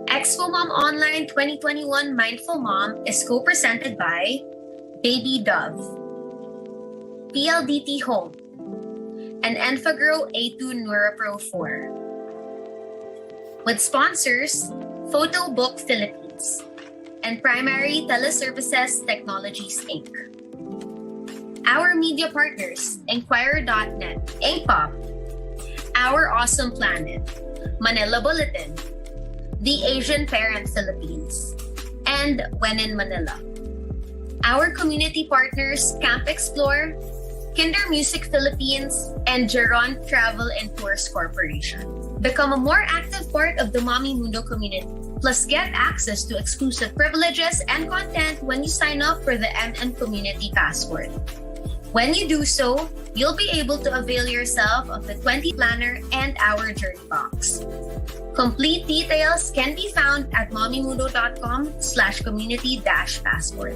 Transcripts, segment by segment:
Expo Mom Online 2021 Mindful Mom is co-presented by Baby Dove, PLDT Home, and Enfagro A2 NeuroPro 4. With sponsors, Photo Book Philippines and Primary Teleservices Technologies Inc. Our media partners, Enquirer.net, APOP, Our Awesome Planet, Manila Bulletin, The Asian Parent Philippines, and When in Manila. Our community partners, Camp Explore, Kinder Music Philippines, and Geron Travel and Tours Corporation. Become a more active part of the Mommy Mundo community, plus get access to exclusive privileges and content when you sign up for the MN Community Passport. When you do so, you'll be able to avail yourself of the 20 Planner and our Journey Box. Complete details can be found at mommymundo.com/community-passport.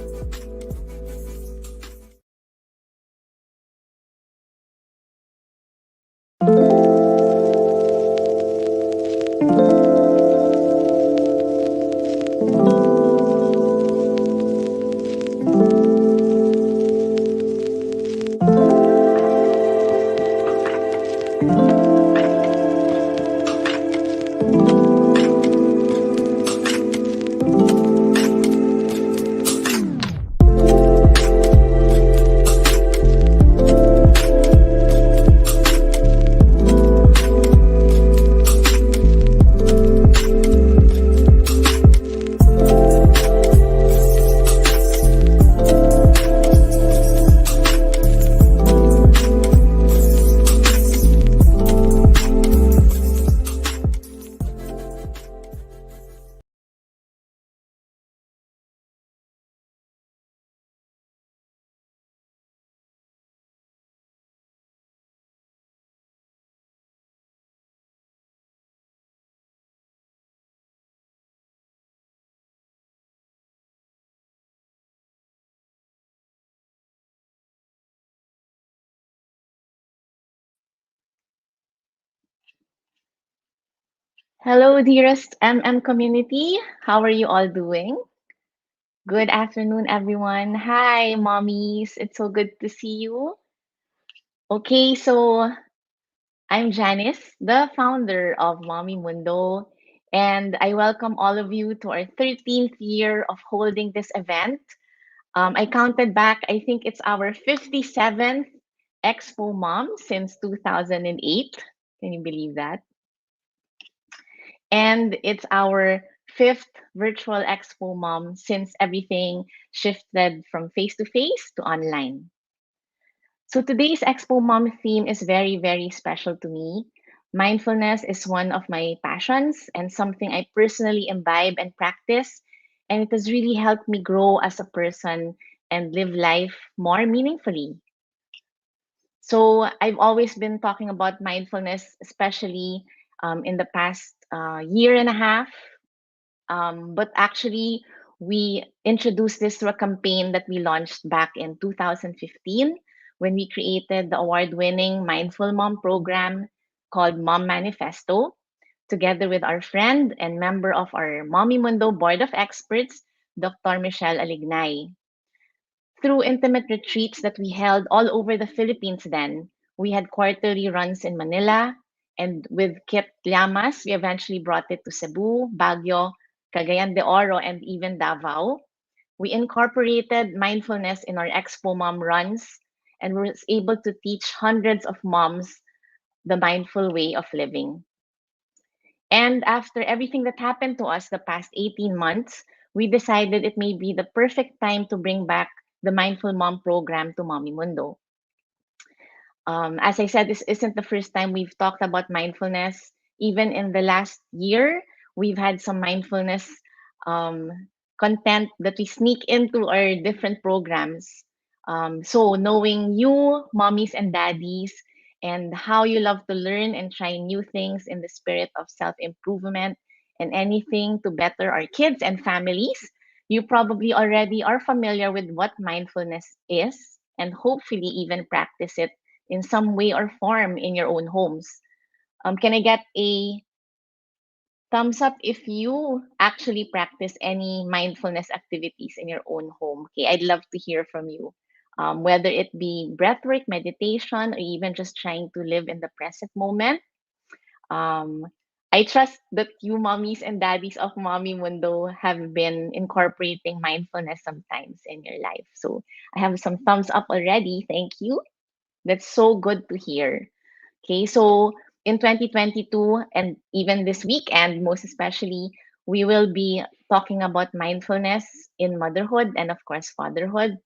Hello, dearest MM community. How are you all doing? Good afternoon, everyone. Hi, mommies. It's so good to see you. Okay, so I'm Janice, the founder of Mommy Mundo, and I welcome all of you to our 13th year of holding this event. I counted back, I think it's our 57th Expo Mom since 2008. Can you believe that? And it's our fifth virtual Expo Mom since everything shifted from face to face to online. So today's Expo Mom theme is very, very special to me. Mindfulness is one of my passions and something I personally imbibe and practice. And it has really helped me grow as a person and live life more meaningfully. So I've always been talking about mindfulness, especially in the past year and a half. But actually, we introduced this through a campaign that we launched back in 2015 when we created the award winning Mindful Mom program called Mom Manifesto, together with our friend and member of our Mommy Mundo Board of Experts, Dr. Michelle Alignay. Through intimate retreats that we held all over the Philippines then, we had quarterly runs in Manila, and with Kit Llamas, we eventually brought it to Cebu, Baguio, Cagayan de Oro, and even Davao. We incorporated mindfulness in our Expo Mom runs and were able to teach hundreds of moms the mindful way of living. And after everything that happened to us the past 18 months, we decided it may be the perfect time to bring back the Mindful Mom program to Mommy Mundo. As I said, this isn't the first time we've talked about mindfulness. Even in the last year, we've had some mindfulness um, content that we sneak into our different programs. So, knowing you, mommies and daddies, and how you love to learn and try new things in the spirit of self improvement and anything to better our kids and families, you probably already are familiar with what mindfulness is and hopefully even practice it in some way or form in your own homes. Can I get a thumbs up if you actually practice any mindfulness activities in your own home? Okay, I'd love to hear from you. Whether it be breathwork, meditation, or even just trying to live in the present moment. Um, I trust that you mommies and daddies of Mommy Mundo have been incorporating mindfulness sometimes in your life. So I have some thumbs up already. Thank you. That's so good to hear. Okay, so in 2022 and even this weekend, most especially, we will be talking about mindfulness in motherhood and, of course, fatherhood.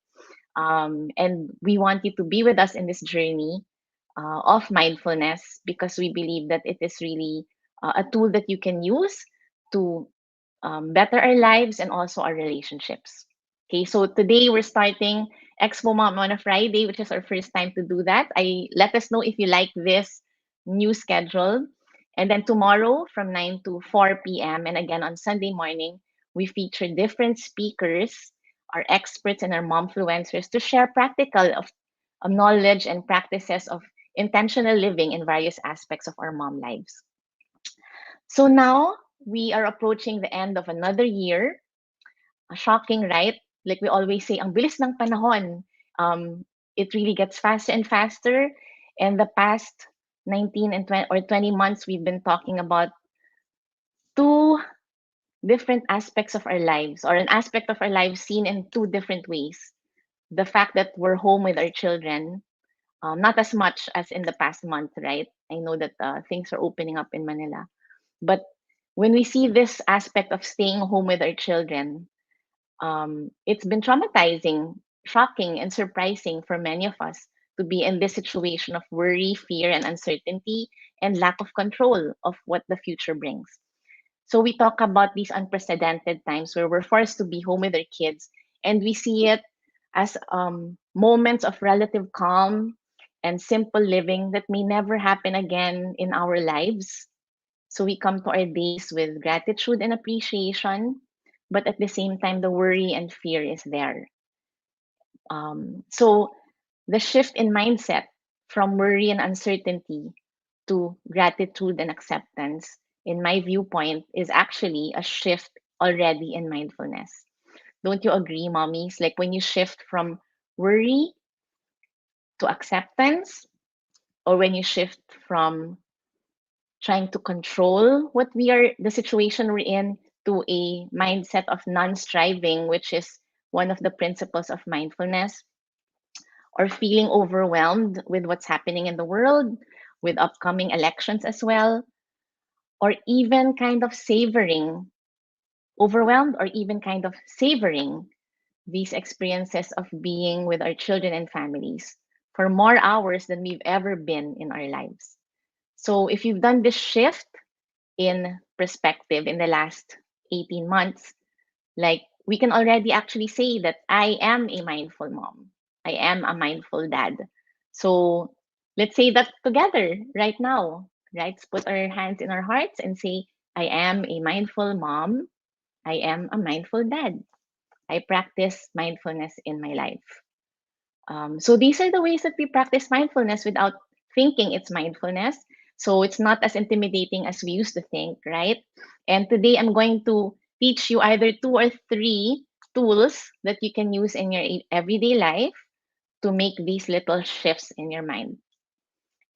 And we want you to be with us in this journey of mindfulness because we believe that it is really a tool that you can use to better our lives and also our relationships. Okay, so today we're starting Expo Mom on a Friday, which is our first time to do that. I let us know if you like this new schedule. And then tomorrow from 9 to 4 p.m. and again on Sunday morning, we feature different speakers, our experts and our momfluencers to share practical of knowledge and practices of intentional living in various aspects of our mom lives. So now we are approaching the end of another year. Shocking, right? Like we always say, ang bilis ng panahon. It really gets faster and faster. And the past 19 and 20 or 20 months, we've been talking about two different aspects of our lives, or an aspect of our lives seen in two different ways. The fact that we're home with our children, not as much as in the past month, right? I know that things are opening up in Manila. But when we see this aspect of staying home with our children, it's been traumatizing, shocking, and surprising for many of us to be in this situation of worry, fear, and uncertainty, and lack of control of what the future brings. So we talk about these unprecedented times where we're forced to be home with our kids, and we see it as moments of relative calm and simple living that may never happen again in our lives. So we come to our days with gratitude and appreciation, but at the same time, the worry and fear is there. So the shift in mindset from worry and uncertainty to gratitude and acceptance in my viewpoint, is actually a shift already in mindfulness. Don't you agree, mommies? Like when you shift from worry to acceptance, or when you shift from trying to control the situation we're in, to a mindset of non-striving, which is one of the principles of mindfulness, or feeling overwhelmed with what's happening in the world, with upcoming elections as well, or even kind of savoring, overwhelmed, or even kind of savoring these experiences of being with our children and families for more hours than we've ever been in our lives. So if you've done this shift in perspective in the last 18 months, like we can already actually say that I am a mindful mom. I am a mindful dad. So let's say that together right now, right? Let's put our hands in our hearts and say, I am a mindful mom. I am a mindful dad. I practice mindfulness in my life. So these are the ways that we practice mindfulness without thinking it's mindfulness. So it's not as intimidating as we used to think, right? And today I'm going to teach you either two or three tools that you can use in your everyday life to make these little shifts in your mind.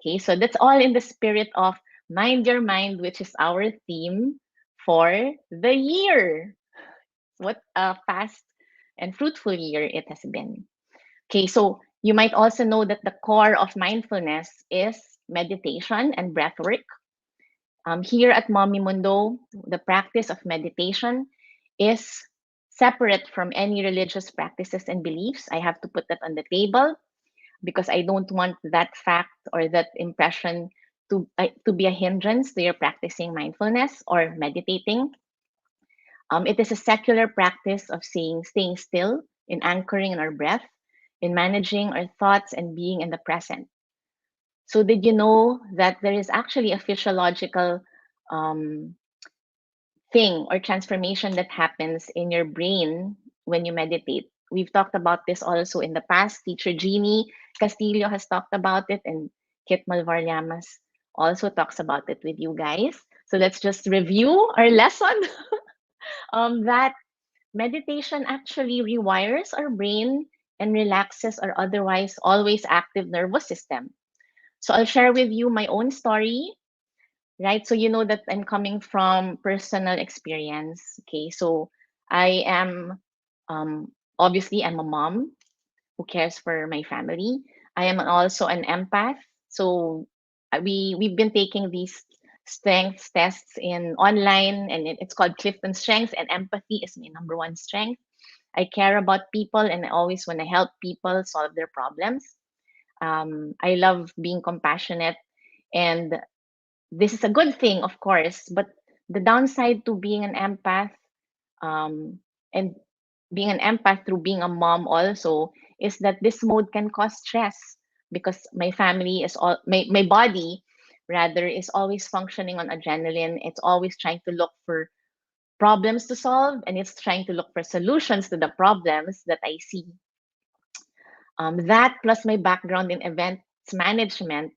Okay, so that's all in the spirit of Mind Your Mind, which is our theme for the year. What a fast and fruitful year it has been. Okay, so you might also know that the core of mindfulness is meditation and breath work. Here at Mundo, the practice of meditation is separate from any religious practices and beliefs. I have to put that on the table because I don't want that fact or that impression to be a hindrance to your practicing mindfulness or meditating. It is a secular practice of staying still, in anchoring in our breath, in managing our thoughts and being in the present. So, did you know that there is actually a physiological um, thing or transformation that happens in your brain when you meditate? We've talked about this also in the past. Teacher Jeannie Castillo has talked about it, and Kit Malvarllamas also talks about it with you guys. So let's just review our lesson. That meditation actually rewires our brain and relaxes our otherwise always active nervous system. So I'll share with you my own story, right? So you know that I'm coming from personal experience. Okay, so I am obviously I'm a mom who cares for my family. I am also an empath. So we've been taking these strengths tests in online, and it's called Clifton Strengths, and empathy is my number one strength. I care about people, and I always want to help people solve their problems. I love being compassionate, and this is a good thing, of course. But the downside to being an empath, um, and being an empath through being a mom also, is that this mode can cause stress because my body rather is always functioning on adrenaline. It's always trying to look for problems to solve, and it's trying to look for solutions to the problems that I see. That plus my background in events management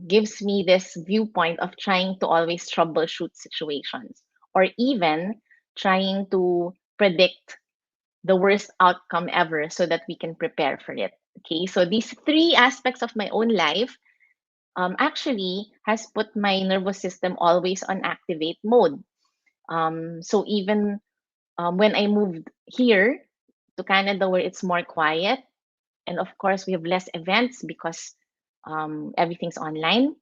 gives me this viewpoint of trying to always troubleshoot situations, or even trying to predict the worst outcome ever so that we can prepare for it. Okay, so these three aspects of my own life actually has put my nervous system always on activate mode. So even when I moved here to Canada, where it's more quiet, and of course we have less events because everything's online,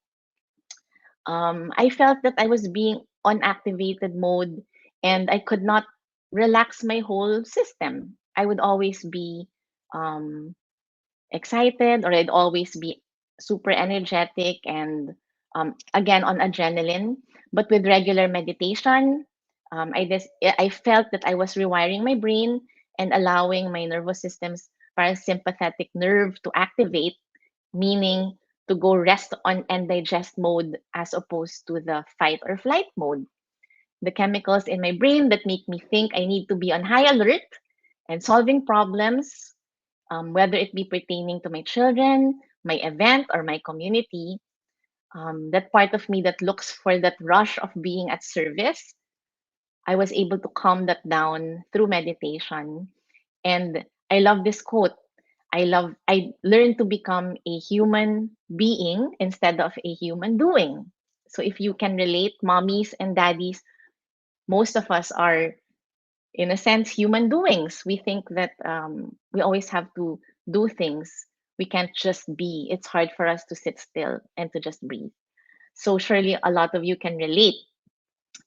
I felt that I was being on activated mode, and I could not relax my whole system. I would always be um, excited, or I'd always be super energetic and again on adrenaline. But with regular meditation, I felt that I was rewiring my brain and allowing my nervous system's parasympathetic nerve to activate, meaning to go rest on and digest mode as opposed to the fight or flight mode. The chemicals in my brain that make me think I need to be on high alert and solving problems, whether it be pertaining to my children, my event, or my community, that part of me that looks for that rush of being at service, I was able to calm that down through meditation. And I love this quote. I learned to become a human being instead of a human doing. So if you can relate, mommies and daddies, most of us are, in a sense, human doings. We think that we always have to do things. We can't just be. It's hard for us to sit still and to just breathe. So surely a lot of you can relate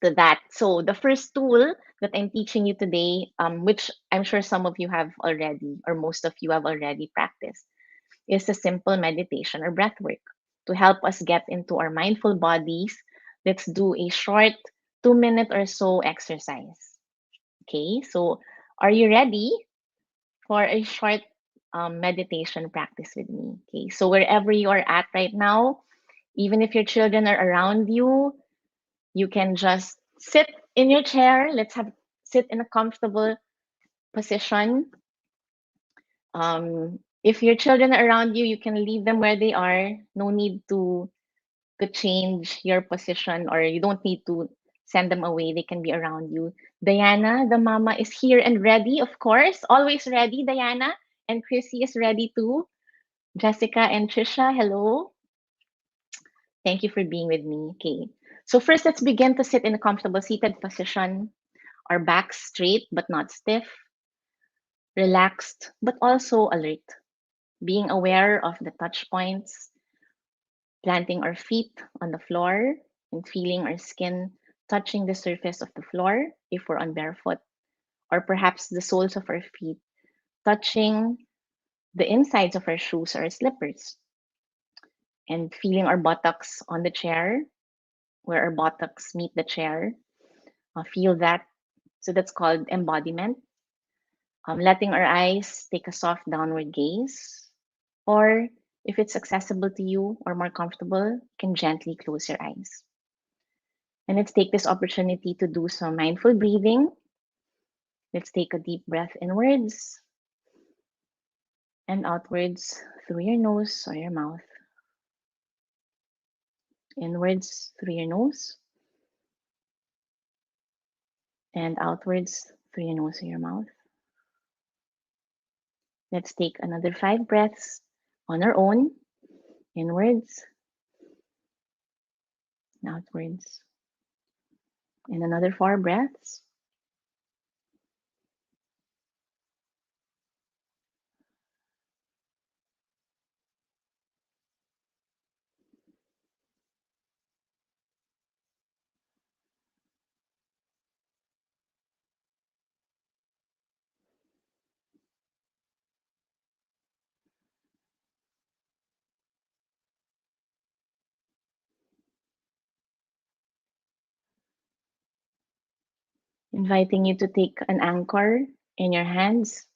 to that. So the first tool that I'm teaching you today, which I'm sure some of you have already, or most of you have already practiced, is a simple meditation or breath work. To help us get into our mindful bodies, let's do a short 2 minute or so exercise. Okay, so are you ready for a short meditation practice with me? Okay, so wherever you are at right now, even if your children are around you, you can just sit in your chair. Let's have sit in a comfortable position. If your children are around you, you can leave them where they are. No need to change your position, or you don't need to send them away. They can be around you. Diana, the mama, is here and ready, of course. Always ready, Diana. And Chrissy is ready too. Jessica and Trisha, hello. Thank you for being with me. Okay. So first, let's begin to sit in a comfortable seated position. Our backs straight but not stiff, relaxed but also alert, being aware of the touch points, planting our feet on the floor and feeling our skin touching the surface of the floor if we're on barefoot, or perhaps the soles of our feet touching the insides of our shoes or slippers, and feeling our buttocks on the chair where our buttocks meet the chair. Feel that. So that's called embodiment. Letting our eyes take a soft downward gaze, or if it's accessible to you or more comfortable, you can gently close your eyes. And let's take this opportunity to do some mindful breathing. Let's take a deep breath inwards and outwards through your nose or your mouth. Inwards through your nose and outwards through your nose or your mouth. Let's take another 5 breaths on our own, inwards and outwards. And another 4 breaths. Inviting you to take an anchor in your hands.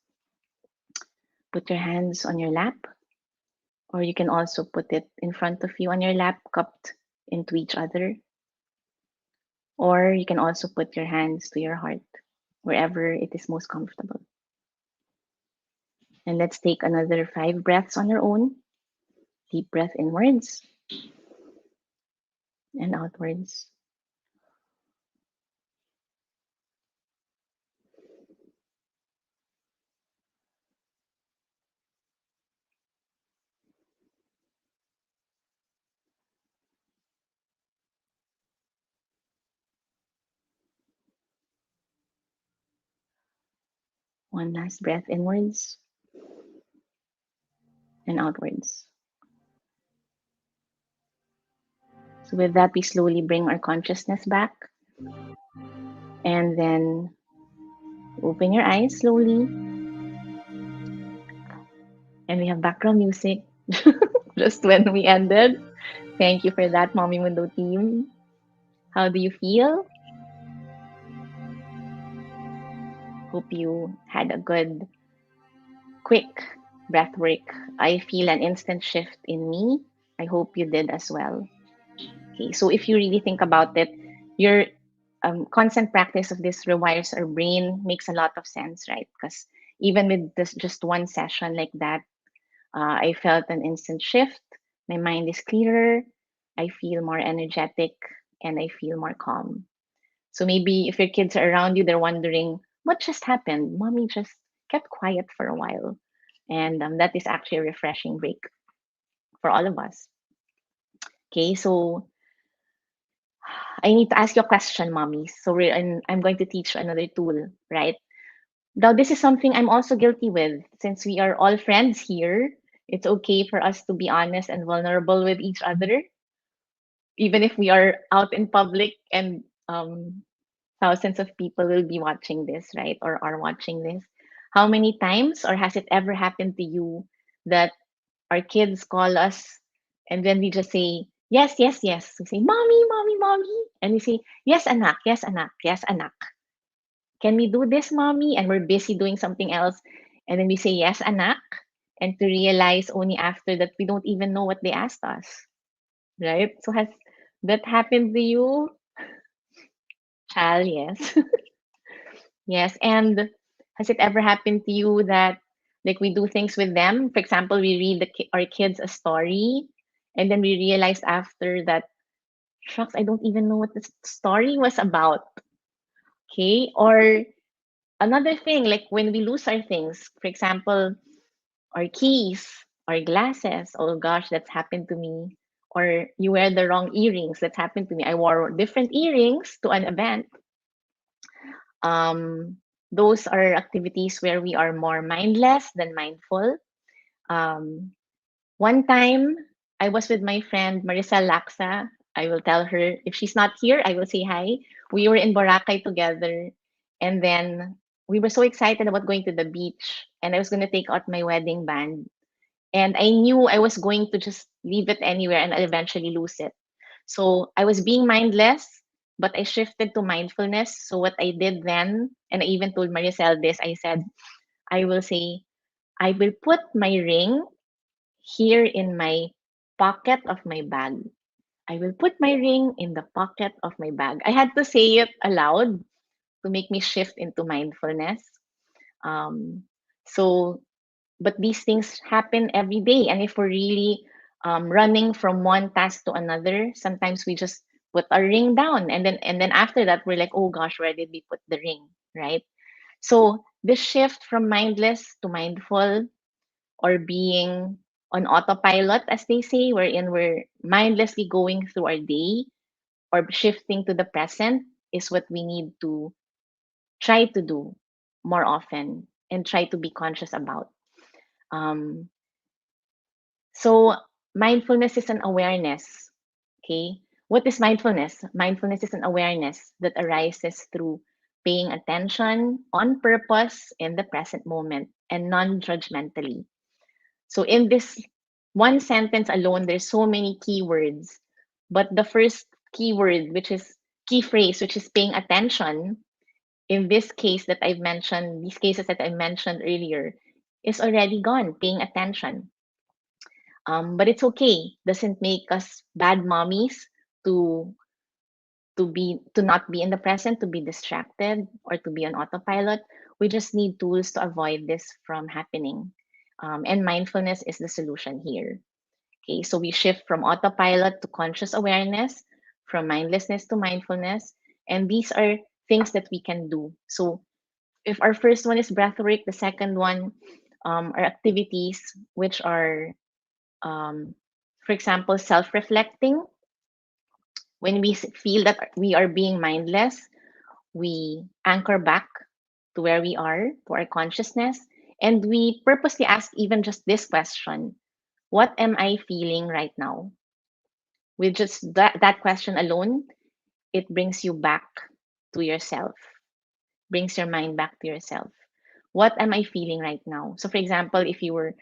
Put your hands on your lap, or you can also put it in front of you on your lap, cupped into each other. Or you can also put your hands to your heart, wherever it is most comfortable. And let's take another 5 breaths on your own. Deep breath inwards and outwards. One last breath inwards and outwards. So with that, we slowly bring our consciousness back. And then open your eyes slowly. And we have background music just when we ended. Thank you for that, Mommy Mundo team. How do you feel? Hope you had a good, quick breath work. I feel an instant shift in me. I hope you did as well. Okay, so if you really think about it, your constant practice of this rewires our brain makes a lot of sense, right? Because even with this just one session like that, I felt an instant shift. My mind is clearer, I feel more energetic, and I feel more calm. So maybe if your kids are around you, they're wondering, what just happened? Mommy just kept quiet for a while. And that is actually a refreshing break for all of us. Okay, so I need to ask you a question, mommy. So I'm going to teach you another tool, right? Now, this is something I'm also guilty with. Since we are all friends here, it's okay for us to be honest and vulnerable with each other, even if we are out in public and thousands of people will be watching this, right? Or are watching this. How many times, or has it ever happened to you that our kids call us and then we just say, yes, yes, yes. We say, mommy, mommy, mommy. And we say, yes, anak, yes, anak, yes, anak. Can we do this, mommy? And we're busy doing something else. And then we say, yes, anak. And to realize only after that we don't even know what they asked us, right? So has that happened to you, Chal? Yes. Yes. And has it ever happened to you that like we do things with them? For example, we read our kids a story and then we realized after that, shucks, I don't even know what the story was about. Okay. Or another thing, like when we lose our things, for example, our keys, our glasses. Oh gosh, that's happened to me. Or you wear the wrong earrings. That's happened to me. I wore different earrings to an event. Um, those are activities where we are more mindless than mindful. Um, one time, I was with my friend Maricel Laksa. I will tell her if she's not here, I will say hi. We were in Boracay together, and then we were so excited about going to the beach, and I was going to take out my wedding band. And I knew I was going to just leave it anywhere and I'll eventually lose it. So I was being mindless, but I shifted to mindfulness. So what I did then, and I even told Maricel this, I said, I will say, I will put my ring here in my pocket of my bag. I will put my ring in the pocket of my bag. I had to say it aloud to make me shift into mindfulness. Um, so but these things happen every day, and if we're really running from one task to another, sometimes we just put our ring down, and then after that we're like, oh gosh, where did we put the ring, right? So this shift from mindless to mindful, or being on autopilot, as they say, wherein we're mindlessly going through our day, or shifting to the present, is what we need to try to do more often and try to be conscious about. um, So, mindfulness is an awareness. Okay. What is mindfulness? Mindfulness is an awareness that arises through paying attention on purpose in the present moment and non judgmentally. So, in this one sentence alone, there's so many keywords. But the first keyword, which is key phrase, which is paying attention, in this case that I've mentioned, these cases that I mentioned earlier, is already gone. Paying attention. But it's okay. Doesn't make us bad mommies to to not be in the present, to be distracted, or to be on autopilot. We just need tools to avoid this from happening. And mindfulness is the solution here. Okay, so we shift from autopilot to conscious awareness, from mindlessness to mindfulness, and these are things that we can do. So if our first one is breathwork, the second one are activities which are um, for example, self reflecting. When we feel that we are being mindless, we anchor back to where we are, to our consciousness, and we purposely ask even just this question: what am I feeling right now? With just that question alone, it brings you back to yourself, brings your mind back to yourself. What am I feeling right now? So, for example, if you were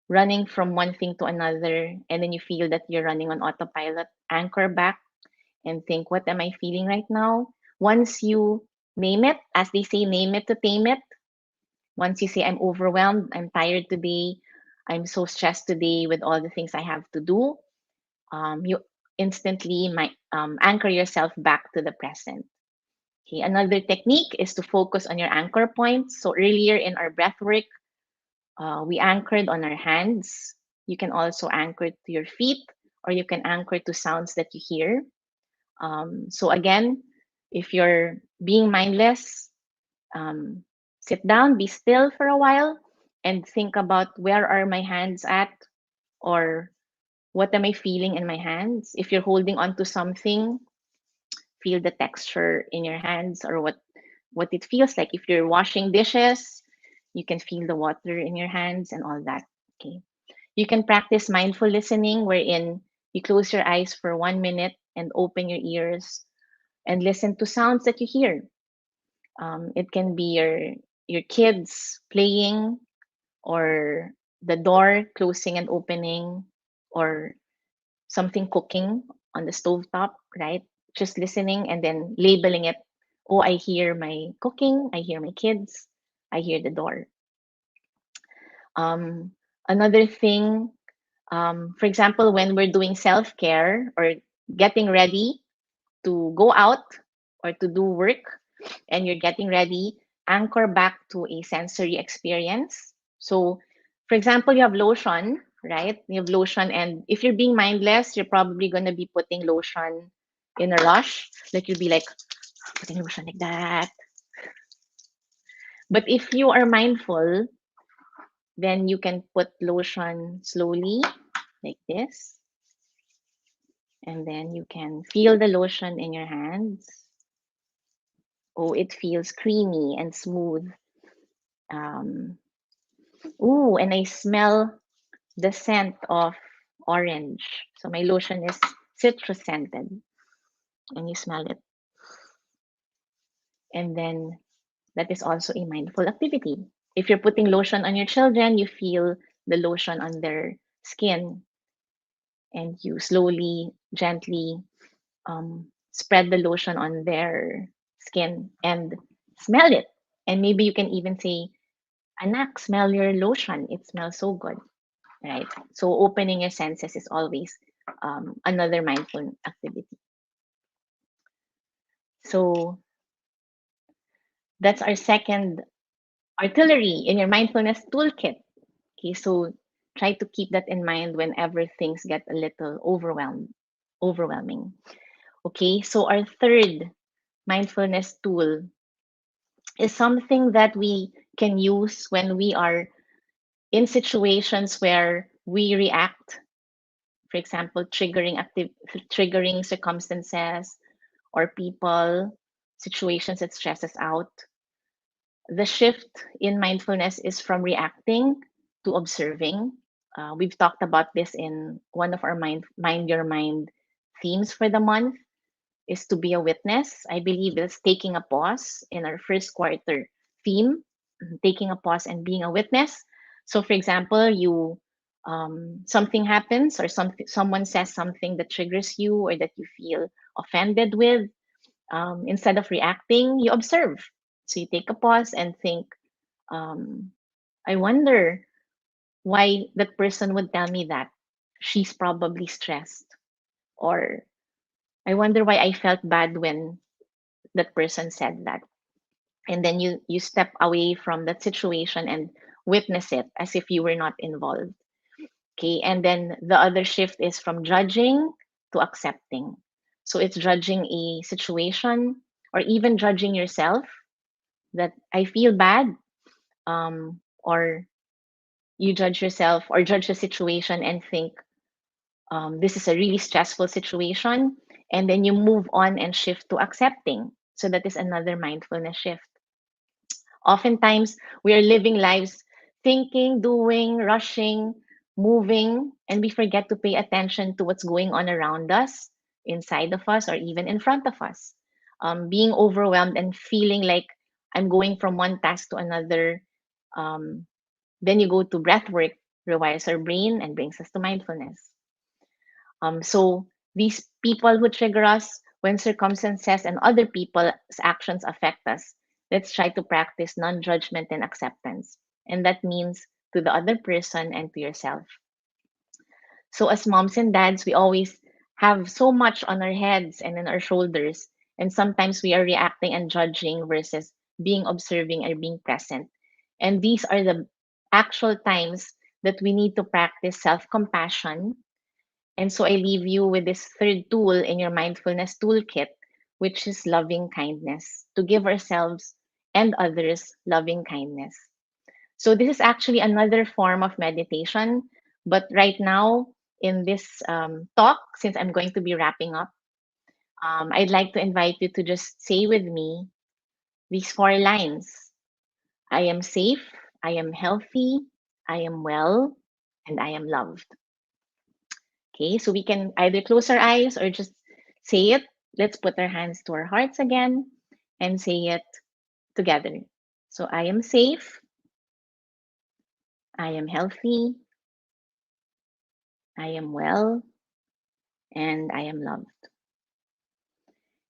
running from one thing to another and then you feel that you're running on autopilot, anchor back and think, what am I feeling right now? Once you name it, as they say, name it to tame it. Once you say, I'm overwhelmed, I'm tired today, I'm so stressed today with all the things I have to do, you instantly might anchor yourself back to the present. Okay, another technique is to focus on your anchor points. So earlier in our breath work, we anchored on our hands. You can also anchor to your feet or you can anchor to sounds that you hear. So again, if you're being mindless, um, sit down, be still for a while, and think about where are my hands at, or what am I feeling in my hands. If you're holding on to something, feel the texture in your hands, or what it feels like. If you're washing dishes, you can feel the water in your hands and all that. Okay. You can practice mindful listening, wherein you close your eyes for 1 minute and open your ears and listen to sounds that you hear. It can be your kids playing, or the door closing and opening, or something cooking on the stove top, right? Just listening and then labeling it. Oh, I hear my cooking, I hear my kids, I hear the door. Um, Another thing, for example, when we're doing self care or getting ready to go out or to do work, and you're getting ready, anchor back to a sensory experience. So, for example, you have lotion, right? You have lotion, and if you're being mindless, you're probably going to be putting lotion in a rush. Like you'll be like putting lotion like that. But if you are mindful, then you can put lotion slowly like this, and then you can feel the lotion in your hands. Oh, it feels creamy and smooth. Um, Ooh, and I smell the scent of orange. So my lotion is citrus scented, and you smell it. And then that is also a mindful activity. If you're putting lotion on your children, you feel the lotion on their skin, and you slowly, gently spread the lotion on their skin and smell it. And maybe you can even say, Anak, smell your lotion. It smells so good, right? So opening your senses is always another mindful activity. So that's our second artillery in your mindfulness toolkit. Okay, so try to keep that in mind whenever things get a little overwhelming. Okay, so our third mindfulness tool is something that we can use when we are in situations where we react. For example, triggering circumstances or people, situations that stress us out. The shift in mindfulness is from reacting to observing. We've talked about this in one of our mind your mind themes for the month, is to be a witness. I believe it's taking a pause in our first quarter theme, taking a pause and being a witness. So, for example, you something happens, or someone says something that triggers you or that you feel offended with. Instead of reacting, you observe. So you take a pause and think, um, I wonder why that person would tell me that. She's probably stressed. Or I wonder why I felt bad when that person said that. And then you step away from that situation and witness it as if you were not involved. Okay. And then the other shift is from judging to accepting. So it's judging a situation, or even judging yourself, that I feel bad, or you judge yourself or judge the situation and think, this is a really stressful situation. And then you move on and shift to accepting. So that is another mindfulness shift. Oftentimes, we are living lives thinking, doing, rushing, moving, and we forget to pay attention to what's going on around us, inside of us, or even in front of us. Being overwhelmed and feeling like I'm going from one task to another. Um, then you go to breath work, rewires our brain and brings us to mindfulness. So these people who trigger us, when circumstances and other people's actions affect us, let's try to practice non-judgment and acceptance. And that means to the other person and to yourself. So as moms and dads, we always have so much on our heads and in our shoulders. And sometimes we are reacting and judging versus being observing or being present. And these are the actual times that we need to practice self-compassion And so I leave you with this third tool in your mindfulness toolkit, which is loving kindness, to give ourselves and others loving kindness. So this is actually another form of meditation. But right now, in this talk, since I'm going to be wrapping up, I'd like to invite you to just say with me these four lines. I am safe, I am healthy, I am well, and I am loved. Okay, so we can either close our eyes or just say it. Let's put our hands to our hearts again and say it together. So I am safe, I am healthy, I am well, and I am loved.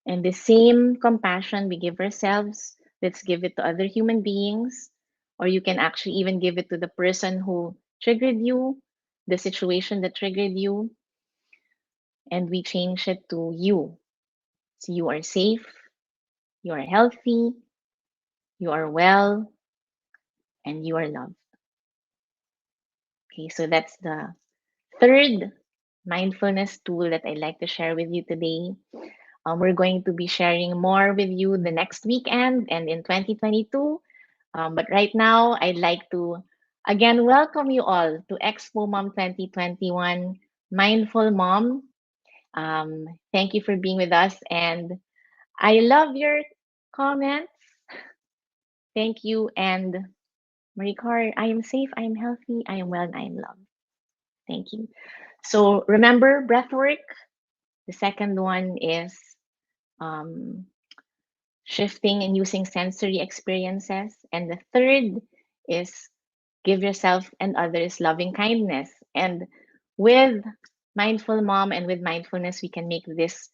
And the same compassion we give ourselves, let's give it to other human beings, or you can actually even give it to the person who triggered you, the situation that triggered you, and we change it to you. So you are safe, you are healthy, you are well, and you are loved. Okay, so that's the third mindfulness tool that I'd like to share with you today. We're going to be sharing more with you the next weekend and in 2022. But right now, I'd like to again welcome you all to Expo Mom 2021 Mindful Mom. Thank you for being with us, and I love your comments. Thank you. And Marie Car, I am safe, I am healthy, I am well, and I am loved. Thank you. So remember breath work. The second one is um, shifting and using sensory experiences. And the third is give yourself and others loving kindness. And with Mindful Mom and with mindfulness, we can make this.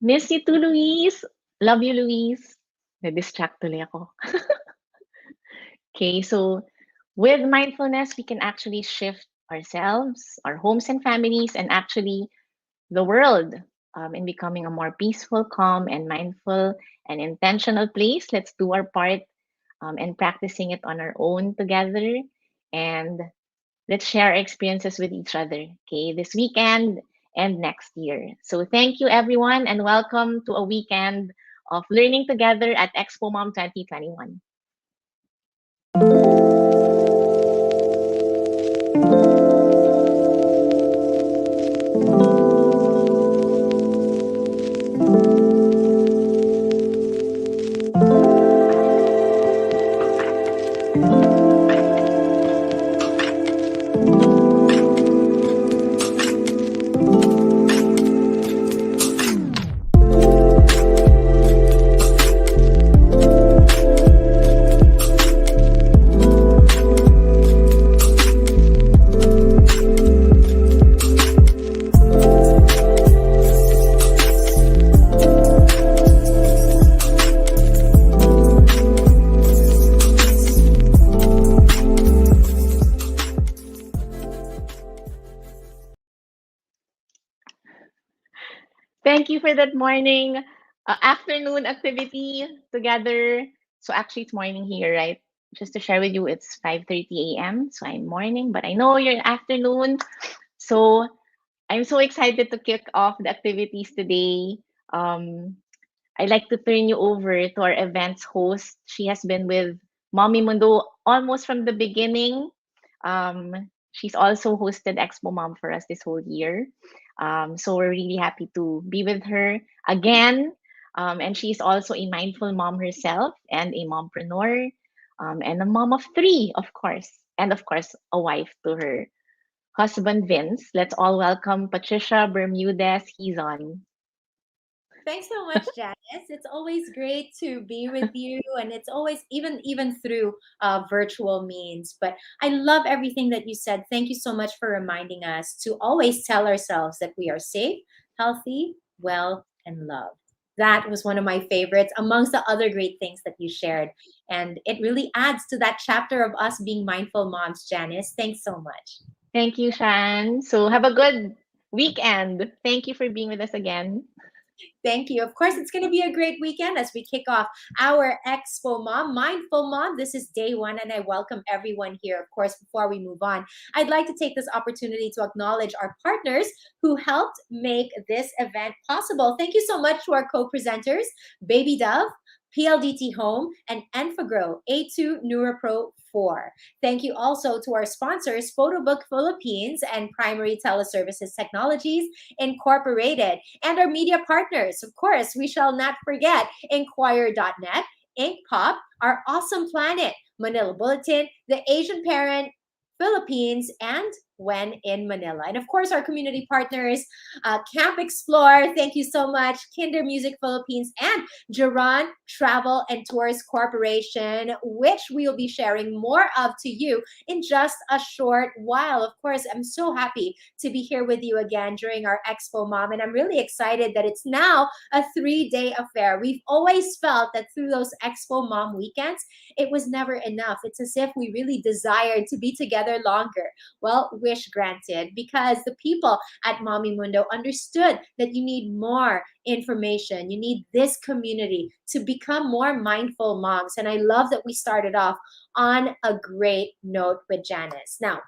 Miss you too, Louise. Love you, Louise. Na-distract tuloy ako. Okay, so with mindfulness, we can actually shift ourselves, our homes and families, and actually the world in becoming a more peaceful, calm, and mindful and intentional place. Let's do our part and practicing it on our own together. And let's share our experiences with each other, okay, this weekend and next year. So thank you, everyone, and welcome to a weekend of learning together at Expo Mom 2021. Thank you for that morning, afternoon activity together. So actually, it's morning here, right? Just to share with you, it's 5:30 a.m. So I'm morning, but I know you're afternoon. So I'm so excited to kick off the activities today. Um, I'd like to turn you over to our events host. She has been with Mommy Mundo almost from the beginning. She's also hosted Expo Mom for us this whole year. So we're really happy to be with her again. And she's also a mindful mom herself and a mompreneur and a mom of three, of course. And of course, a wife to her husband, Vince. Let's all welcome Patricia Bermudez. He's on. Thanks so much, Janice. It's always great to be with you, and it's always even through virtual means. But I love everything that you said. Thank you so much for reminding us to always tell ourselves that we are safe, healthy, well, and loved. That was one of my favorites amongst the other great things that you shared. And it really adds to that chapter of us being mindful moms, Janice. Thanks so much. Thank you, Shan. So have a good weekend. Thank you for being with us again. Thank you. Of course, it's going to be a great weekend as we kick off our Expo Mom, Mindful Mom. This is day one, and I welcome everyone here. Of course, before we move on, I'd like to take this opportunity to acknowledge our partners who helped make this event possible. Thank you so much to our co-presenters, Baby Dove, PLDT Home, and Enfagrow A2 NeuroPro 4. Thank you also to our sponsors, Photobook Philippines and Primary Teleservices Technologies Incorporated, and our media partners. Of course, we shall not forget Inquire.net, Ink Pop, Our Awesome Planet, Manila Bulletin, The Asian Parent, Philippines, and When in Manila. And of course, our community partners, Camp Explore, thank you so much, Kinder Music Philippines, and Geron Travel and Tours Corporation, which we'll be sharing more of to you in just a short while. Of course, I'm so happy to be here with you again during our Expo Mom, and I'm really excited that it's now a 3-day affair. We've always felt that through those Expo Mom weekends, it was never enough. It's as if we really desired to be together longer. Well, wish granted, because the people at Mommy Mundo understood that you need more information. You need this community to become more mindful moms. And I love that we started off on a great note with Janice. Now,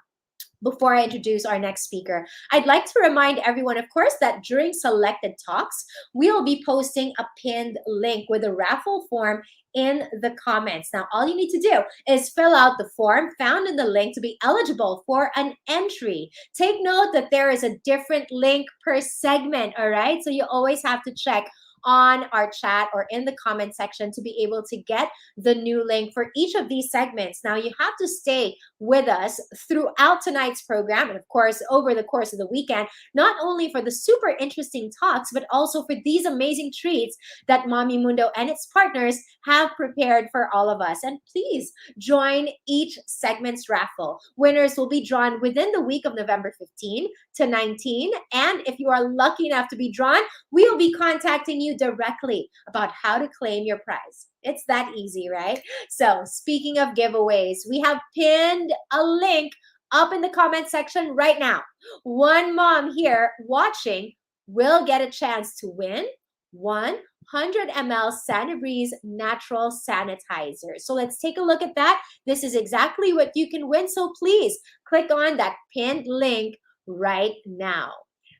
before I introduce our next speaker, I'd like to remind everyone, of course, that during selected talks, we'll be posting a pinned link with a raffle form in the comments. Now, all you need to do is fill out the form found in the link to be eligible for an entry. Take note that there is a different link per segment, all right? So you always have to check on our chat or in the comment section to be able to get the new link for each of these segments. Now, you have to stay with us throughout tonight's program and, of course, over the course of the weekend, not only for the super interesting talks, but also for these amazing treats that Mommy Mundo and its partners have prepared for all of us. And please join each segment's raffle. Winners will be drawn within the week of November 15 to 19. And if you are lucky enough to be drawn, we'll be contacting you directly about how to claim your prize. It's that easy, right? So speaking of giveaways, we have pinned a link up in the comment section right now. One mom here watching will get a chance to win 100 ml Sanibreeze natural sanitizer. So let's take a look at that. This is exactly what you can win. So please click on that pinned link right now.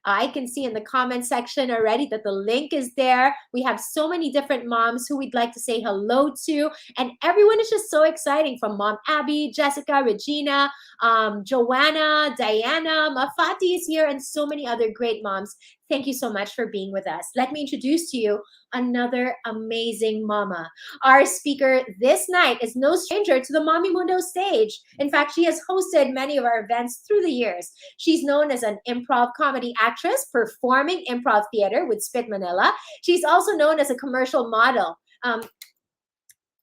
I can see in the comment section already that the link is there. We have so many different moms who we'd like to say hello to, and everyone is just so exciting, from Mom Abby, Jessica, Regina, Joana, Diana, Mafati is here, and so many other great moms. Thank you so much for being with us. Let me introduce to you another amazing mama. Our speaker this night is no stranger to the Mommy Mundo stage. In fact, she has hosted many of our events through the years. She's known as an improv comedy actress, performing improv theater with Spit Manila. She's also known as a commercial model.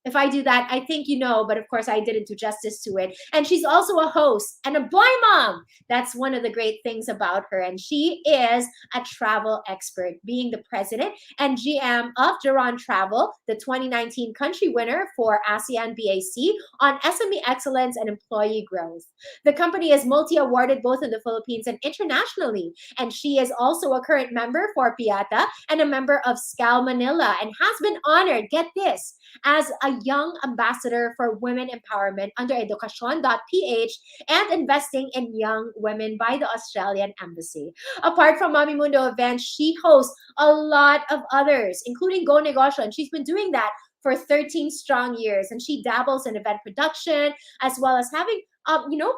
If I do that, I think you know, but of course I didn't do justice to it. And she's also a host and a boy mom. That's one of the great things about her. And she is a travel expert, being the president and GM of Geron Travel, the 2019 country winner for ASEAN BAC on SME excellence and employee growth. The company is multi-awarded both in the Philippines and internationally. And she is also a current member for Piata and a member of SCAL Manila, and has been honored, get this, as a young ambassador for women empowerment under educacion.ph and investing in young women by the Australian Embassy. Apart from Mommy Mundo events, she hosts a lot of others, including Go Negosyo, and she's been doing that for 13 strong years. And she dabbles in event production, as well as having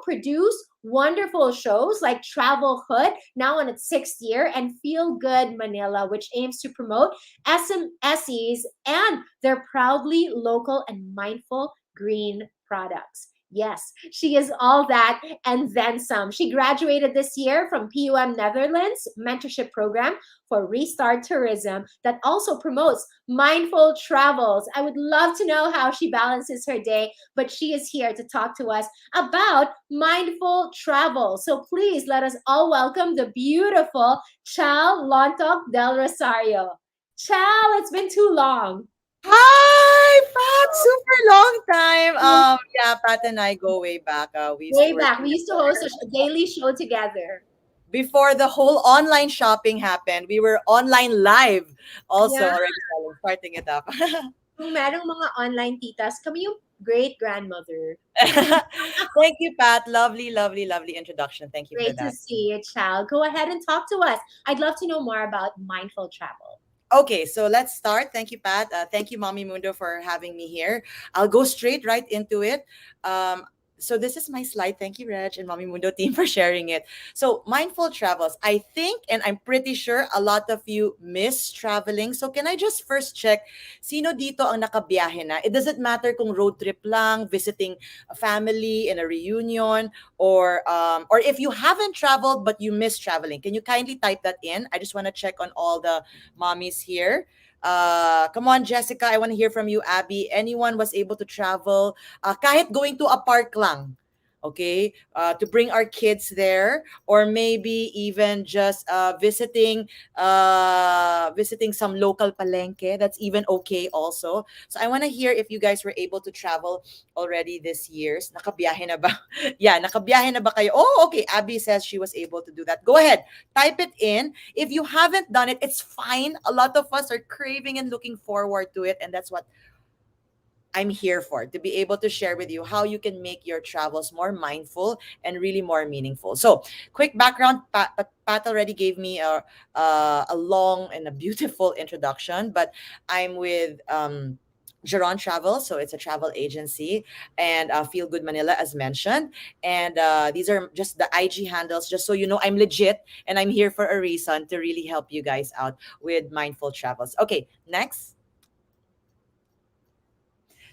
produce wonderful shows like Travel Hood, now on its 6th year, and Feel Good Manila, which aims to promote SMSEs and their proudly local and mindful green products. Yes, she is all that and then some. She graduated this year from PUM Netherlands mentorship program for Restart Tourism that also promotes mindful travels. I would love to know how she balances her day, but she is here to talk to us about mindful travel. So please let us all welcome the beautiful Chal Lontoc-del Rosario. Chal, it's been too long. Hi, Pat! Super long time. Yeah, Pat and I go way back. We used to Way work back. We used to host a daily show together. before the whole online shopping happened, we were online live also Yeah. already starting it up. Kung merong mga online titas, kami yung great-grandmother. Thank you, Pat. Lovely, lovely, lovely introduction. Thank you for Great to that. see you, Chal. Go ahead and talk to us. I'd love to know more about mindful travel. Okay, so let's start. Thank you, Pat. Thank you, Mommy Mundo, for having me here. I'll go straight right into it. Um, so this is my slide. Thank you, Reg and Mommy Mundo team for sharing it. So mindful travels. I think, and I'm pretty sure a lot of you miss traveling. So can I just first check, sino dito ang nakabiyahe na? It doesn't matter kung road trip lang, visiting a family in a reunion, or if you haven't traveled but you miss traveling. Can you kindly type that in? I just want to check on all the mommies here. Come on, Jessica. I want to hear from you, Abby. Anyone was able to travel, kahit going to a park lang, okay, to bring our kids there, or maybe even just visiting some local palenque. That's even okay also. So I want to hear if you guys were able to travel already this year's. Nakabiyahe na ba? Yeah, nakabiyahe na ba kayo? Oh, okay. Abby says she was able to do that. Go ahead, type it in. If you haven't done it, it's fine. A lot of us are craving and looking forward to it, and that's what I'm here for, to be able to share with you how you can make your travels more mindful and really more meaningful. So, quick background: Pat already gave me a long and a beautiful introduction, but I'm with Geron Travel, so it's a travel agency, and Feel Good Manila, as mentioned. And these are just the IG handles, just so you know I'm legit and I'm here for a reason to really help you guys out with mindful travels. Okay, next.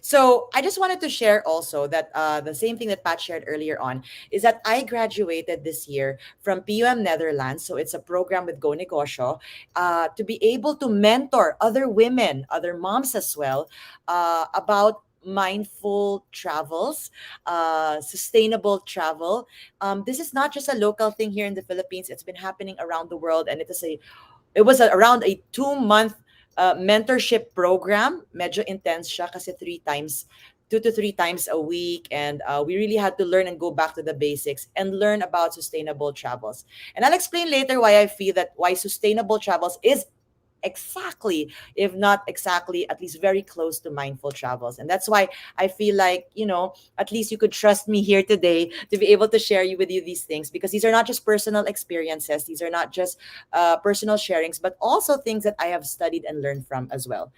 So I just wanted to share also that the same thing that Pat shared earlier on is that I graduated this year from PUM Netherlands. So it's a program with Go Negosyo, to be able to mentor other women, other moms as well, about mindful travels, sustainable travel. This is not just a local thing here in the Philippines. It's been happening around the world, and around a 2 month mentorship program. Medyo intense siya kasi 2 to 3 times a week. And we really had to learn and go back to the basics and learn about sustainable travels. And I'll explain later why I feel that why sustainable travels is exactly, if not exactly, at least very close to mindful travels. And that's why I feel like, at least you could trust me here today to be able to share with you these things, because these are not just personal experiences, these are not just personal sharings, but also things that I have studied and learned from as well.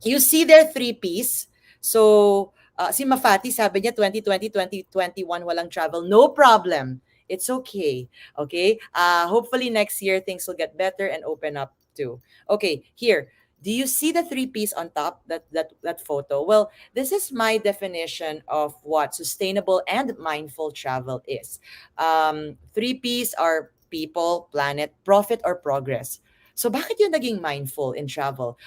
You see their 3 Ps. So si Mafati, sabi niya 2020, 2021 walang travel. No problem. It's okay. Okay. Hopefully next year things will get better and open up too. Okay, here. Do you see the 3 Ps on top, that photo? Well, this is my definition of what sustainable and mindful travel is. 3 Ps are people, planet, profit, or progress. So bakit yun naging mindful in travel?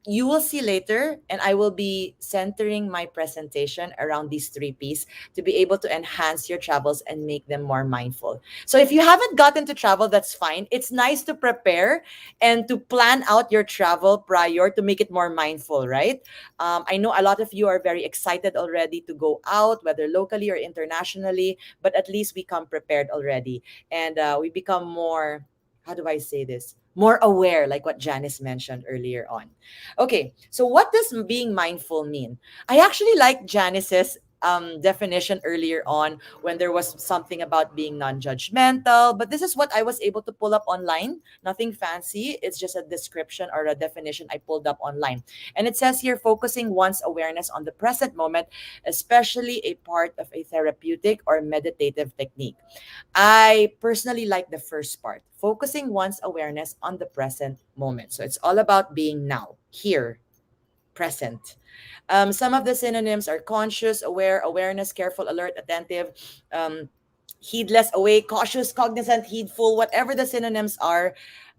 You will see later, and I will be centering my presentation around these 3 Ps to be able to enhance your travels and make them more mindful. So if you haven't gotten to travel, that's fine. It's nice to prepare and to plan out your travel prior to make it more mindful, right? I know a lot of you are very excited already to go out, whether locally or internationally, but at least we come prepared already, and we become more, how do I say this? More aware, like what Janice mentioned earlier on. Okay, so what does being mindful mean? I actually like Janice's definition earlier on when there was something about being non-judgmental, but this is what I was able to pull up online. Nothing fancy. It's just a description or a definition I pulled up online. And it says here, focusing one's awareness on the present moment, especially a part of a therapeutic or meditative technique. I personally like the first part, focusing one's awareness on the present moment. So it's all about being now, here, present. Some of the synonyms are conscious, aware, awareness, careful, alert, attentive, um, heedless, awake, cautious, cognizant, heedful, whatever the synonyms are.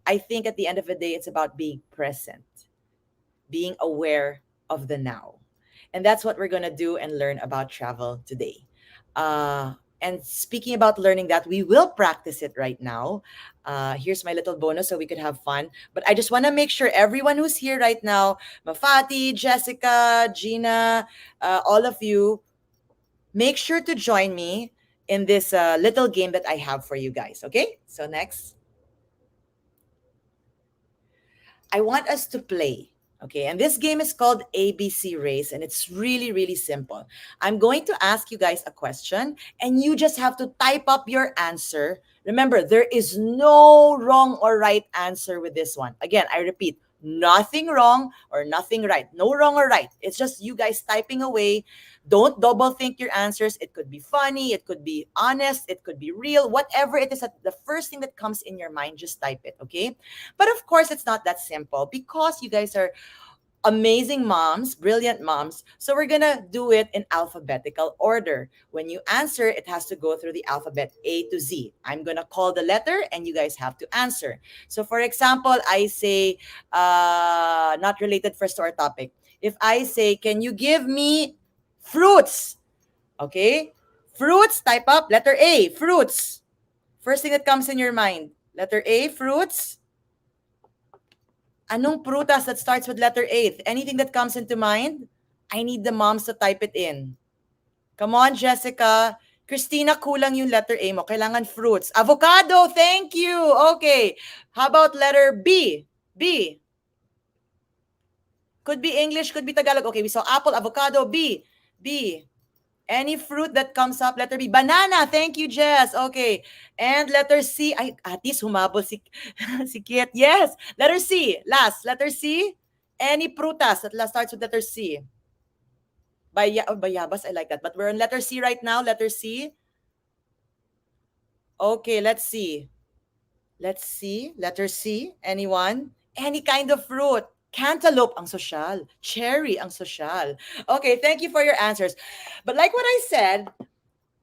I think at the end of the day, it's about being present, being aware of the now. And that's what we're going to do and learn about travel today. And speaking about learning that, we will practice it right now. Here's my little bonus so we could have fun. But I just want to make sure everyone who's here right now, Mafati, Jessica, Gina, all of you, make sure to join me in this little game that I have for you guys. Okay, so next, I want us to play. Okay, and this game is called ABC Race, and it's really, really simple. I'm going to ask you guys a question, and you just have to type up your answer. Remember, there is no wrong or right answer with this one. Again, I repeat, nothing wrong or nothing right. No wrong or right. It's just you guys typing away. Don't double think your answers. It could be funny, it could be honest, it could be real, whatever it is, the first thing that comes in your mind, just type it, okay? But of course, it's not that simple because you guys are amazing moms, brilliant moms. So we're gonna do it in alphabetical order. When you answer, it has to go through the alphabet A to Z. I'm gonna call the letter and you guys have to answer. So for example, I say, not related first to our topic. If I say, can you give me fruits? Okay? Fruits, type up letter A, fruits. First thing that comes in your mind. Letter A, fruits. Anong prutas that starts with letter A? Anything that comes into mind? I need the moms to type it in. Come on, Jessica. Christina, kulang yung letter A mo. Kailangan fruits. Avocado, thank you. Okay. How about letter B? B. Could be English, could be Tagalog. Okay, we saw apple, avocado, B. B. Any fruit that comes up, letter B. Banana, thank you, Jess. Okay. And letter C. Ay, atis, humabol si, si Kit. Yes. Letter C. Last. Letter C. Any prutas that starts with letter C. Bayabas, I like that. But we're on letter C right now. Letter C. Okay, let's see. Let's see. Letter C. Anyone? Any kind of fruit. Cantaloupe ang social. Cherry ang social. Okay, thank you for your answers. But like what I said,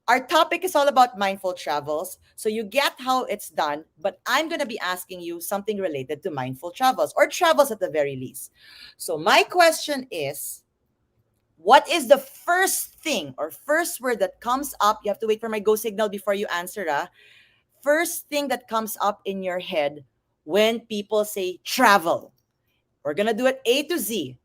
our topic is all about mindful travels. So you get how it's done, but I'm going to be asking you something related to mindful travels or travels at the very least. So my question is, what is the first thing or first word that comes up? You have to wait for my go signal before you answer. First thing that comes up in your head when people say travel. We're going to do it A to Z.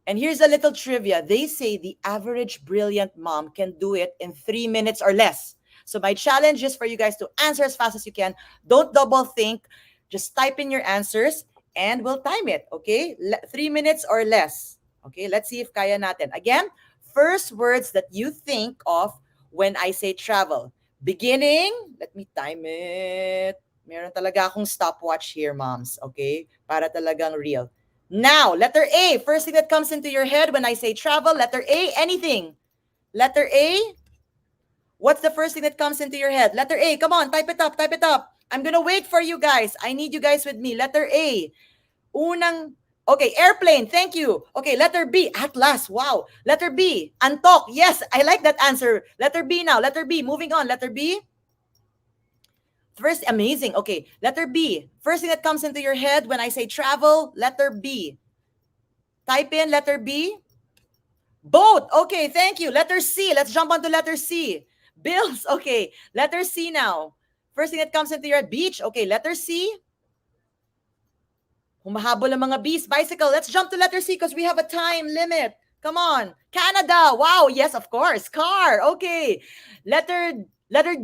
And here's a little trivia. They say the average brilliant mom can do it in 3 minutes or less. So my challenge is for you guys to answer as fast as you can. Don't double think. Just type in your answers and we'll time it. Okay? 3 minutes or less. Okay? Let's see if kaya natin. Again, first words that you think of when I say travel. Beginning. Let me time it. Meron talaga akong stopwatch here, moms. Okay? Para talagang real. Now, letter A. First thing that comes into your head when I say travel. Letter A, anything. Letter A. What's the first thing that comes into your head? Letter A. Come on, type it up, type it up. I'm gonna wait for you guys. I need you guys with me. Letter A. Okay, airplane. Thank you. Okay, letter B. Atlas. Wow. Letter B. Antok. Yes, I like that answer. Letter B now. Letter B. Moving on. Letter B. First, amazing. Okay, letter B. First thing that comes into your head when I say travel, letter B. Type in letter B. Boat. Okay, thank you. Letter C. Let's jump on to letter C. Bills. Okay, letter C now. First thing that comes into your head, beach. Okay, letter C. Humahabol ang mga bees. Bicycle. Let's jump to letter C because we have a time limit. Come on. Canada. Wow. Yes, of course. Car. Okay. Letter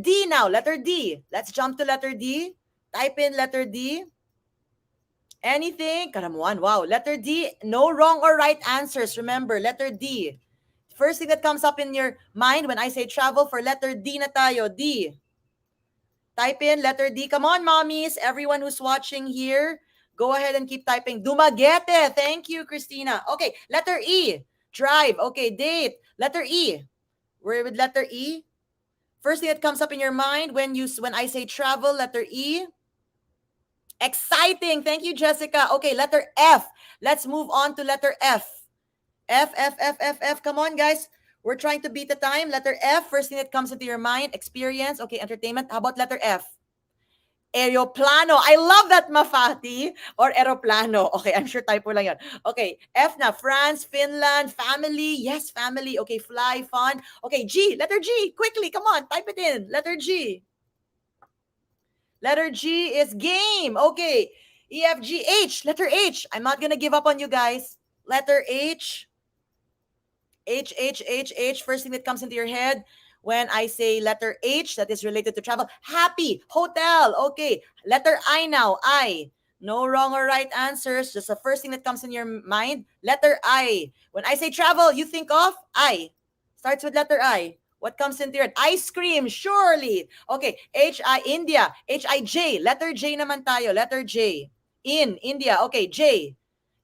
D now. Letter D. Let's jump to letter D. Type in letter D. Anything? Karamuan. Wow. Letter D. No wrong or right answers. Remember, letter D. First thing that comes up in your mind when I say travel, for letter D na tayo. D. Type in letter D. Come on, mommies. Everyone who's watching here, go ahead and keep typing. Dumaguete. Thank you, Christina. Okay. Letter E. Drive. Okay. Date. Letter E. We're with letter E. First thing that comes up in your mind when I say travel, letter E. Exciting. Thank you, Jessica. Okay, letter F. Let's move on to letter F. F, F, F, F, F. Come on, guys. We're trying to beat the time. Letter F. First thing that comes into your mind, experience. Okay, entertainment. How about letter F? Aeroplano. I love that, Mafati. Or aeroplano. Okay, I'm sure typo lang yan. Okay, F na. France, Finland, family. Yes, family. Okay, fly, fun. Okay, G. Letter G. Quickly, come on. Type it in. Letter G. Letter G is game. Okay, E, F, G, H. Letter H. I'm not gonna give up on you guys. Letter H. H, H, H, H. First thing that comes into your head When I say letter H, that is related to travel. Happy, hotel. Okay. Letter I now. I. No wrong or right answers. Just the first thing that comes in your mind. Letter I. When I say travel, you think of I. Starts with letter I. What comes into your head? Ice cream, surely. Okay. H-I, India. H-I-J. Letter J naman tayo. Letter J. India. Okay. J.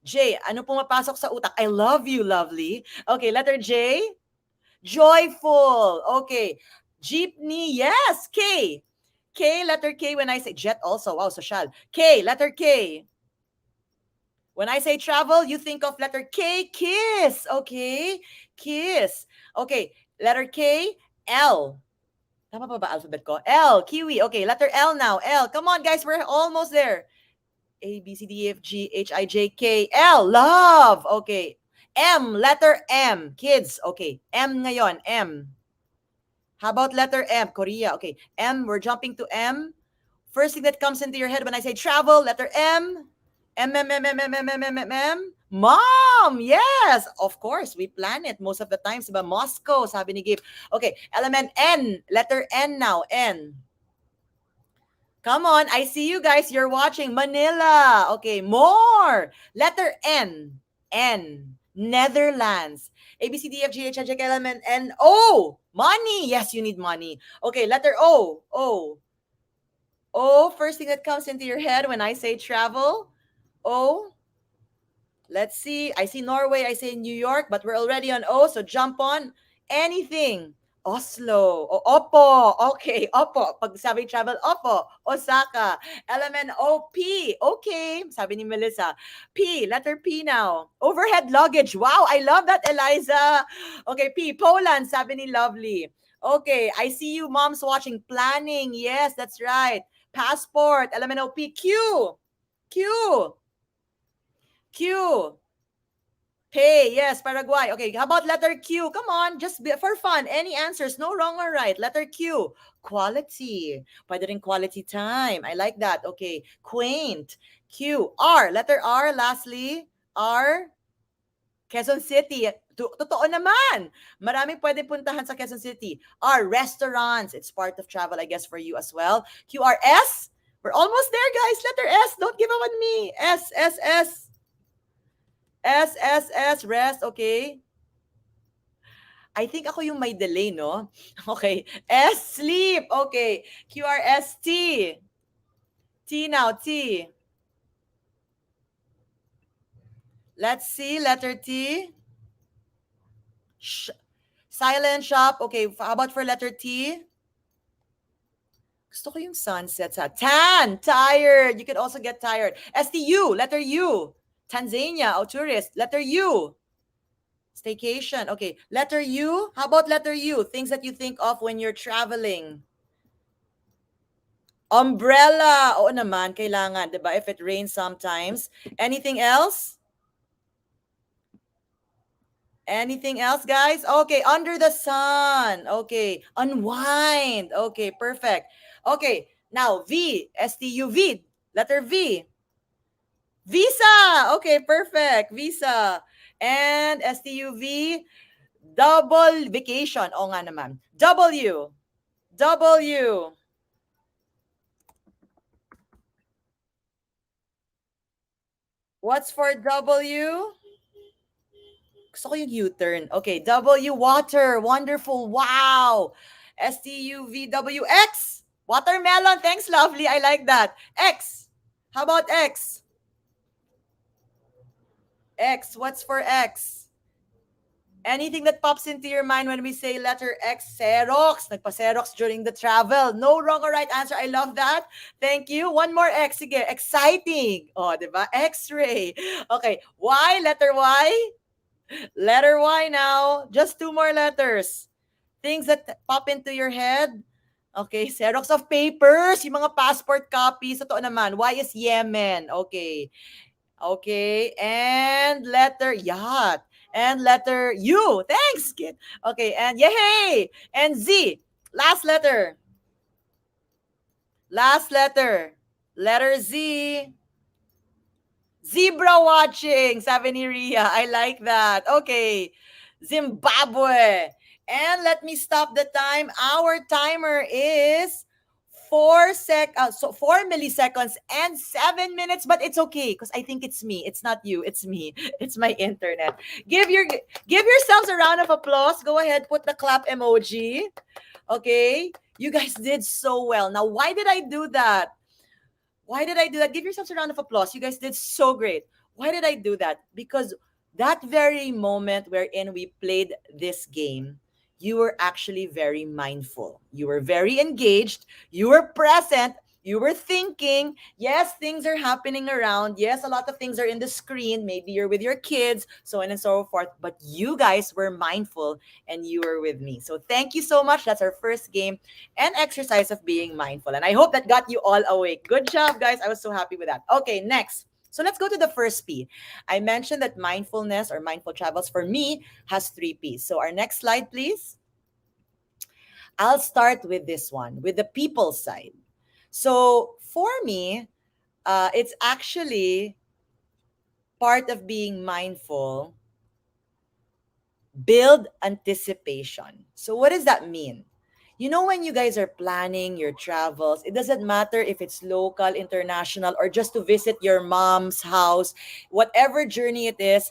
J. Ano pumapasok sa utak? I love you, lovely. Okay. Letter J. Joyful. Okay. Jeepney. Yes. K. K. Letter K when I say jet also. Wow, social. K. Letter K. When I say travel, you think of letter K, kiss. Okay? Kiss. Okay. Letter K, L. Tama pa ba alphabet ko? L, kiwi. Okay, letter L now. L. Come on, guys. We're almost there. A, B, C, D, E, F, G, H, I, J, K, L. Love. Okay. M, letter M. Kids. Okay. M ngayon. M. How about letter M? Korea. Okay. M, we're jumping to M. First thing that comes into your head when I say travel, letter M. M, M, M, M, M, M, M, M, M, M. Mom! Yes! Of course, we plan it most of the times. Diba? Moscow, sabi ni Gabe. Okay, element N. Letter N now. N. Come on, I see you guys. You're watching. Manila. Okay, more. Letter N. N. Netherlands. A, B, C, D, F, G, H, I, J, K, L, M, N, N, O. Money. Yes, you need money. Okay, letter O. O. O, first thing that comes into your head when I say travel. O. Let's see. I see Norway. I say New York, but we're already on O, so jump on. Anything. Oslo. O, Oppo. Okay, Oppo. Pag sabi travel, Oppo. Osaka. LMNOP. Okay. Sabi ni Melissa. P. Letter P now. Overhead luggage. Wow, I love that, Eliza. Okay, P. Poland. Sabi ni Lovely. Okay, I see you moms watching. Planning. Yes, that's right. Passport. LMNOP. Q. Q. Q. Pay, yes, Paraguay. Okay, how about letter Q? Come on, just for fun. Any answers? No wrong or right. Letter Q. Quality. Pwede rin quality time. I like that. Okay. Quaint. Q. R. Letter R, lastly. R. Quezon City. Totoo naman. Maraming pwede puntahan sa Quezon City. R. Restaurants. It's part of travel, I guess, for you as well. Q. R. S. We're almost there, guys. Letter S. Don't give up on me. S. S. S. S, rest, okay? I think ako yung may delay, no? Okay. S, sleep, okay. QRST. T now, T. Let's see, letter T. Silent shop, okay. How about for letter T? Gusto ko yung sunset sa tan, tired. You could also get tired. STU, letter U. Tanzania, tourist. Letter U. Staycation. Okay. Letter U. How about letter U? Things that you think of when you're traveling. Umbrella. Oo naman, kailangan, diba? If it rains sometimes. Anything else? Anything else, guys? Okay. Under the sun. Okay. Unwind. Okay. Perfect. Okay. Now, V. STUV. Letter V. Visa. Okay, perfect. Visa. And STUV, double vacation. O nga naman. W. W. What's for W? Gusto ko yung U-turn. Okay, W, water. Wonderful. Wow. STUVW, X. Watermelon. Thanks, lovely. I like that. X. How about X? X. What's for X? Anything that pops into your mind when we say letter X? Xerox. Nagpa-Xerox during the travel. No wrong or right answer. I love that. Thank you. One more X. Sige. Exciting. Oh, diba? X-ray. Okay. Y. Letter Y. Letter Y now. Just two more letters. Things that pop into your head. Okay. Xerox of papers. Yung mga passport copies. Totoo naman. Y is Yemen. Okay. Okay, and letter yacht. And letter U. Thanks, kid. Okay, and yay! And Z. Last letter. Last letter. Letter Z. Zebra watching, sabi ni Ria. I like that. Okay. Zimbabwe. And let me stop the time. Our timer is 4 milliseconds and 7 minutes, but it's okay because I think it's me. It's not you. It's me. It's my internet. Give yourselves a round of applause. Go ahead, put the clap emoji. Okay, you guys did so well. Now, why did I do that? Why did I do that? Give yourselves a round of applause. You guys did so great. Why did I do that? Because that very moment wherein we played this game, you were actually very mindful. You were very engaged. You were present. You were thinking. Yes, things are happening around. Yes, a lot of things are in the screen. Maybe you're with your kids, so on and so forth. But you guys were mindful and you were with me. So thank you so much. That's our first game and exercise of being mindful. And I hope that got you all awake. Good job, guys. I was so happy with that. Okay, next. So let's go to the first P. I mentioned that mindfulness or mindful travels for me has three P's. So our next slide, please. I'll start with this one, with the people side. So for me, it's actually part of being mindful, build anticipation. So what does that mean? You know, when you guys are planning your travels, it doesn't matter if it's local, international, or just to visit your mom's house, whatever journey it is,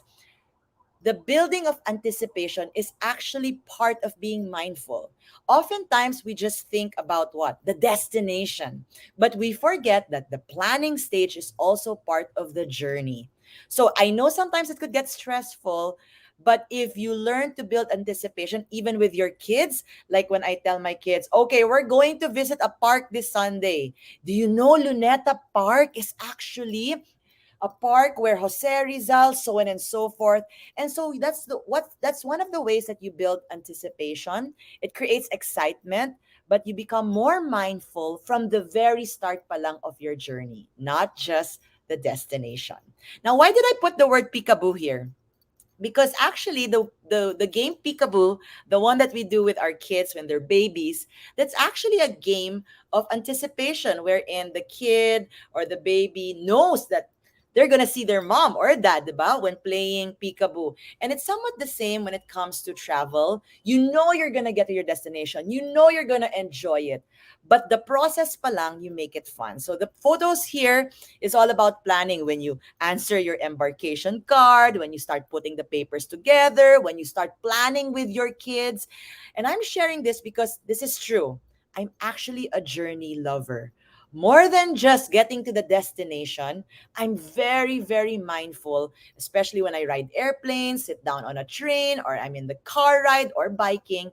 the building of anticipation is actually part of being mindful. Oftentimes, we just think about what? The destination. But we forget that the planning stage is also part of the journey. So I know sometimes it could get stressful, but if you learn to build anticipation, even with your kids, like when I tell my kids, okay, we're going to visit a park this Sunday. Do you know Luneta Park is actually a park where Jose Rizal, so on and so forth. And so that's one of the ways that you build anticipation. It creates excitement, but you become more mindful from the very start pa lang of your journey, not just the destination. Now, why did I put the word peekaboo here? Because actually the game peekaboo, the one that we do with our kids when they're babies, that's actually a game of anticipation wherein the kid or the baby knows that they're gonna see their mom or dad, diba, when playing peekaboo. And it's somewhat the same when it comes to travel. You know you're gonna get to your destination. You know you're gonna enjoy it. But the process pa lang, you make it fun. So the photos here is all about planning when you answer your embarkation card, when you start putting the papers together, when you start planning with your kids. And I'm sharing this because this is true. I'm actually a journey lover. More than just getting to the destination, I'm very, very mindful, especially when I ride airplanes, sit down on a train, or I'm in the car ride or biking.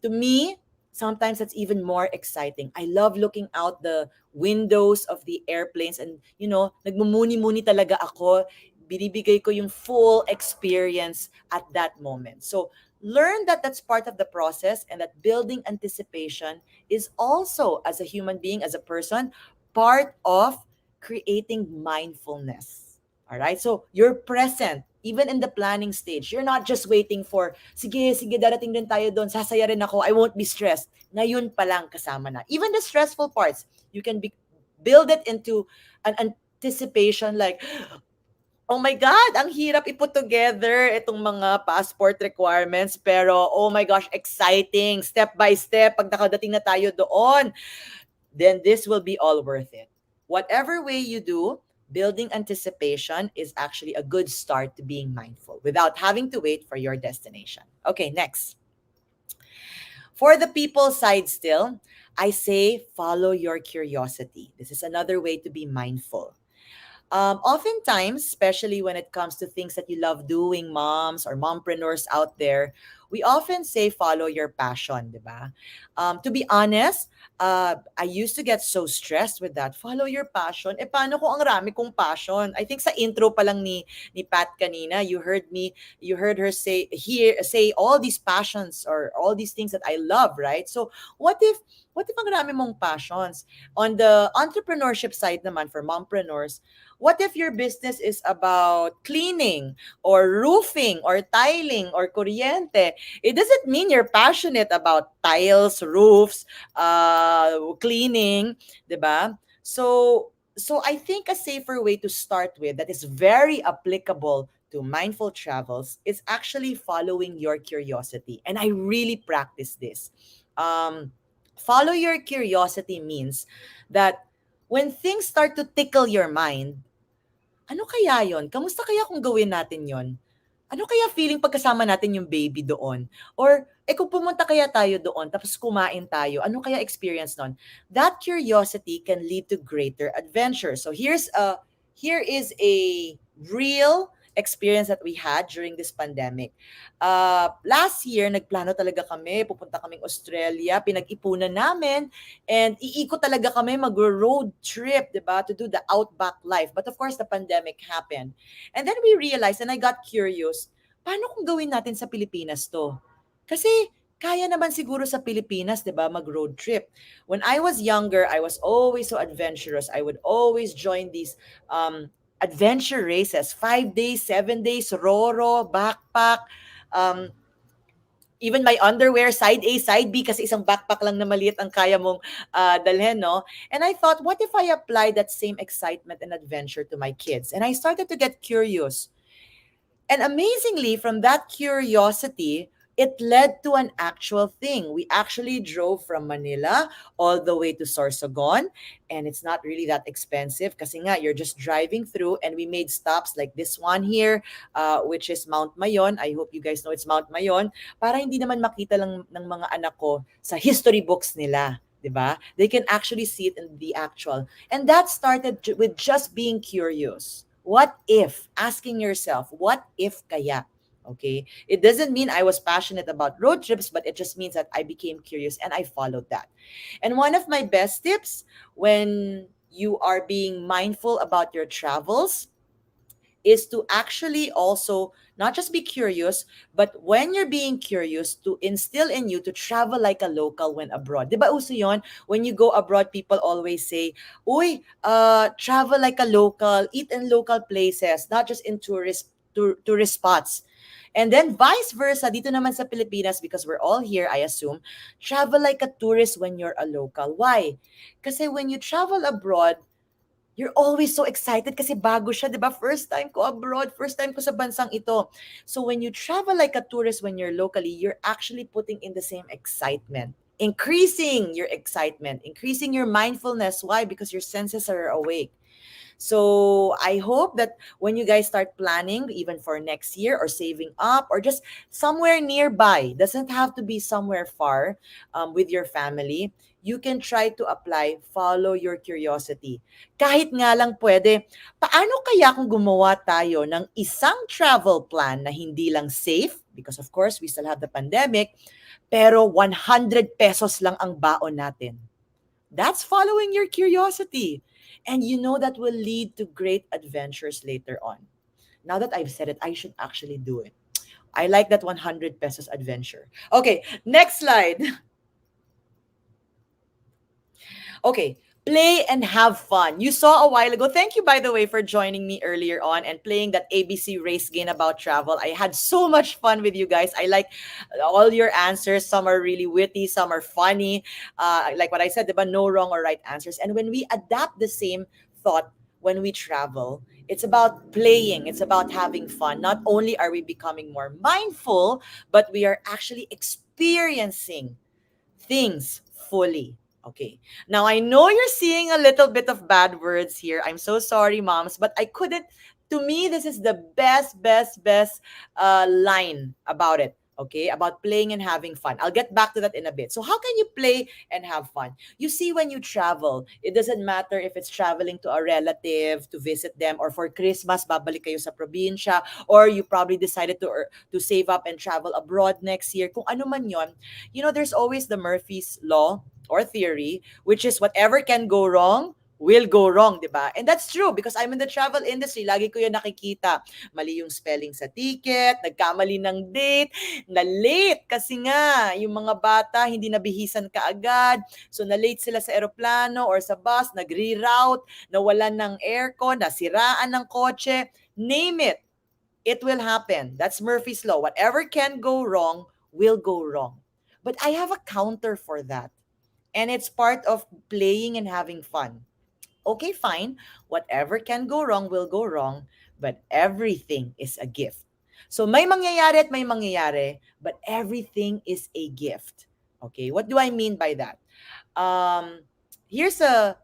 To me, sometimes that's even more exciting. I love looking out the windows of the airplanes and, nagmumuni-muni talaga ako. Binibigay ko yung full experience at that moment. So, learn that that's part of the process and that building anticipation is also, as a human being, as a person, part of creating mindfulness. All right? So, you're present even in the planning stage. You're not just waiting for, sige, sige, darating din tayo doon, sasaya rin ako, I won't be stressed. Ngayon pa lang kasama na. Even the stressful parts, you can build it into an anticipation like, oh my God, ang hirap i-put together itong mga passport requirements. Pero, oh my gosh, exciting. Step by step, pag nakadating na tayo doon, then this will be all worth it. Whatever way you do, building anticipation is actually a good start to being mindful without having to wait for your destination. Okay, next. For the people side still, I say follow your curiosity. This is another way to be mindful. Oftentimes, especially when it comes to things that you love doing, moms or mompreneurs out there, we often say follow your passion, di ba? To be honest, I used to get so stressed with that. Follow your passion. Eh, paano kung ang rami kong passion? I think sa intro pa lang ni Pat kanina, you heard her say all these passions or all these things that I love, right? So, what if ang rami mong passions? On the entrepreneurship side naman for mompreneurs, what if your business is about cleaning or roofing or tiling or kuryente? It doesn't mean you're passionate about tiles, roofs, cleaning, 'di ba? So I think a safer way to start with that is very applicable to mindful travels is actually following your curiosity. And I really practice this. Um, follow your curiosity means that when things start to tickle your mind, ano kaya yon? Kamusta kaya kung gawin natin yon? Ano kaya feeling pagkasama natin yung baby doon? Or, kung pumunta kaya tayo doon, tapos kumain tayo, ano kaya experience nun? That curiosity can lead to greater adventure. So, here is a real experience that we had during this pandemic. Last year, nagplano talaga kami, pupunta kaming Australia, pinag-ipunan namin, and iikot talaga kami, mag-road trip, di ba, to do the outback life. But of course, the pandemic happened. And then we realized, and I got curious, paano kung gawin natin sa Pilipinas to? Kasi kaya naman siguro sa Pilipinas, di ba, mag-road trip. When I was younger, I was always so adventurous. I would always join these adventure races, 5 days, 7 days, Roro, backpack, um, even my underwear, side A, side B, kasi isang backpack lang na maliit ang kaya mong dalhin, no? And I thought, what if I apply that same excitement and adventure to my kids? And I started to get curious. And amazingly, from that curiosity, it led to an actual thing. We actually drove from Manila all the way to Sorsogon, and it's not really that expensive kasi nga, you're just driving through, and we made stops like this one here, which is Mount Mayon. I hope you guys know it's Mount Mayon, para hindi naman makita lang ng mga anak ko sa history books nila. Diba? They can actually see it in the actual. And that started with just being curious. What if? Asking yourself, what if kaya? Okay. It doesn't mean I was passionate about road trips, but it just means that I became curious and I followed that. And one of my best tips when you are being mindful about your travels is to actually also not just be curious, but when you're being curious, to instill in you to travel like a local when abroad. Di ba uso yun? When you go abroad, people always say, uy, travel like a local, eat in local places, not just in tourist spots. And then vice versa, dito naman sa Pilipinas, because we're all here, I assume, travel like a tourist when you're a local. Why? Kasi when you travel abroad, you're always so excited kasi bago siya, 'di ba? First time ko abroad, first time ko sa bansang ito. So when you travel like a tourist when you're locally, you're actually putting in the same excitement. Increasing your excitement, increasing your mindfulness. Why? Because your senses are awake. So I hope that when you guys start planning, even for next year or saving up or just somewhere nearby, doesn't have to be somewhere far with your family, you can try to apply, follow your curiosity. Kahit nga lang pwede, paano kaya kung gumawa tayo ng isang travel plan na hindi lang safe, because of course, we still have the pandemic, pero 100 pesos lang ang baon natin. That's following your curiosity. And you know that will lead to great adventures later on. Now that I've said it, I should actually do it. I like that 100 pesos adventure. Okay, next slide. Okay, play and have fun. You saw a while ago. Thank you, by the way, for joining me earlier on and playing that ABC race game about travel. I had so much fun with you guys. I like all your answers. Some are really witty, some are funny. Like what I said, diba, no wrong or right answers. And when we adapt the same thought when we travel, it's about playing, it's about having fun. Not only are we becoming more mindful, but we are actually experiencing things fully. Okay. Now I know you're seeing a little bit of bad words here. I'm so sorry, moms, but I couldn't. To me, this is the best line about it. Okay, about playing and having fun. I'll get back to that in a bit. So, how can you play and have fun? You see, when you travel, it doesn't matter if it's traveling to a relative to visit them, or for Christmas, babalik kayo sa probinsya, or you probably decided to save up and travel abroad next year. Kung ano man yon, there's always the Murphy's Law or theory, which is whatever can go wrong will go wrong, di ba? And that's true because I'm in the travel industry. Lagi ko yun nakikita. Mali yung spelling sa ticket, nagkamali ng date, na late kasi nga yung mga bata hindi nabihisan kaagad. So na late sila sa eroplano or sa bus, nag-reroute, nawalan ng aircon, nasiraan ng kotse, name it. It will happen. That's Murphy's Law. Whatever can go wrong will go wrong. But I have a counter for that. And it's part of playing and having fun. Okay, fine. Whatever can go wrong will go wrong. but everything is a gift. So may mangyayari at may mangyayari, but everything is a gift. Okay, what do I mean by that? Um, here's a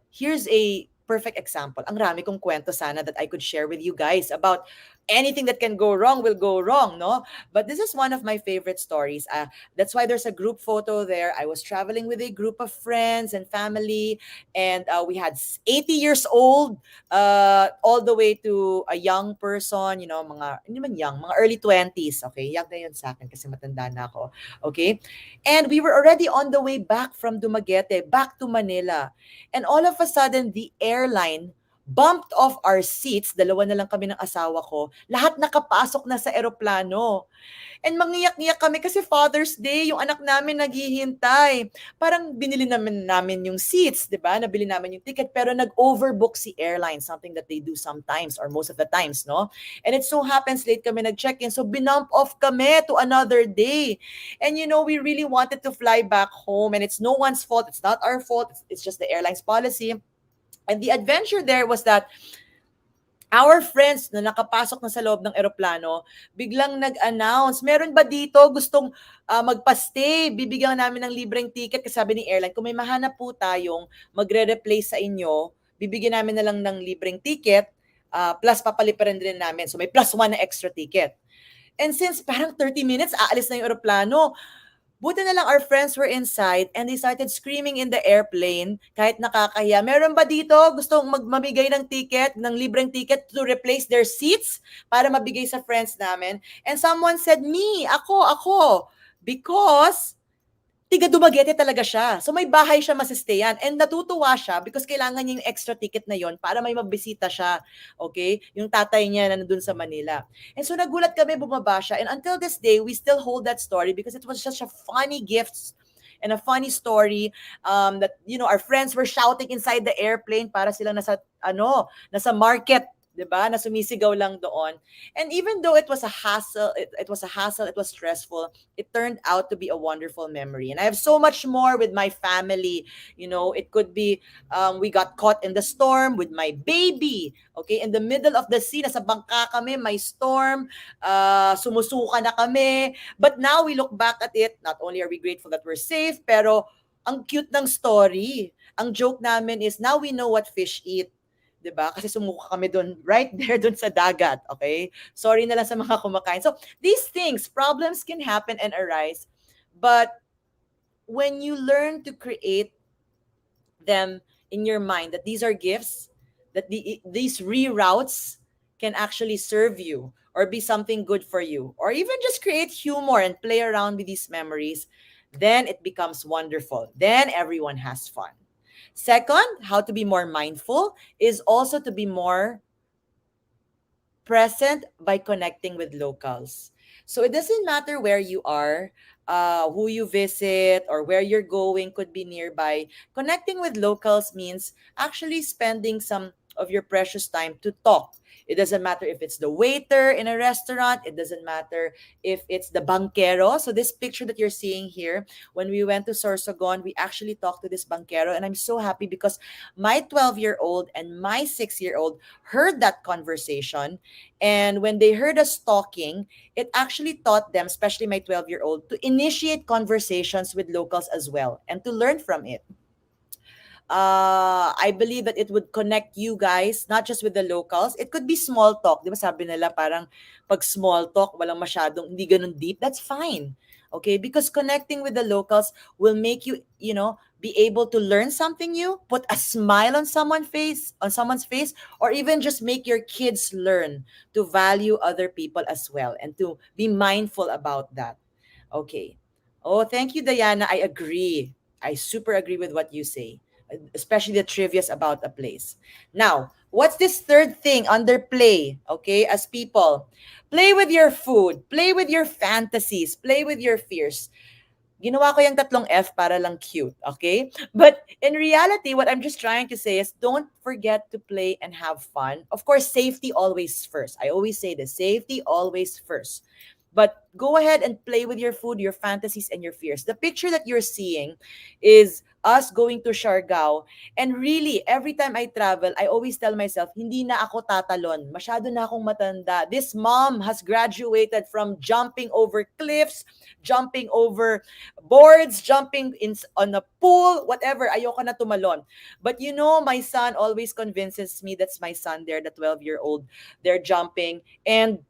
perfect example. Ang rami kong kwento sana that I could share with you guys about anything that can go wrong will go wrong, no? But this is one of my favorite stories. That's why there's a group photo there. I was traveling with a group of friends and family, and we had 80 years old, all the way to a young person, mga, hindi man young, mga early 20s. Okay, young na yun sa akin kasi matanda na ako. Okay, and we were already on the way back from Dumaguete, back to Manila. And all of a sudden, the airline bumped off our seats. Dalawa na lang kami ng asawa ko. Lahat nakapasok na sa eroplano. And mangiyak-ngiyak kami kasi Father's Day, yung anak namin naghihintay. Parang binili namin yung seats, di ba? Nabili namin yung ticket, pero nag-overbook si airline, something that they do sometimes or most of the times, no? And it so happens late kami nag-check-in, so binump off kami to another day. And we really wanted to fly back home, and it's no one's fault. It's not our fault. It's just the airline's policy. And the adventure there was that our friends na nakapasok na sa loob ng eroplano, biglang nag-announce, meron ba dito gustong magpa-stay? Bibigyan namin ng libreng ticket kasi sabi ni airline, kung may mahanap po tayong magre-replace sa inyo, bibigyan namin na lang ng libreng ticket, plus papaliparan din namin. So may plus one na extra ticket. And since parang 30 minutes, aalis na yung eroplano, buti na lang our friends were inside and they started screaming in the airplane kahit nakakahiya. Meron ba dito gustong mamigay ng ticket, ng libreng ticket to replace their seats para mabigay sa friends namin? And someone said, me, ako. Because tiga Dumaguete talaga siya. So may bahay siya masistayan. And natutuwa siya because kailangan niya yung extra ticket na yon para may mabisita siya. Okay? Yung tatay niya na nandun sa Manila. And so nagulat kami, bumaba siya. And until this day, we still hold that story because it was such a funny gift and a funny story, that our friends were shouting inside the airplane para sila nasa market, 'di ba? Na sumisigaw lang doon. And even though it was a hassle, it was stressful, it turned out to be a wonderful memory. And I have so much more with my family. It could be, we got caught in the storm with my baby. Okay, in the middle of the sea, nasa bangka kami, may storm, sumusuka na kami. But now we look back at it, not only are we grateful that we're safe, pero ang cute ng story. Ang joke namin is, now we know what fish eat. 'Di ba? Kasi sumuka kami doon, right there doon sa dagat, okay? Sorry na lang sa mga kumakain. So, these things, problems can happen and arise, but when you learn to create them in your mind that these are gifts, that these reroutes can actually serve you or be something good for you, or even just create humor and play around with these memories, then it becomes wonderful. Then everyone has fun. Second, how to be more mindful is also to be more present by connecting with locals. So it doesn't matter where you are, who you visit, or where you're going could be nearby. Connecting with locals means actually spending some of your precious time to talk. It doesn't matter if it's the waiter in a restaurant. It doesn't matter if it's the banquero. So this picture that you're seeing here, when we went to Sorsogon, we actually talked to this banquero. And I'm so happy because my 12-year-old and my 6-year-old heard that conversation. And when they heard us talking, it actually taught them, especially my 12-year-old, to initiate conversations with locals as well and to learn from it. I believe that it would connect you guys, not just with the locals. It could be small talk. Di ba sabi nila parang pag small talk, walang masyadong, hindi ganun deep. That's fine. Okay? Because connecting with the locals will make you, be able to learn something new, put a smile on someone's face, or even just make your kids learn to value other people as well and to be mindful about that. Okay. Oh, thank you, Diana. I agree. I super agree with what you say, especially the trivias about a place. Now, what's this third thing under play? Okay, as people, play with your food, play with your fantasies, play with your fears. Ginawa ko yung tatlong F para lang cute, okay? But in reality, what I'm just trying to say is don't forget to play and have fun. Of course, safety always first. I always say this, safety always first. But go ahead and play with your food, your fantasies, and your fears. The picture that you're seeing is us going to Siargao. And really, every time I travel, I always tell myself, hindi na ako tatalon. Masyado na akong matanda. This mom has graduated from jumping over cliffs, jumping over boards, jumping on a pool, whatever. Ayoko na tumalon. But you know, my son always convinces me, that's my son there, the 12-year-old, they're jumping. And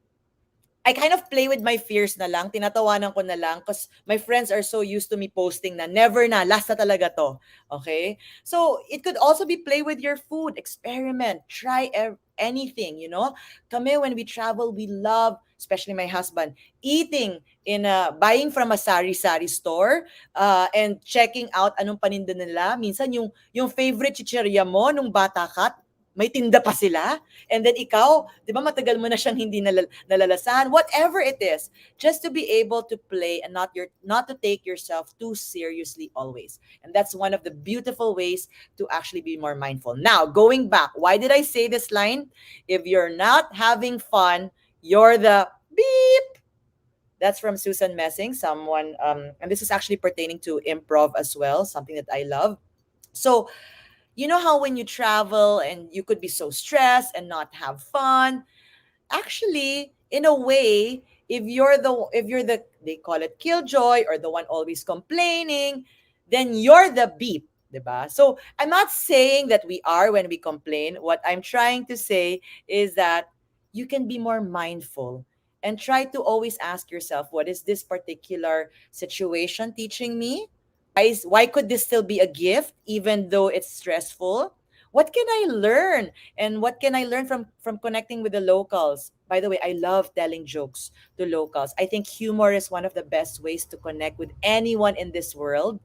I kind of play with my fears na lang, tinatawanan ko na lang because my friends are so used to me posting na never na, last na talaga to. Okay? So, it could also be play with your food, experiment, try anything, you know? Kami, when we travel, we love, especially my husband, eating buying from a sari-sari store and checking out anong paninda nila. Minsan, yung favorite chicheria mo nung bata ka, may tinda pa sila. And then ikaw, di ba matagal mo na siyang hindi nalalasahan. Whatever it is, just to be able to play and not to take yourself too seriously always. And that's one of the beautiful ways to actually be more mindful. Now, going back, why did I say this line? If you're not having fun, you're the beep. That's from Susan Messing, someone, and this is actually pertaining to improv as well, something that I love. So, you know how when you travel and you could be so stressed and not have fun, actually, in a way, if you're the they call it killjoy or the one always complaining, then you're the beep, diba? So I'm not saying that we are when we complain. What I'm trying to say is that you can be more mindful and try to always ask yourself, what is this particular situation teaching me? Why could this still be a gift even though it's stressful? What can I learn? And what can I learn from connecting with the locals? By the way, I love telling jokes to locals. I think humor is one of the best ways to connect with anyone in this world.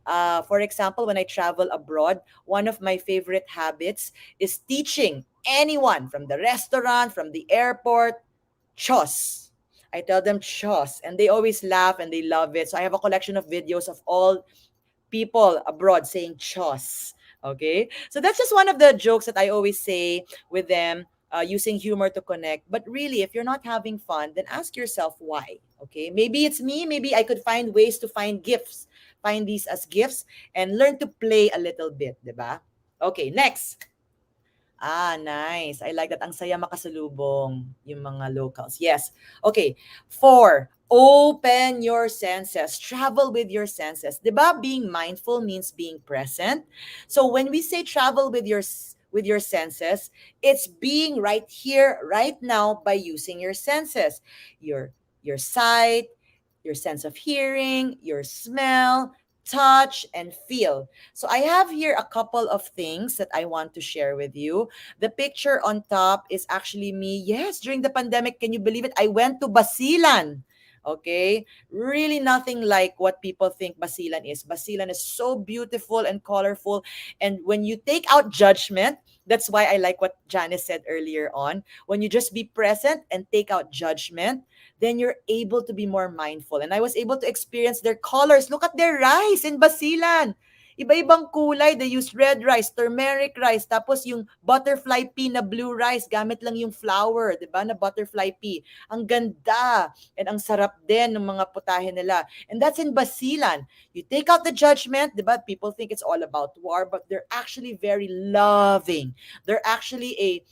For example, when I travel abroad, one of my favorite habits is teaching anyone from the restaurant, from the airport, chos. I tell them chos, and they always laugh and they love it. So I have a collection of videos of all people abroad saying chos. Okay, so that's just one of the jokes that I always say with them, using humor to connect. But really, if you're not having fun, then ask yourself why. Okay, maybe it's me. Maybe I could find ways to find gifts, find these as gifts, and learn to play a little bit, diba? Okay, next. Ah, nice. I like that. Ang saya makasalubong yung mga locals. Yes. Okay. 4, open your senses. Travel with your senses. 'Di ba? Being mindful means being present. So when we say travel with your senses, it's being right here, right now by using your senses. Your sight, your sense of hearing, your smell, touch, and feel. So I have here a couple of things that I want to share with you. The picture on top is actually me. Yes, during the pandemic, can you believe it? I went to Basilan. Okay, really nothing like what people think Basilan is. Basilan is so beautiful and colorful. And when you take out judgment, that's why I like what Janice said earlier on. When you just be present and take out judgment, then you're able to be more mindful. And I was able to experience their colors. Look at their rice in Basilan. Iba-ibang kulay. They used red rice, turmeric rice, tapos yung butterfly pea na blue rice, gamit lang yung flour, di ba, na butterfly pea. Ang ganda. And ang sarap din ng mga putahe nila. And that's in Basilan. You take out the judgment, di ba? People think it's all about war, but they're actually very loving. They're actually a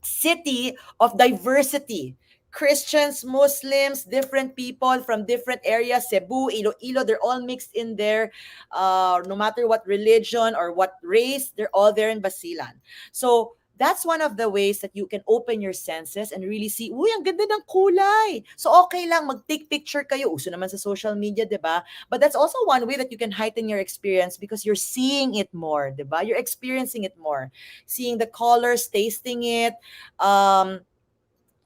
city of diversity. Christians, Muslims, different people from different areas, Cebu, Iloilo, they're all mixed in there. No matter what religion or what race, they're all there in Basilan. So, that's one of the ways that you can open your senses and really see, uy, ang ganda ng kulay. So, okay lang, mag-take picture kayo. Uso naman sa social media, di ba? But that's also one way that you can heighten your experience because you're seeing it more, di ba? You're experiencing it more. Seeing the colors, tasting it,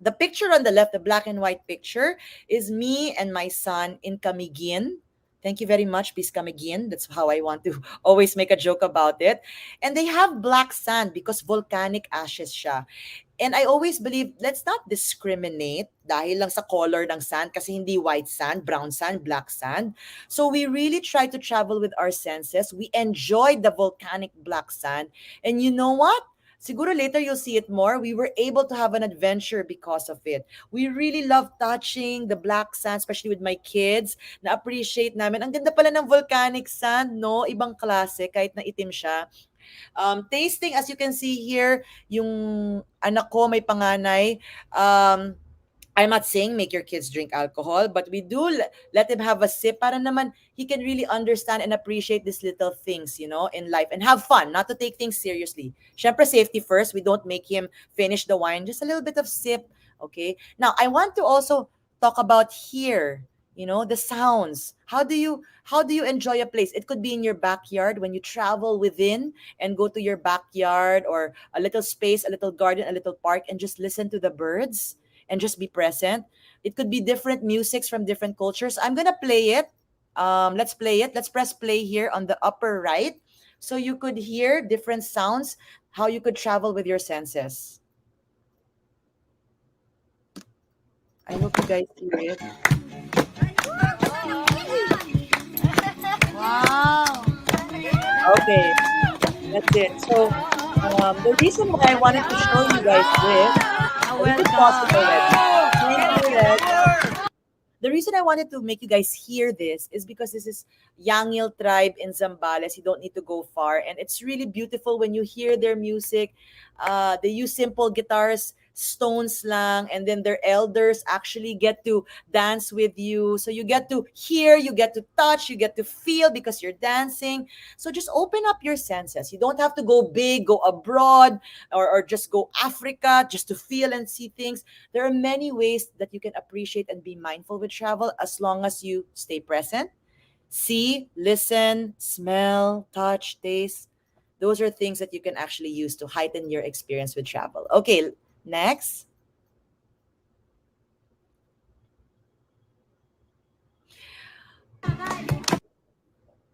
the picture on the left, the black and white picture, is me and my son in Camiguin. Thank you very much, Peace Camiguin. That's how I want to always make a joke about it. And they have black sand because volcanic ashes siya. And I always believe, let's not discriminate dahil lang sa color ng sand kasi hindi white sand, brown sand, black sand. So we really try to travel with our senses. We enjoy the volcanic black sand. And you know what? siguro later you'll see it more. We were able to have an adventure because of it. We really love touching the black sand, especially with my kids. Na-appreciate namin. Ang ganda pala ng volcanic sand, no? Ibang klase, kahit na itim siya. Tasting, as you can see here, yung anak ko, may panganay, I'm not saying make your kids drink alcohol, but we do let him have a sip para naman he can really understand and appreciate these little things, in life and have fun, not to take things seriously. Syempre, safety first. We don't make him finish the wine, just a little bit of sip, okay? Now, I want to also talk about here, the sounds. How do you enjoy a place? It could be in your backyard when you travel within and go to your backyard or a little space, a little garden, a little park and just listen to the birds and just be present. It could be different musics from different cultures. I'm gonna play it. Let's play it. Let's press play here on the upper right, so you could hear different sounds. How you could travel with your senses. I hope you guys hear it. Wow. Okay, that's it. So the reason why I wanted to show you guys this, Well you could pause it already. Thank you, Red. The reason I wanted to make you guys hear this is because this is Yangil tribe in Zambales. You don't need to go far. And it's really beautiful when you hear their music. They use simple guitars, stones lang, and then their elders actually get to dance with you. So you get to hear, you get to touch, you get to feel because you're dancing. So just open up your senses. You don't have to go big, go abroad, or just go Africa just to feel and see things. There are many ways that you can appreciate and be mindful with travel as long as you stay present. See, listen, smell, touch, taste. Those are things that you can actually use to heighten your experience with travel. Okay, next.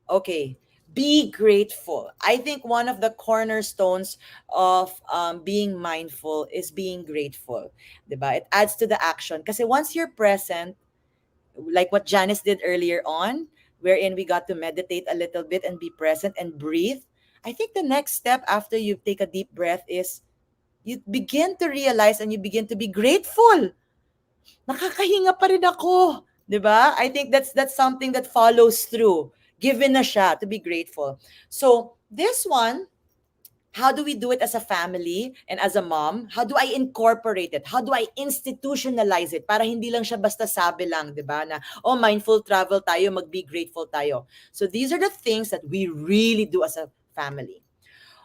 Okay, be grateful. I think one of the cornerstones of being mindful is being grateful. Diba? It adds to the action. Kasi once you're present, like what Janice did earlier on, wherein we got to meditate a little bit and be present and breathe. I think the next step after you take a deep breath is you begin to realize and you begin to be grateful. Nakakahinga pa rin ako. 'Di ba? I think that's something that follows through. Given na siya to be grateful. So, this one, how do we do it as a family and as a mom? How do I incorporate it? How do I institutionalize it para hindi lang siya basta sabi lang, 'di ba? Na mindful travel tayo, mag-be grateful tayo. So these are the things that we really do as a family.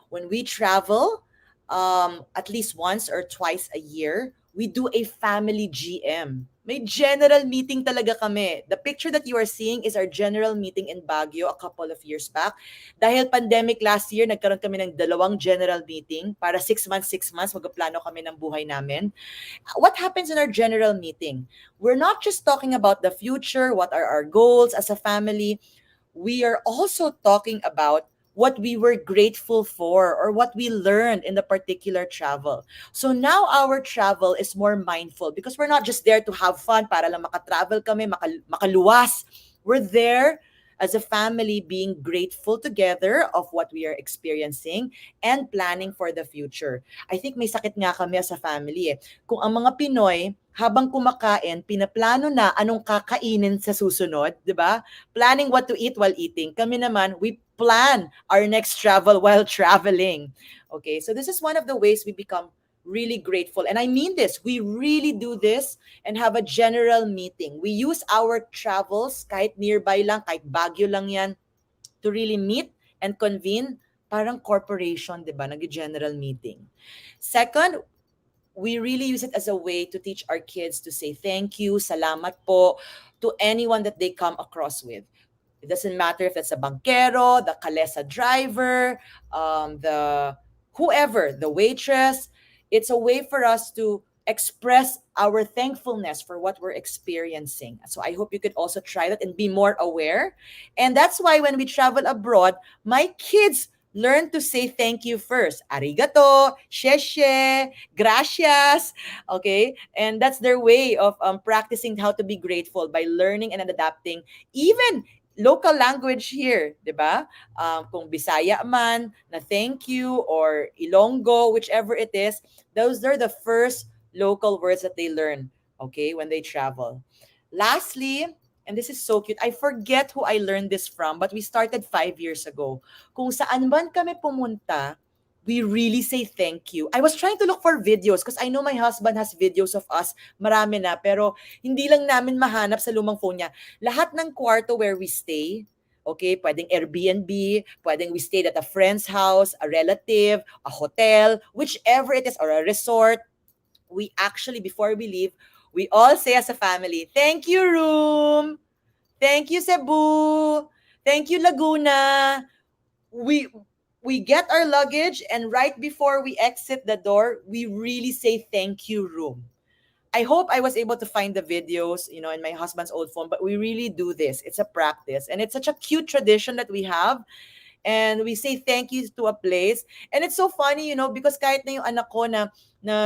When we travel, at least once or twice a year, we do a family GM. May general meeting talaga kami. The picture that you are seeing is our general meeting in Baguio a couple of years back. Dahil pandemic last year, nagkaroon kami ng dalawang general meeting para 6 months, magplano kami ng buhay namin. What happens in our general meeting? We're not just talking about the future, what are our goals as a family. We are also talking about what we were grateful for or what we learned in the particular travel. So now our travel is more mindful because we're not just there to have fun para lang makatravel kami, makaluwas. We're there as a family being grateful together of what we are experiencing and planning for the future. I think may sakit nga kami as a family eh. Kung ang mga Pinoy, habang kumakain, pinaplano na anong kakainin sa susunod, di ba? Planning what to eat while eating. Kami naman, we plan our next travel while traveling. Okay, so this is one of the ways we become really grateful. And I mean this, we really do this and have a general meeting. We use our travels, kahit nearby lang, kahit Baguio lang yan, to really meet and convene parang corporation, di ba? Nag-general meeting. Second, we really use it as a way to teach our kids to say thank you, salamat po, to anyone that they come across with. It doesn't matter if it's a banquero, the kalesa driver, the whoever, the waitress. It's a way for us to express our thankfulness for what we're experiencing. So I hope you could also try that and be more aware. And that's why when we travel abroad, my kids learn to say thank you first. Arigato, sheshe, gracias. Okay? And that's their way of practicing how to be grateful by learning and adapting even local language here, 'di ba? Kung Bisaya man na thank you or Ilonggo, whichever it is, those are the first local words that they learn, okay, when they travel. Lastly, and this is so cute, I forget who I learned this from, but we started 5 years ago. Kung saan man kami pumunta, we really say thank you. I was trying to look for videos because I know my husband has videos of us. Marami na. Pero hindi lang namin mahanap sa lumang phone niya. Lahat ng kwarto where we stay, okay, pwedeng Airbnb, pwedeng we stayed at a friend's house, a relative, a hotel, whichever it is, or a resort, we actually, before we leave, we all say as a family, thank you, room. Thank you, Cebu. Thank you, Laguna. We we get our luggage, and right before we exit the door, we really say thank you, room. I hope I was able to find the videos, in my husband's old phone, but we really do this. It's a practice, and it's such a cute tradition that we have, and we say thank you to a place. And it's so funny, because kahit na yung anak ko na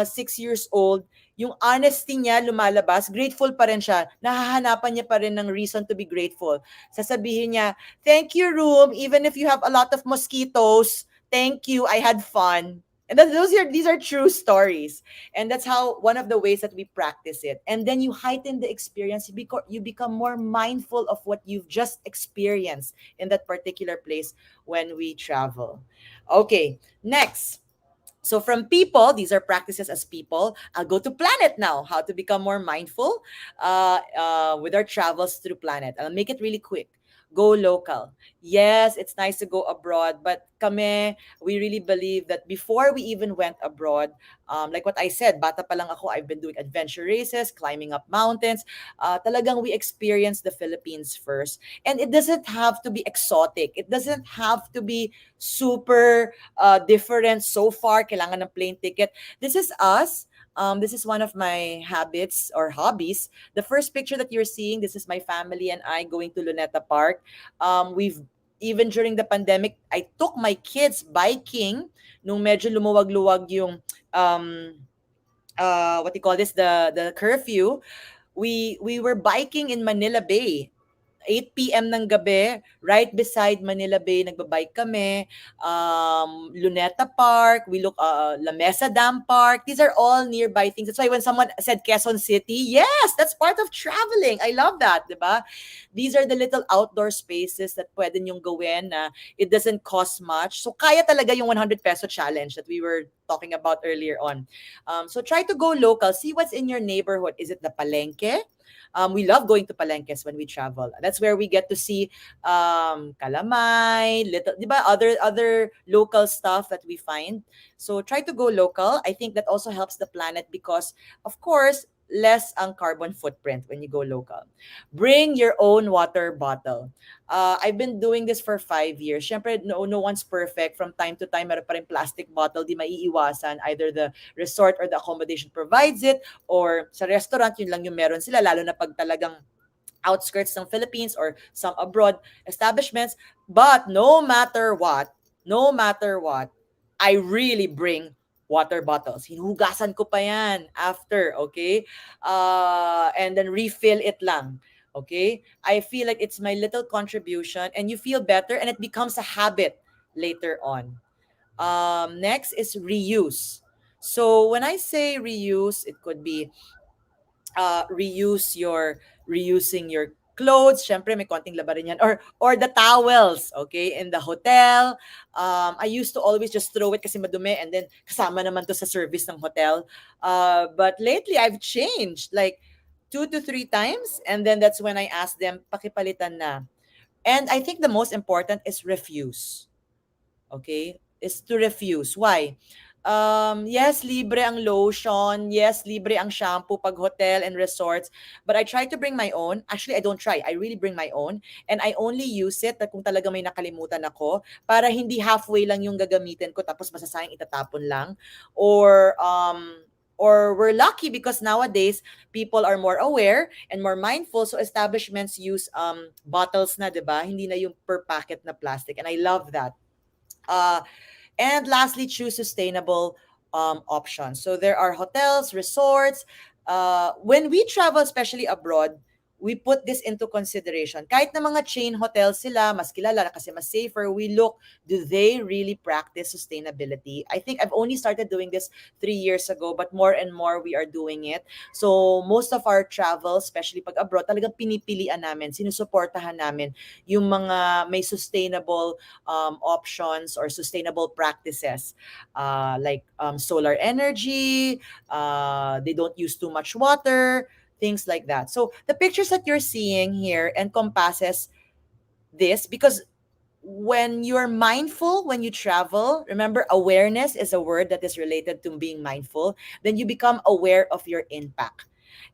6 years old, yung honesty niya lumalabas, grateful pa rin siya. Nahahanapan niya pa rin ng reason to be grateful. Sasabihin niya, thank you, room, even if you have a lot of mosquitoes. Thank you, I had fun. And these are true stories. And that's how one of the ways that we practice it. And then you heighten the experience. You become more mindful of what you've just experienced in that particular place when we travel. Okay, next. So from people, these are practices as people. I'll go to planet now. How to become more mindful with our travels through planet. I'll make it really quick. Go local. Yes, it's nice to go abroad, but kami, we really believe that before we even went abroad, like what I said, bata pa lang ako, I've been doing adventure races, climbing up mountains. Talagang we experienced the Philippines first. And it doesn't have to be exotic. It doesn't have to be super different so far. Kailangan ng plane ticket. This is us. This is one of my habits or hobbies. The first picture that you're seeing, this is my family and I going to Luneta Park. We've even during the pandemic, I took my kids biking nung medyo lumuwag-luwag yung what do you call this, the curfew. We were biking in Manila Bay. 8 p.m. ng gabi, right beside Manila Bay, nagbabike kami. Luneta Park, we look, La Mesa Dam Park. These are all nearby things. That's why when someone said Quezon City, yes, that's part of traveling. I love that, di ba? These are the little outdoor spaces that pwede nyong gawin na it doesn't cost much. So kaya talaga yung 100 peso challenge that we were talking about earlier on. So try to go local. See what's in your neighborhood. Is it the palengke? We love going to palenques when we travel. That's where we get to see calamay, little, di ba, other local stuff that we find. So try to go local. I think that also helps the planet because, of course, less ang carbon footprint when you go local. Bring your own water bottle. I've been doing this for 5 years. Syempre, no one's perfect. From time to time, meron pa rin plastic bottle, di maiiwasan. Either the resort or the accommodation provides it, or sa restaurant, yun lang yung meron sila, lalo na pag talagang outskirts ng Philippines or some abroad establishments. But no matter what, I really bring water bottles. Hinuhugasan ko pa yan after, okay? And then refill it lang. Okay? I feel like it's my little contribution and you feel better and it becomes a habit later on. Next is reuse. So when I say reuse, it could be reusing your clothes. Syempre, may konting labarin yan. Or the towels, okay, in the hotel. I used to always just throw it kasi madumi and then kasama naman to sa service ng hotel. But lately, I've changed like 2 to 3 times and then that's when I ask them, pakipalitan na. And I think the most important is refuse. Okay? Is to refuse. Why? Yes, libre ang lotion. Yes, libre ang shampoo pag hotel and resorts. But I try to bring my own. Actually, I don't try. I really bring my own. And I only use it kung talaga may nakalimutan ako para hindi halfway lang yung gagamitin ko tapos masasayang itatapon lang. Or we're lucky because nowadays people are more aware and more mindful, so establishments use bottles na, 'di ba? Hindi na yung per packet na plastic, and I love that. Uh, and lastly, choose sustainable options. So there are hotels, resorts. When we travel, especially abroad, we put this into consideration. Kahit na mga chain hotels sila, mas kilala kasi mas safer, we look, do they really practice sustainability? I think I've only started doing this 3 years ago, but more and more we are doing it. So most of our travel, especially pag abroad, talagang pinipilian namin, sinusuportahan namin yung mga may sustainable options or sustainable practices, like solar energy, they don't use too much water, things like that. So the pictures that you're seeing here encompasses this, because when you're mindful when you travel, remember, awareness is a word that is related to being mindful, then you become aware of your impact.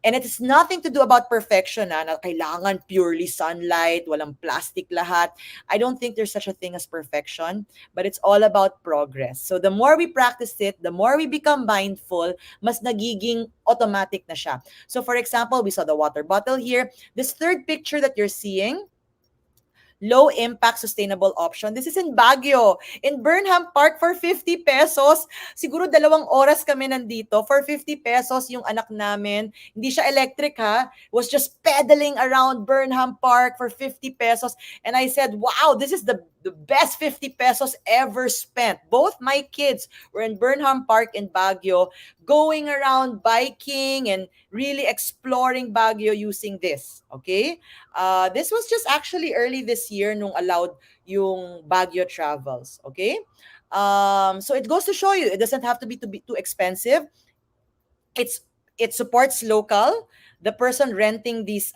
And it is nothing to do about perfection, na kailangan purely sunlight, walang plastic lahat. I don't think there's such a thing as perfection, but it's all about progress. So the more we practice it, the more we become mindful, mas nagiging automatic na siya. So for example, we saw the water bottle here. This third picture that you're seeing, low impact sustainable option. This is in Baguio, in Burnham Park for 50 pesos. Siguro 2 oras kami nandito. For 50 pesos yung anak namin. Hindi siya electric ha. Was just pedaling around Burnham Park for 50 pesos. And I said, wow, this is the best 50 pesos ever spent. Both my kids were in Burnham Park in Baguio, going around biking and really exploring Baguio using this. Okay? This was just actually early this year nung allowed yung Baguio travels. Okay? So it goes to show you, it doesn't have to be too expensive. It's it supports local. The person renting these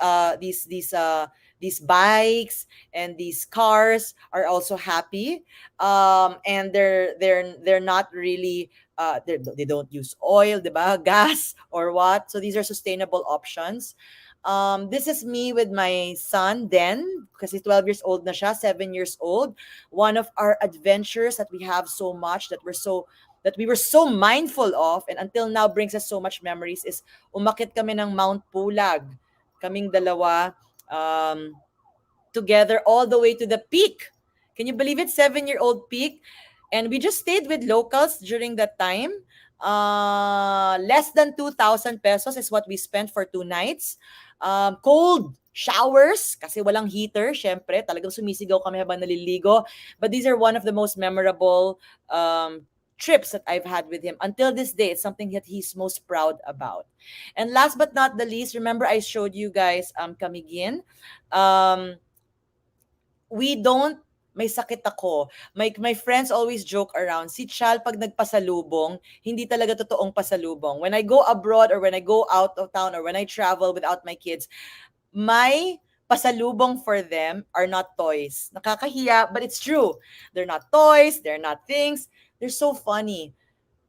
bikes and these cars are also happy, and they're not really they don't use oil, diba? Gas or what. So these are sustainable options. This is me with my son then, because he's 12 years old na siya, 7 years old. One of our adventures that we have so much, that we were so mindful of, and until now brings us so much memories, is umakit kami ng Mount Pulag. Kaming dalawa, um, together all the way to the peak. Can you believe it? 7-year-old peak. And we just stayed with locals during that time. Less than 2,000 pesos is what we spent for 2 nights. Cold showers kasi walang heater, syempre. Talagang sumisigaw kami habang naliligo. But these are one of the most memorable trips that I've had with him. Until this day, it's something that he's most proud about. And last but not the least, remember I showed you guys Kamigin. We don't, may sakit ako. My friends always joke around, si Chal pag nagpasalubong, hindi talaga totoong pasalubong. When I go abroad or when I go out of town or when I travel without my kids, my pasalubong for them are not toys. Nakakahiya, but it's true. They're not toys, they're not things. They're so funny.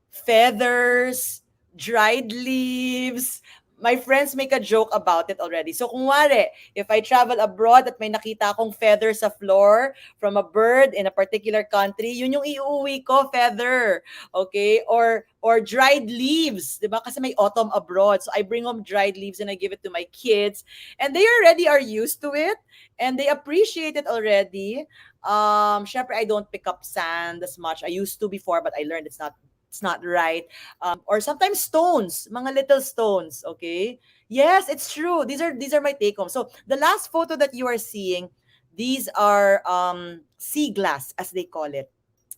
Feathers, dried leaves. My friends make a joke about it already. So kung wari, if I travel abroad at may nakita akong feather sa floor from a bird in a particular country, yun yung iuwi ko, feather. Okay? Or dried leaves, 'di ba? Kasi may autumn abroad. So I bring home dried leaves and I give it to my kids, and they already are used to it and they appreciate it already. Syempre I don't pick up sand as much. I used to before, but I learned it's not right. Or sometimes stones, mga little stones, okay? Yes, it's true. These are my take home. So the last photo that you are seeing, these are sea glass as they call it.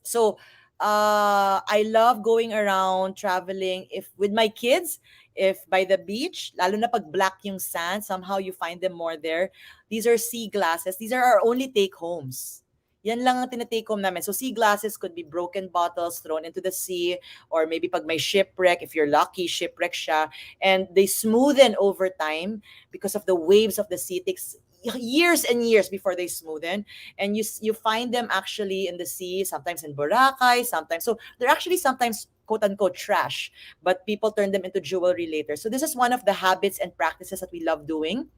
So I love going around traveling if with my kids, if by the beach, lalo na pag black yung sand, somehow you find them more there. These are sea glasses. These are our only take homes. Yan lang ang tinatake home namin. So sea glasses could be broken bottles thrown into the sea, or maybe pag may shipwreck, if you're lucky, shipwreck siya, and they smoothen over time because of the waves of the sea. It takes years and years before they smoothen, and you find them actually in the sea, sometimes in Boracay, sometimes. So they're actually sometimes quote unquote trash, but people turn them into jewelry later. So this is one of the habits and practices that we love doing,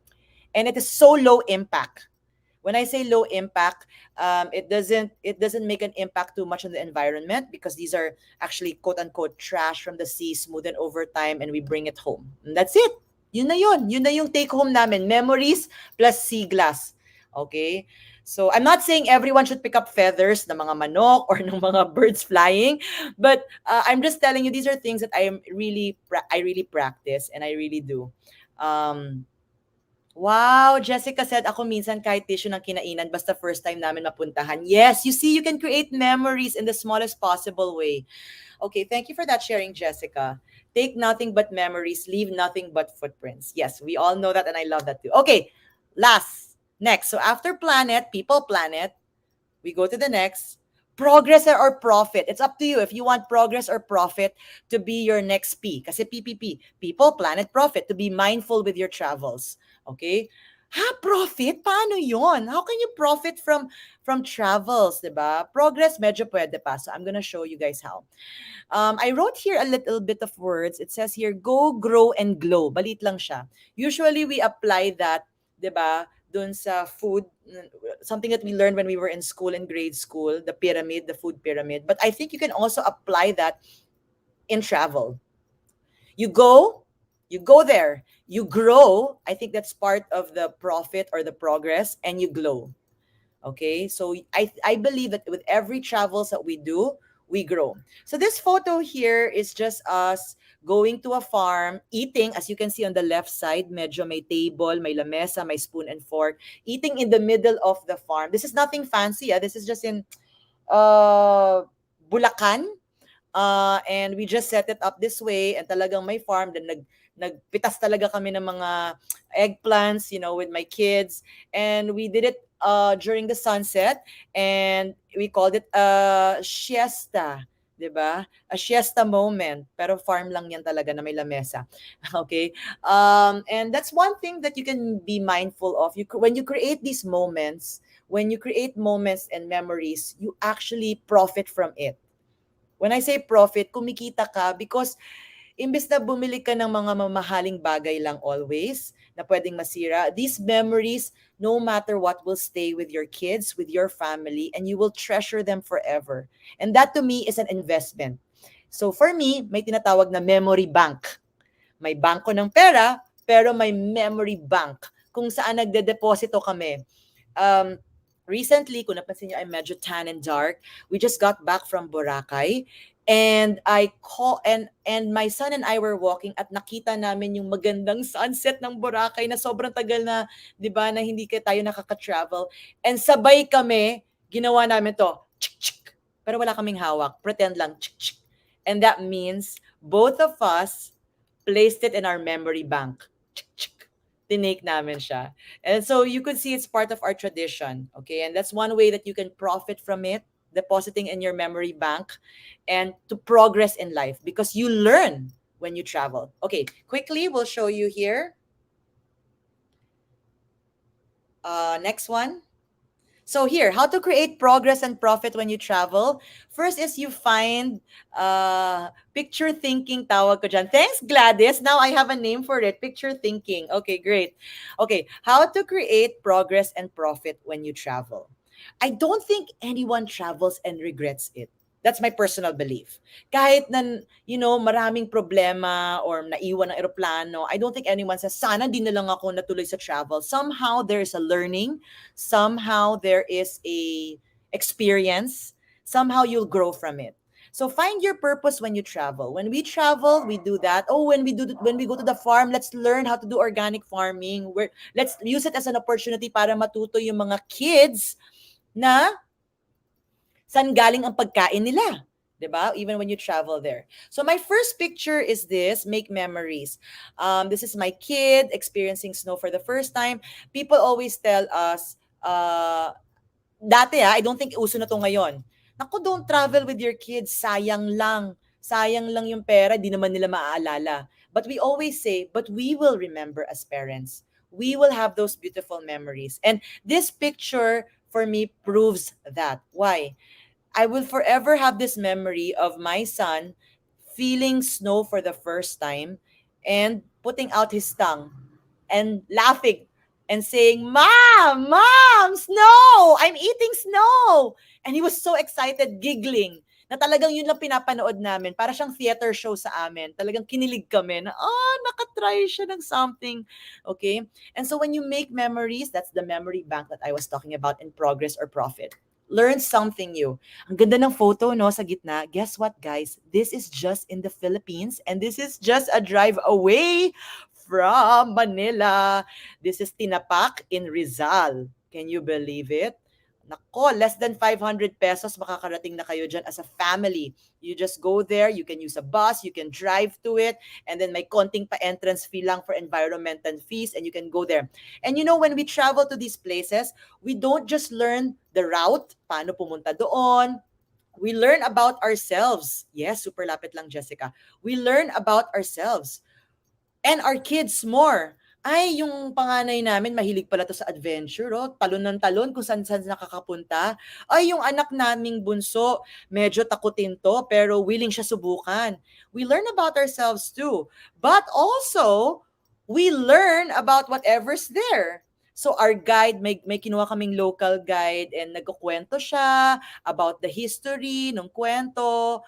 and it is so low impact. When I say low impact, it doesn't make an impact too much on the environment, because these are actually quote unquote trash from the sea, smoothened over time, and we bring it home. And that's it. Yun na yun. Yun na yung take home namin. Memories plus sea glass. Okay? So I'm not saying everyone should pick up feathers ng mga manok or ng mga birds flying, but I'm just telling you, these are things that I really practice and I really do. Um, Wow, Jessica said, ako minsan kahit tissue ng kinainan, basta first time namin mapuntahan. Yes, you see, you can create memories in the smallest possible way. Okay, thank you for that sharing, Jessica. Take nothing but memories, leave nothing but footprints. Yes, we all know that, and I love that too. Okay, next. So after planet, people planet, we go to the next. Progress or profit. It's up to you if you want progress or profit to be your next P. Kasi PPP, people, planet, profit. To be mindful with your travels. Okay? Ha, profit? Paano yon? How can you profit from travels, diba? Progress, medyo pwede pa. So I'm gonna show you guys how. I wrote here a little bit of words. It says here, go, grow, and glow. Balit lang siya. Usually, we apply that, di ba, dun sa food, something that we learned when we were in school, in grade school, the pyramid, the food pyramid. But I think you can also apply that in travel. You go there, you grow. I think that's part of the profit or the progress, and you glow. Okay, so I believe that with every travels that we do, we grow. So this photo here is just us going to a farm, eating, as you can see on the left side, medyo may table, may lamesa, may spoon and fork, eating in the middle of the farm. This is nothing fancy. This is just in Bulacan. And we just set it up this way, and talagang may farm. Then nagpitas talaga kami ng mga eggplants, with my kids. And we did it during the sunset, and we called it a siesta. 'Di ba? A siesta moment. Pero farm lang yan talaga na may lamesa. Okay? And that's one thing that you can be mindful of. When you create these moments, when you create moments and memories, you actually profit from it. When I say profit, kumikita ka because imbes na bumili ka ng mga mamahaling bagay lang always na pwedeng masira, these memories, no matter what, will stay with your kids, with your family, and you will treasure them forever. And that to me is an investment. So for me, may tinatawag na memory bank. May bangko ng pera, pero may memory bank kung saan nagde-deposito kami. Recently, kung napansin niyo, I'm medyo tan and dark. We just got back from Boracay. And and my son and I were walking at nakita namin yung magandang sunset ng Boracay na sobrang tagal na, 'di ba, na hindi tayo nakaka-travel. And sabay kami, ginawa namin to. Chik, chik. Pero wala kaming hawak. Pretend lang. Chik, chik. And that means both of us placed it in our memory bank. Chik, chik. Tinake namin siya. And so you could see it's part of our tradition. Okay. And that's one way that you can profit from it, depositing in your memory bank, and to progress in life because you learn when you travel. Okay. Quickly, we'll show you here. Next one. So here, how to create progress and profit when you travel. First is you find picture thinking, tawag ko dyan. Thanks, Gladys. Now I have a name for it, picture thinking. Okay, great. Okay, how to create progress and profit when you travel. I don't think anyone travels and regrets it. That's my personal belief. Kahit na, maraming problema or naiwan ng eroplano, I don't think anyone says, sana di na lang ako natuloy sa travel. Somehow there's a learning. Somehow there is a experience. Somehow you'll grow from it. So find your purpose when you travel. When we travel, we do that. Oh, when we go to the farm, let's learn how to do organic farming. Let's use it as an opportunity para matuto yung mga kids na saan galing ang pagkain nila. 'Di ba? Even when you travel there. So my first picture is this, make memories. This is my kid experiencing snow for the first time. People always tell us, dati I don't think uso na to ngayon. Naku, don't travel with your kids. Sayang lang. Sayang lang yung pera, di naman nila maaalala. But we always say, but we will remember as parents. We will have those beautiful memories. And this picture, for me, proves that. Why? I will forever have this memory of my son feeling snow for the first time and putting out his tongue and laughing and saying, Mom, snow! I'm eating snow! And he was so excited, giggling, na talagang yun lang pinapanood namin. Para siyang theater show sa amin. Talagang kinilig kami na, nakatry siya ng something. Okay? And so when you make memories, that's the memory bank that I was talking about in progress or profit. Learn something new. Ang ganda ng photo, no, sa gitna. Guess what, guys? This is just in the Philippines, and this is just a drive away from Manila. This is Tinapak in Rizal. Can you believe it? Nako, less than 500 pesos, makakarating na kayo dyan as a family. You just go there, you can use a bus, you can drive to it, and then may konting pa-entrance fee lang for environmental fees, and you can go there. And you know, when we travel to these places, we don't just learn the route, paano pumunta doon, we learn about ourselves. Yes, super lapit lang, Jessica. We learn about ourselves and our kids more. Ay, yung panganay namin, mahilig pala to sa adventure, oh. Talon ng talon kung saan-saan nakakapunta. Ay, yung anak naming bunso, medyo takutin to, pero willing siya subukan. We learn about ourselves too. But also, we learn about whatever's there. So our guide, may kinuha kaming local guide and nagkukwento siya about the history ng kwento,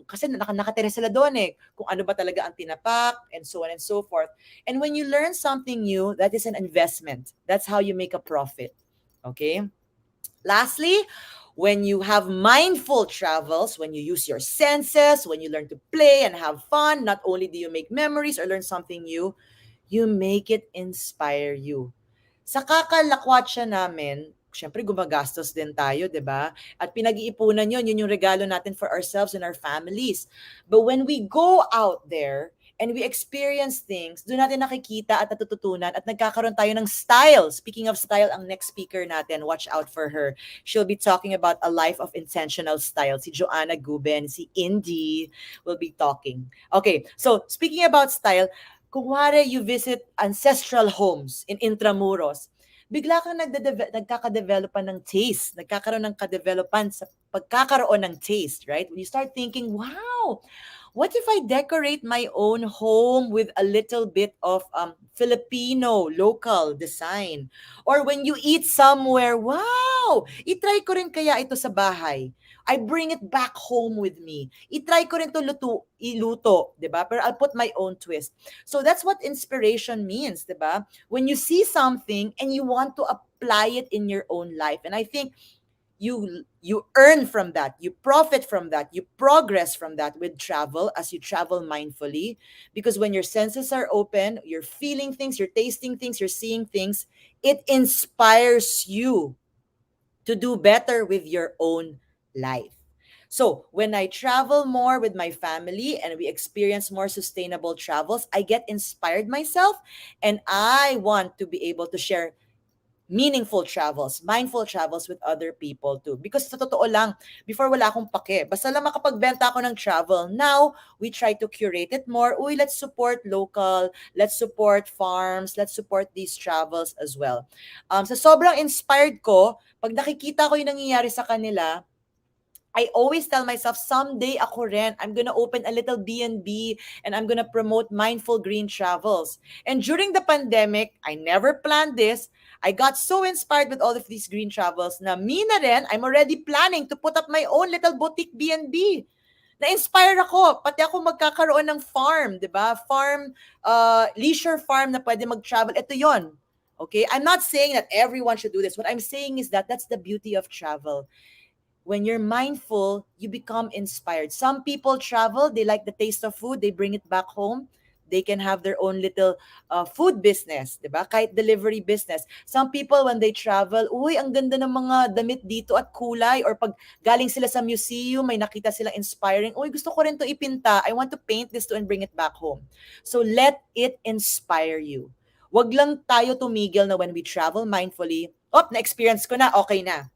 kasi nakatira sila doon eh, kung ano ba talaga ang tinapak, and so on and so forth. And when you learn something new, that is an investment. That's how you make a profit. Okay? Lastly, when you have mindful travels, when you use your senses, when you learn to play and have fun, not only do you make memories or learn something new, you make it inspire you. Sa kakalakwatsa namin, syempre gumagastos din tayo, di ba? At pinag-iipunan yun yung regalo natin for ourselves and our families. But when we go out there and we experience things, doon natin nakikita at natututunan at nagkakaroon tayo ng style. Speaking of style, ang next speaker natin, watch out for her. She'll be talking about a life of intentional style. Si Joana, Gube, and si Indy will be talking. Okay, so speaking about style, kung wari you visit ancestral homes in Intramuros, bigla kang nagkakadevelopan ng taste, nagkakaroon ng kadevelopan sa pagkakaroon ng taste, right? When you start thinking, wow, what if I decorate my own home with a little bit of Filipino local design? Or when you eat somewhere, wow, itry ko rin kaya ito sa bahay. I bring it back home with me. Itry ko rin to iluto, di ba? Pero I'll put my own twist. So that's what inspiration means, di ba? When you see something and you want to apply it in your own life. And I think you earn from that, you profit from that, you progress from that with travel as you travel mindfully, because when your senses are open, you're feeling things, you're tasting things, you're seeing things, it inspires you to do better with your own life. So when I travel more with my family and we experience more sustainable travels, I get inspired myself, and I want to be able to share meaningful travels, mindful travels with other people too. Because sa totoo lang, before wala akong pake. Basta lang makapagbenta ako ng travel. Now, we try to curate it more. Uy, let's support local, let's support farms, let's support these travels as well. Sa sobrang inspired ko, pag nakikita ko yung nangyayari sa kanila, I always tell myself, someday ako rin, I'm gonna open a little B&B and I'm gonna promote mindful green travels. And during the pandemic, I never planned this. I got so inspired with all of these green travels na me na rin, I'm already planning to put up my own little boutique B&B. Na-inspire ako, pati ako magkakaroon ng farm, di ba? Farm, leisure farm na pwede mag-travel. Ito yon. Okay? I'm not saying that everyone should do this. What I'm saying is that that's the beauty of travel. When you're mindful, you become inspired. Some people travel, they like the taste of food, they bring it back home. They can have their own little food business, diba? Kahit delivery business. Some people, when they travel, uy, ang ganda ng mga damit dito at kulay. Or pag galing sila sa museum, may nakita silang inspiring, uy, gusto ko rin to ipinta. I want to paint this to and bring it back home. So let it inspire you. Wag lang tayo tumigil na when we travel mindfully, na-experience ko na, okay na.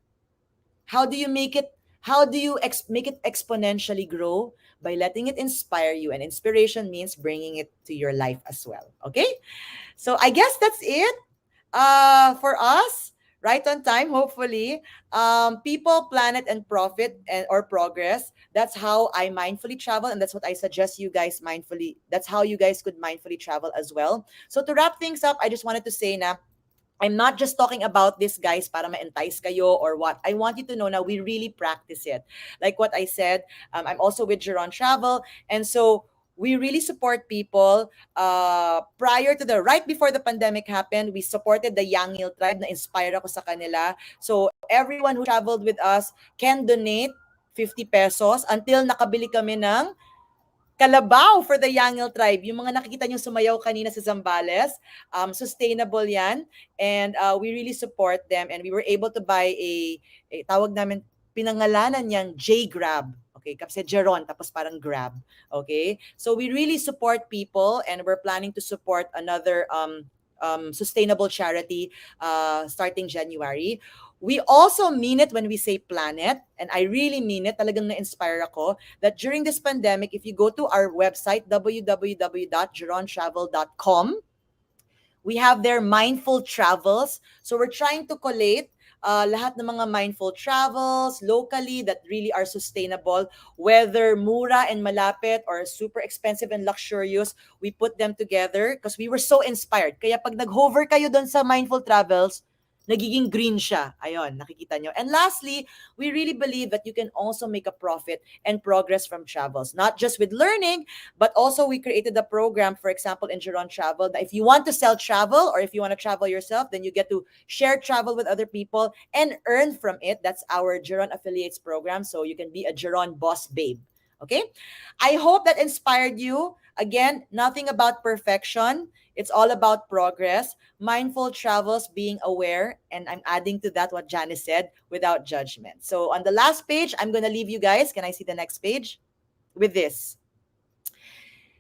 How do you make it? How do you make it exponentially grow? By letting it inspire you. And inspiration means bringing it to your life as well. Okay? So I guess that's it for us. Right on time, hopefully. People, planet, and profit or progress. That's how I mindfully travel. And that's what I suggest you guys mindfully. That's how you guys could mindfully travel as well. So to wrap things up, I just wanted to say na, I'm not just talking about this, guys, para ma-entice kayo or what. I want you to know now we really practice it. Like what I said, I'm also with Geron Travel. And so we really support people. Right before the pandemic happened, we supported the Yangil tribe na inspired ako sa kanila. So everyone who traveled with us can donate 50 pesos until nakabili kami ng Kalabaw for the Yangil tribe. Yung mga nakikita nyo sumayaw kanina sa Zambales, sustainable yan. And we really support them. And we were able to buy tawag namin, pinangalanan niyang J-Grab. Okay, kasi Jeron, tapos parang Grab. Okay? So we really support people and we're planning to support another sustainable charity starting January. We also mean it when we say planet, and I really mean it. Talagang na-inspire ako that during this pandemic, if you go to our website, www.jerontravel.com, we have their mindful travels. So we're trying to collate lahat ng mga mindful travels locally that really are sustainable, whether mura and malapit or super expensive and luxurious, we put them together because we were so inspired. Kaya pag nag-hover kayo doon sa mindful travels, nagiging green siya. Ayun, nakikita nyo. And lastly, we really believe that you can also make a profit and progress from travels. Not just with learning, but also we created a program, for example, in Geron Travel, that if you want to sell travel or if you want to travel yourself, then you get to share travel with other people and earn from it. That's our Geron Affiliates program. So you can be a Geron boss babe. Okay? I hope that inspired you. Again, nothing about perfection. It's all about progress, mindful travels, being aware, and I'm adding to that what Janice said, without judgment. So on the last page, I'm going to leave you guys. Can I see the next page? With this.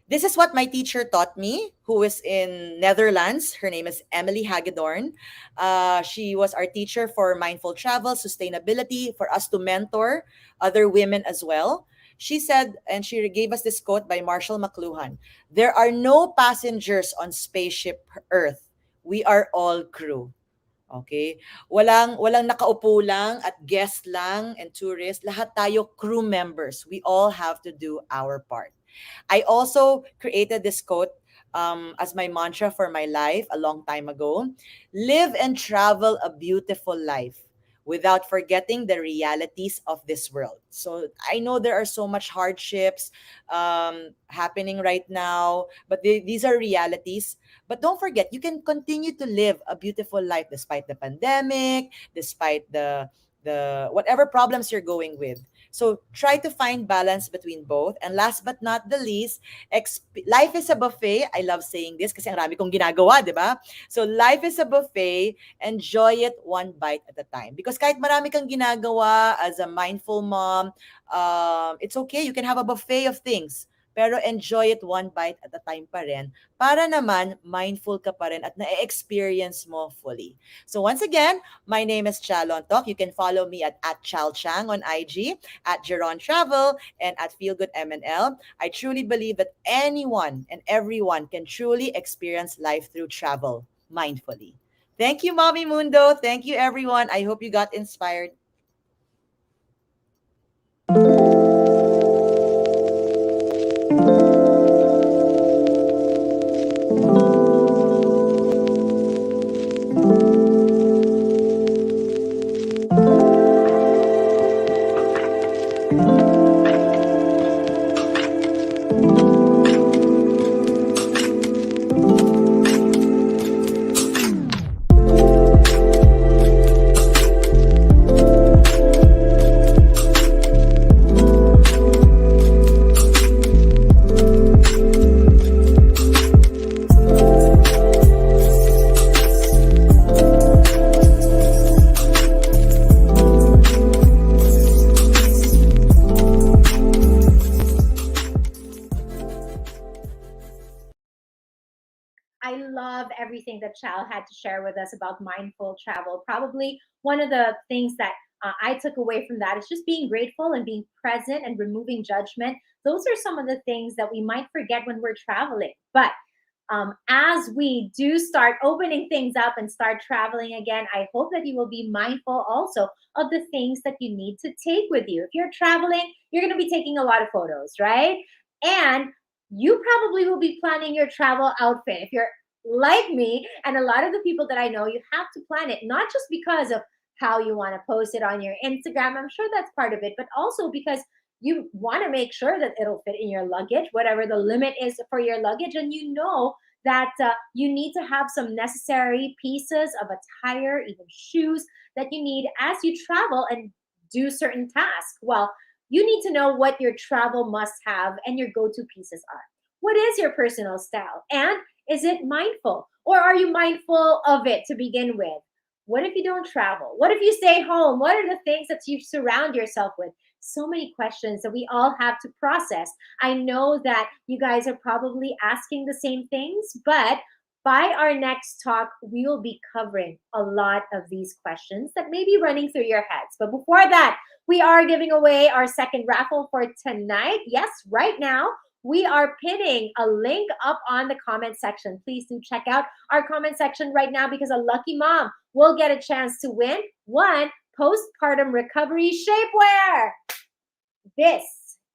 This is what my teacher taught me, who is in Netherlands. Her name is Emily Hagedorn. She was our teacher for mindful travel, sustainability, for us to mentor other women as well. She said, and she gave us this quote by Marshall McLuhan: "There are no passengers on spaceship Earth. We are all crew." Okay? Walang nakaupo lang at guest lang and tourist. Lahat tayo crew members. We all have to do our part. I also created this quote as my mantra for my life a long time ago. Live and travel a beautiful life without forgetting the realities of this world. So I know there are so much hardships happening right now, but these are realities. But don't forget, you can continue to live a beautiful life despite the pandemic, despite the whatever problems you're going with. So try to find balance between both. And last but not the least, life is a buffet. I love saying this kasi ang rami kong ginagawa, di ba? So life is a buffet. Enjoy it one bite at a time. Because kahit marami kang ginagawa as a mindful mom, it's okay. You can have a buffet of things. Pero enjoy it one bite at a time pa rin para naman mindful ka pa rin at na-experience mo fully. So once again, my name is Chal Lontoc. You can follow me at Chal Chang on IG, at Geron Travel, and at Feelgood MNL. I truly believe that anyone and everyone can truly experience life through travel mindfully. Thank you, Mommy Mundo. Thank you, everyone. I hope you got inspired. I love everything that Chal had to share with us about mindful travel. Probably one of the things that I took away from that is just being grateful and being present and removing judgment. Those are some of the things that we might forget when we're traveling. But as we do start opening things up and start traveling again, I hope that you will be mindful also of the things that you need to take with you. If you're traveling, you're going to be taking a lot of photos, right? And you probably will be planning your travel outfit. If you're like me and a lot of the people that I know, you have to plan it, not just because of how you want to post it on your Instagram. I'm sure that's part of it, but also because you want to make sure that it'll fit in your luggage, whatever the limit is for your luggage. And you know that you need to have some necessary pieces of attire, even shoes that you need as you travel and do certain tasks. Well, you need to know what your travel must have and your go-to pieces are. What is your personal style? And is it mindful? Or are you mindful of it to begin with? What if you don't travel? What if you stay home? What are the things that you surround yourself with? So many questions that we all have to process. I know that you guys are probably asking the same things, but by our next talk, we will be covering a lot of these questions that may be running through your heads. But before that, we are giving away our second raffle for tonight. Yes, right now, we are pinning a link up on the comment section. Please do check out our comment section right now because a lucky mom will get a chance to win one postpartum recovery shapewear. This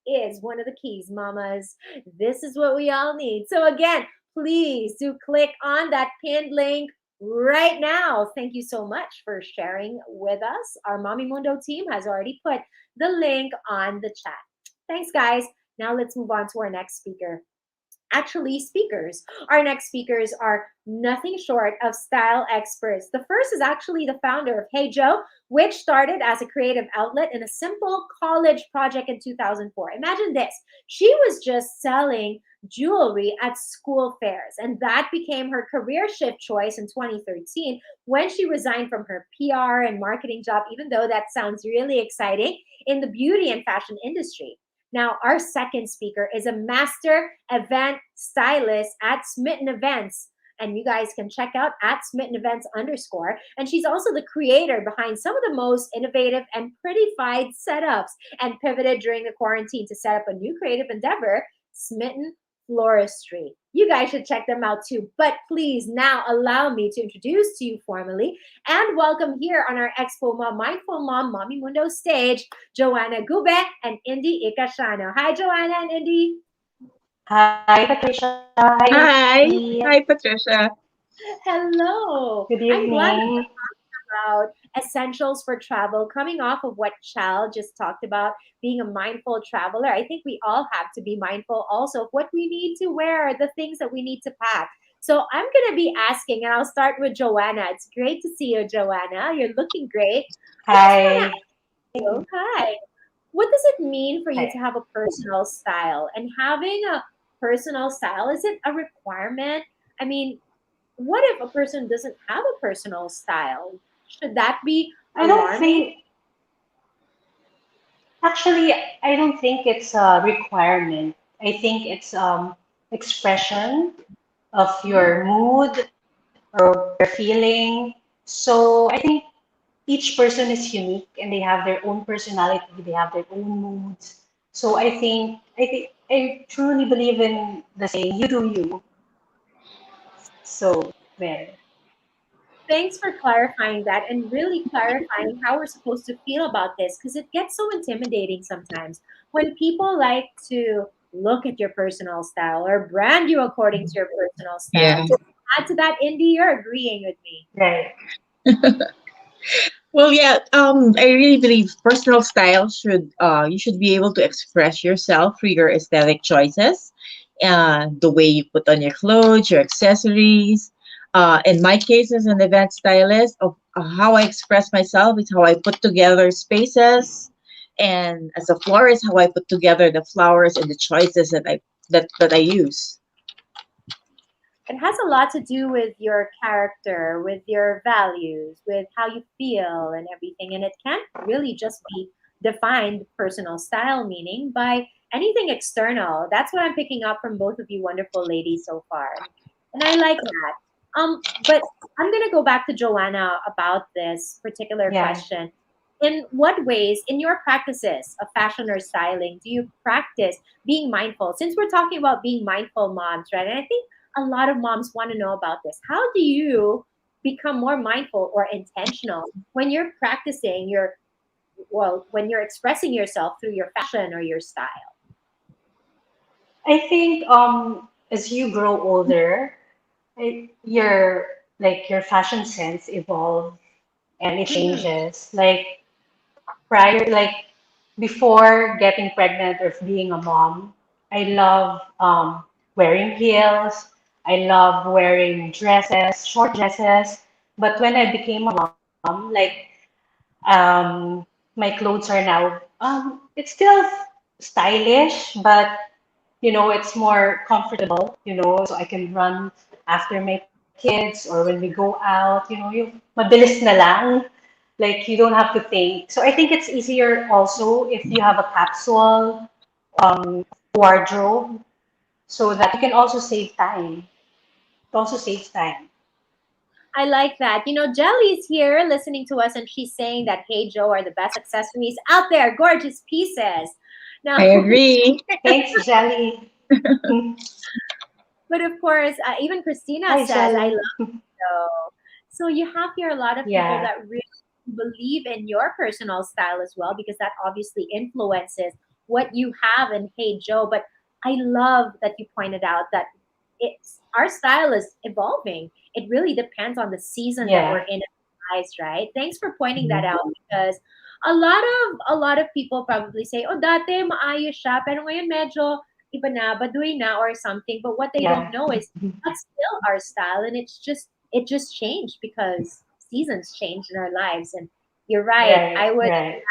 is one of the keys, mamas. This is what we all need. So again, please do click on that pinned link right now. Thank you so much for sharing with us. Our Mommy Mundo team has already put the link on the chat. Thanks, guys. Now let's move on to our next speaker. Actually, speakers. Our next speakers are nothing short of style experts. The first is actually the founder of Hey Joe, which started as a creative outlet in a simple college project in 2004. Imagine this. She was just selling jewelry at school fairs, and that became her career shift choice in 2013 when she resigned from her PR and marketing job, even though that sounds really exciting, in the beauty and fashion industry. Now, our second speaker is a master event stylist at Smitten Events. And you guys can check out at Smitten Events _. And she's also the creator behind some of the most innovative and prettified setups and pivoted during the quarantine to set up a new creative endeavor, Smitten Floristry. You guys should check them out too. But please now allow me to introduce to you formally and welcome here on our Expo Mom, Mindful Mom, Mommy Mundo stage, Joana Gube and Indy Ycasiano. Hi, Joana and Indy. Hi, Patricia. Hi, Hi. Indy. Hi, Patricia. Hello. Good I'm glad evening. about essentials for travel, coming off of what Chal just talked about, being a mindful traveler. I think we all have to be mindful also of what we need to wear, the things that we need to pack. So I'm going to be asking, and I'll start with Joanna. It's great to see you, Joanna. You're looking great. I just want to Hi. ask you, hi, what does it mean for you to Hi. have a personal style? And having a personal style, is it a requirement? I mean, what if a person doesn't have a personal style? Should that be I don't alarming? think, actually, I don't think it's a requirement. I think it's expression of your mood or your feeling. So I think each person is unique and they have their own personality, they have their own moods. So I think I truly believe in the saying, you do you. So there. Thanks for clarifying that and really clarifying how we're supposed to feel about this because it gets so intimidating sometimes when people like to look at your personal style or brand you according to your personal style. Yeah. To add to that, Indy, you're agreeing with me. Right. Well, yeah. I really believe personal style should you should be able to express yourself through your aesthetic choices, the way you put on your clothes, your accessories. In my case, as an event stylist, of how I express myself is how I put together spaces, and as a florist, how I put together the flowers and the choices that I use. It has a lot to do with your character, with your values, with how you feel and everything. And it can't really just be defined personal style meaning by anything external. That's what I'm picking up from both of you wonderful ladies so far. And I like that. But I'm gonna go back to Joanna about this particular Yeah. question. In what ways, in your practices of fashion or styling, do you practice being mindful? Since we're talking about being mindful moms, right? And I think a lot of moms want to know about this. How do you become more mindful or intentional when you're practicing your, well, when you're expressing yourself through your fashion or your style? I think as you grow older, your your fashion sense evolves and it Mhm. changes. Like prior, like before getting pregnant or being a mom, I love wearing heels. I love wearing dresses, short dresses. But when I became a mom, like my clothes are now It's still stylish, but it's more comfortable, so I can run after my kids or when we go out, yung mabilis na lang. Like you don't have to think. So I think it's easier also if you have a capsule wardrobe so that you can also save time. It also saves time. I like that. Jelly's here listening to us, and she's saying that Hey Joe are the best accessories out there. Gorgeous pieces. I Now, agree. Thanks, Jelly. but of course, even Christina Hi, says, I Jelly. love Joe. So you have here a lot of people Yeah, that really believe in your personal style as well, because that obviously influences what you have in Hey Joe. But I love that you pointed out that it's our style is evolving. It really depends on the season that we're yeah, in our lives, right? Thanks for pointing that Mhm. out, because a lot of people probably say, "Oh, dati maayos siya, pero ngayon medyo iba na, baduy na or something." But what they don't yeah, know is that's still our style, and it just changed because seasons change in our lives. And you're right. right, right.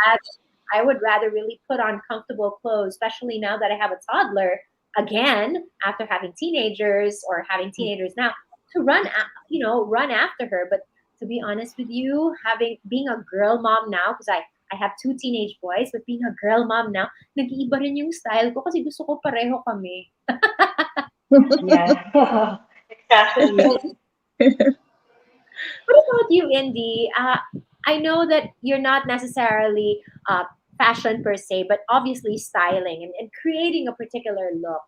I would rather really put on comfortable clothes, especially now that I have a toddler again after having teenagers or having teenagers now, to run after her. But to be honest with you, having being a girl mom now, because I have two teenage boys, but being a girl mom now, nag-iiba rin yung style ko kasi gusto ko pareho kami. Yeah, exactly. What about you, Indy? I know that you're not necessarily fashion per se, but obviously styling and creating a particular look.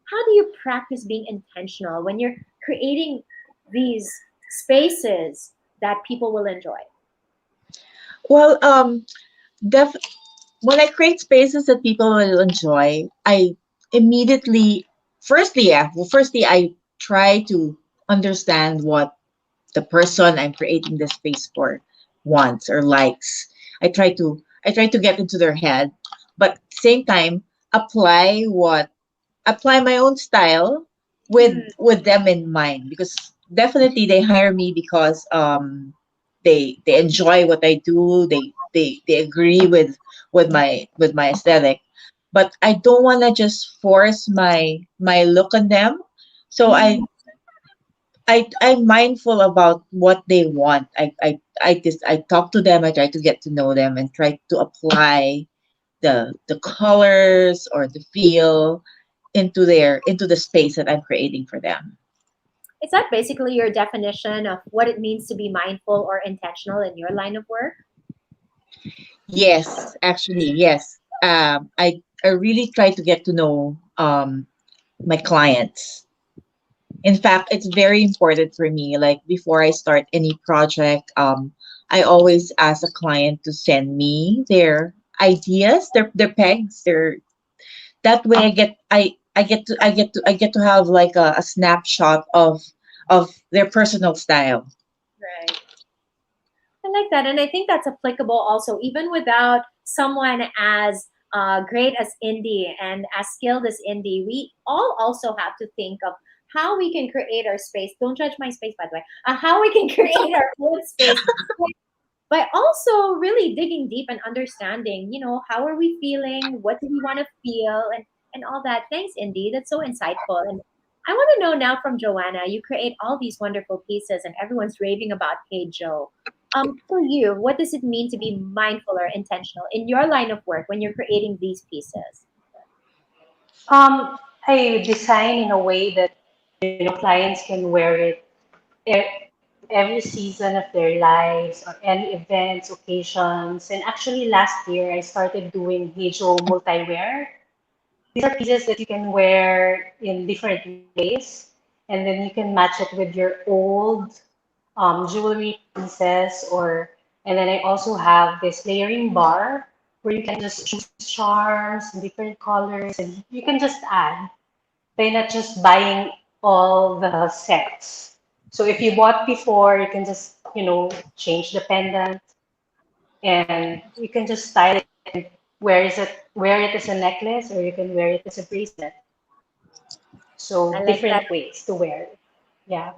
How do you practice being intentional when you're creating these spaces that people will enjoy? Well, def when I create spaces that people will enjoy, I immediately, firstly, I try to understand what the person I'm creating the space for wants or likes. I try to get into their head, but same time apply what apply my own style with them in mind, because definitely they hire me because they enjoy what I do. They agree with my aesthetic, but I don't want to just force my look on them. So I'm mindful about what they want. I talk to them. I try to get to know them and try to apply the colors or the feel into the space that I'm creating for them. Is that basically your definition of what it means to be mindful or intentional in your line of work? Yes, actually, yes. I really try to get to know my clients. In fact, it's very important for me. Like before I start any project, I always ask a client to send me their ideas, their pegs, their that way I get to have like a snapshot of their personal style. Right. I like that. And I think that's applicable also, even without someone as great as Indy and as skilled as Indy. We all also have to think of how we can create our space. Don't judge my space, by the way. How we can create our own space by also really digging deep and understanding, how are we feeling? What do we want to feel? And all that. Thanks, Indy. That's so insightful. And I want to know now from Joanna. You create all these wonderful pieces, and everyone's raving about Hey Joe. For you, what does it mean to be mindful or intentional in your line of work when you're creating these pieces? Um, I design in a way that clients can wear it every season of their lives or any events, occasions. And actually, last year I started doing Heijo multi-wear. These are pieces that you can wear in different ways, and then you can match it with your old jewelry pieces. Or and then I also have this layering bar where you can just choose charms and different colors, and you can just add by not just buying all the sets. So if you bought before, you can just, change the pendant, and you can just style it and wear it as a necklace, or you can wear it as a bracelet. I So like that. different ways to wear it. Yeah.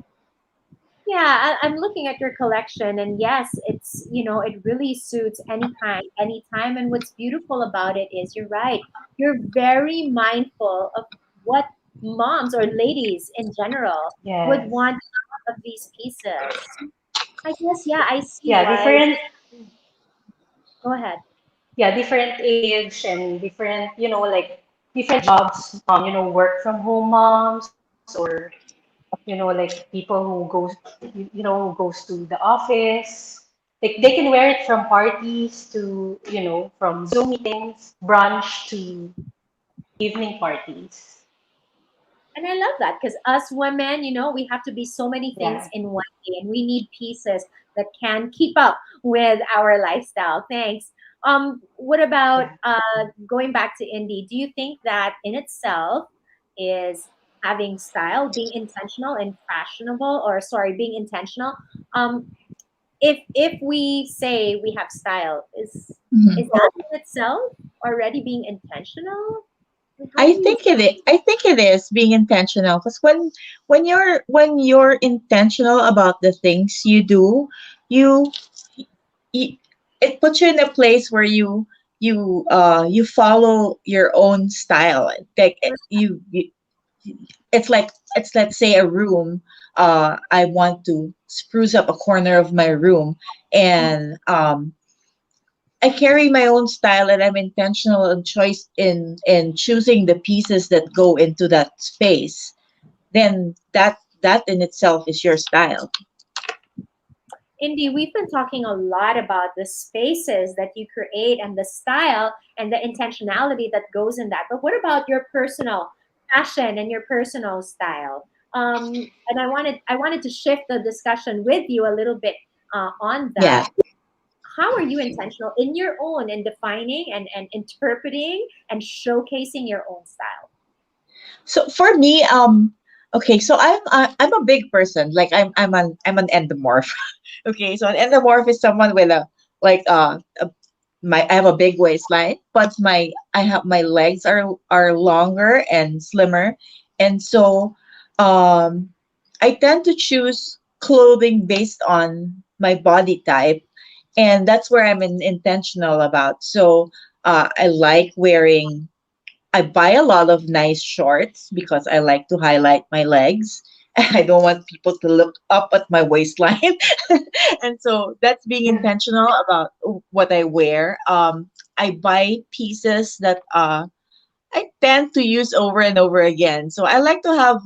Yeah, I'm looking at your collection, and yes, it's it really suits any kind, any time. And what's beautiful about it is you're right. You're very mindful of what moms or ladies in general would Yes. want out of these pieces. I guess yeah, I see Yeah, why. different Go ahead. yeah, different age and different, like different jobs, work from home moms or, like people who who goes to the office. Like they can wear it from parties to, from Zoom meetings, brunch to evening parties. And I love that because us women, we have to be so many things Yeah. in one day, and we need pieces that can keep up with our lifestyle. Thanks. What about Yeah. going back to Indy? Do you think that in itself is having style, being intentional and fashionable, or sorry, being intentional? Um, if we say we have style, is Mhm. that in itself already being intentional? How I do you? think it is. I think it is being intentional because when you're intentional about the things you do, you, you it puts you in a place where you follow your own style. Like you it's like it's let's say a room. I want to spruce up a corner of my room, and I carry my own style, and I'm intentional in choice in choosing the pieces that go into that space. Then that in itself is your style. Indy, we've been talking a lot about the spaces that you create and the style and the intentionality that goes in that. But what about your personal fashion and your personal style? And I wanted to shift the discussion with you a little bit on Yeah. that. How are you intentional in your own in defining and interpreting and showcasing your own style? So for me, okay, so I'm a big person. Like I'm an endomorph. Okay, so an endomorph is someone with a like my I have a big waistline, but my legs are longer and slimmer, and so um I tend to choose clothing based on my body type, and that's where intentional about. So I like wearing. I buy a lot of nice shorts because I like to highlight my legs. I don't want people to look up at my waistline. And so that's being intentional about what I wear. I buy pieces that I tend to use over and over again. So I like to have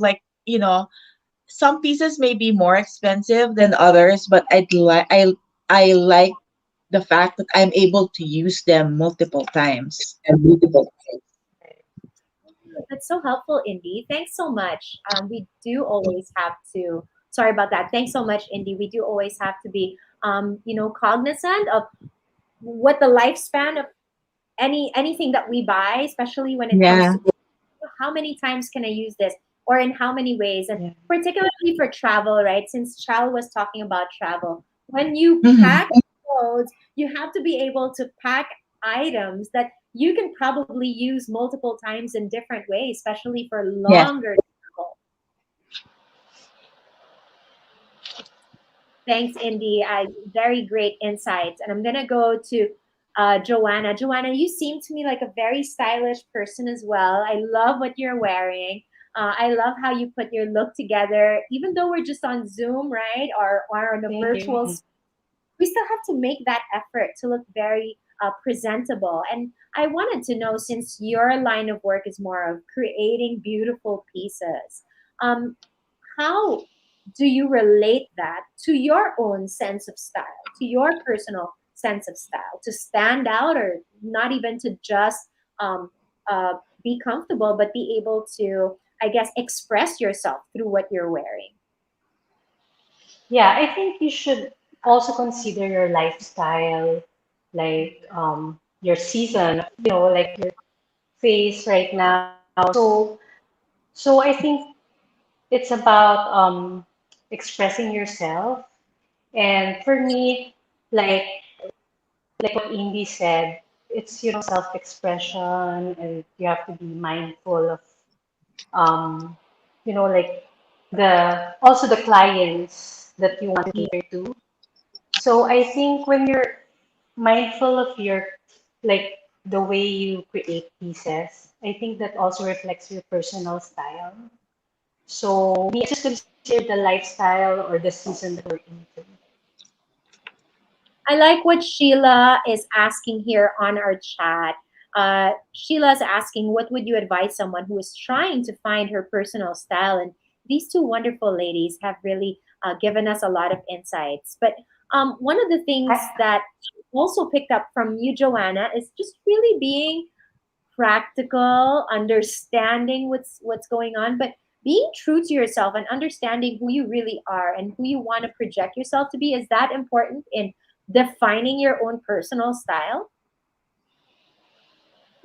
some pieces may be more expensive than others, but I like the fact that I'm able to use them multiple times. And multiple. That's so helpful, Indy. Thanks so much. We do always have to. Sorry about that. Thanks so much, Indy. We do always have to be, cognizant of what the lifespan of anything that we buy, especially when it comes Yeah. to how many times can I use this, or in how many ways, and Yeah. particularly for travel, right? Since Chal was talking about travel, when you Mhm. pack clothes, you have to be able to pack items that you can probably use multiple times in different ways, especially for Yes. longer travel. Thanks, Indy. Very great insights. And I'm going to go to Joanna. Joanna, you seem to me like a very stylish person as well. I love what you're wearing. I love how you put your look together, even though we're just on Zoom, right? Or on a Thank virtual, you. we still have to make that effort to look very presentable. And I wanted to know, since your line of work is more of creating beautiful pieces, um, how do you relate that to your own sense of style, to your personal sense of style, to stand out or not even to just um, uh, be comfortable, but be able to, I guess, express yourself through what you're wearing? Yeah, I think you should also consider your lifestyle, like your season, like your phase right now. So I think it's about expressing yourself. And for me, like what Indy said, it's self-expression, and you have to be mindful of um, like the also the clients. that you want to cater to. So I think when you're mindful of your, like, the way you create pieces, I think that also reflects your personal style. So me, I just consider the lifestyle or the season that we're into. I like what Sheila is asking here on our chat. Sheila's asking, what would you advise someone who is trying to find her personal style? And these two wonderful ladies have really given us a lot of insights. But one of the things I, that I also picked up from you, Joanna, is just really being practical, understanding what's going on, but being true to yourself and understanding who you really are and who you want to project yourself to be. Is that important in defining your own personal style?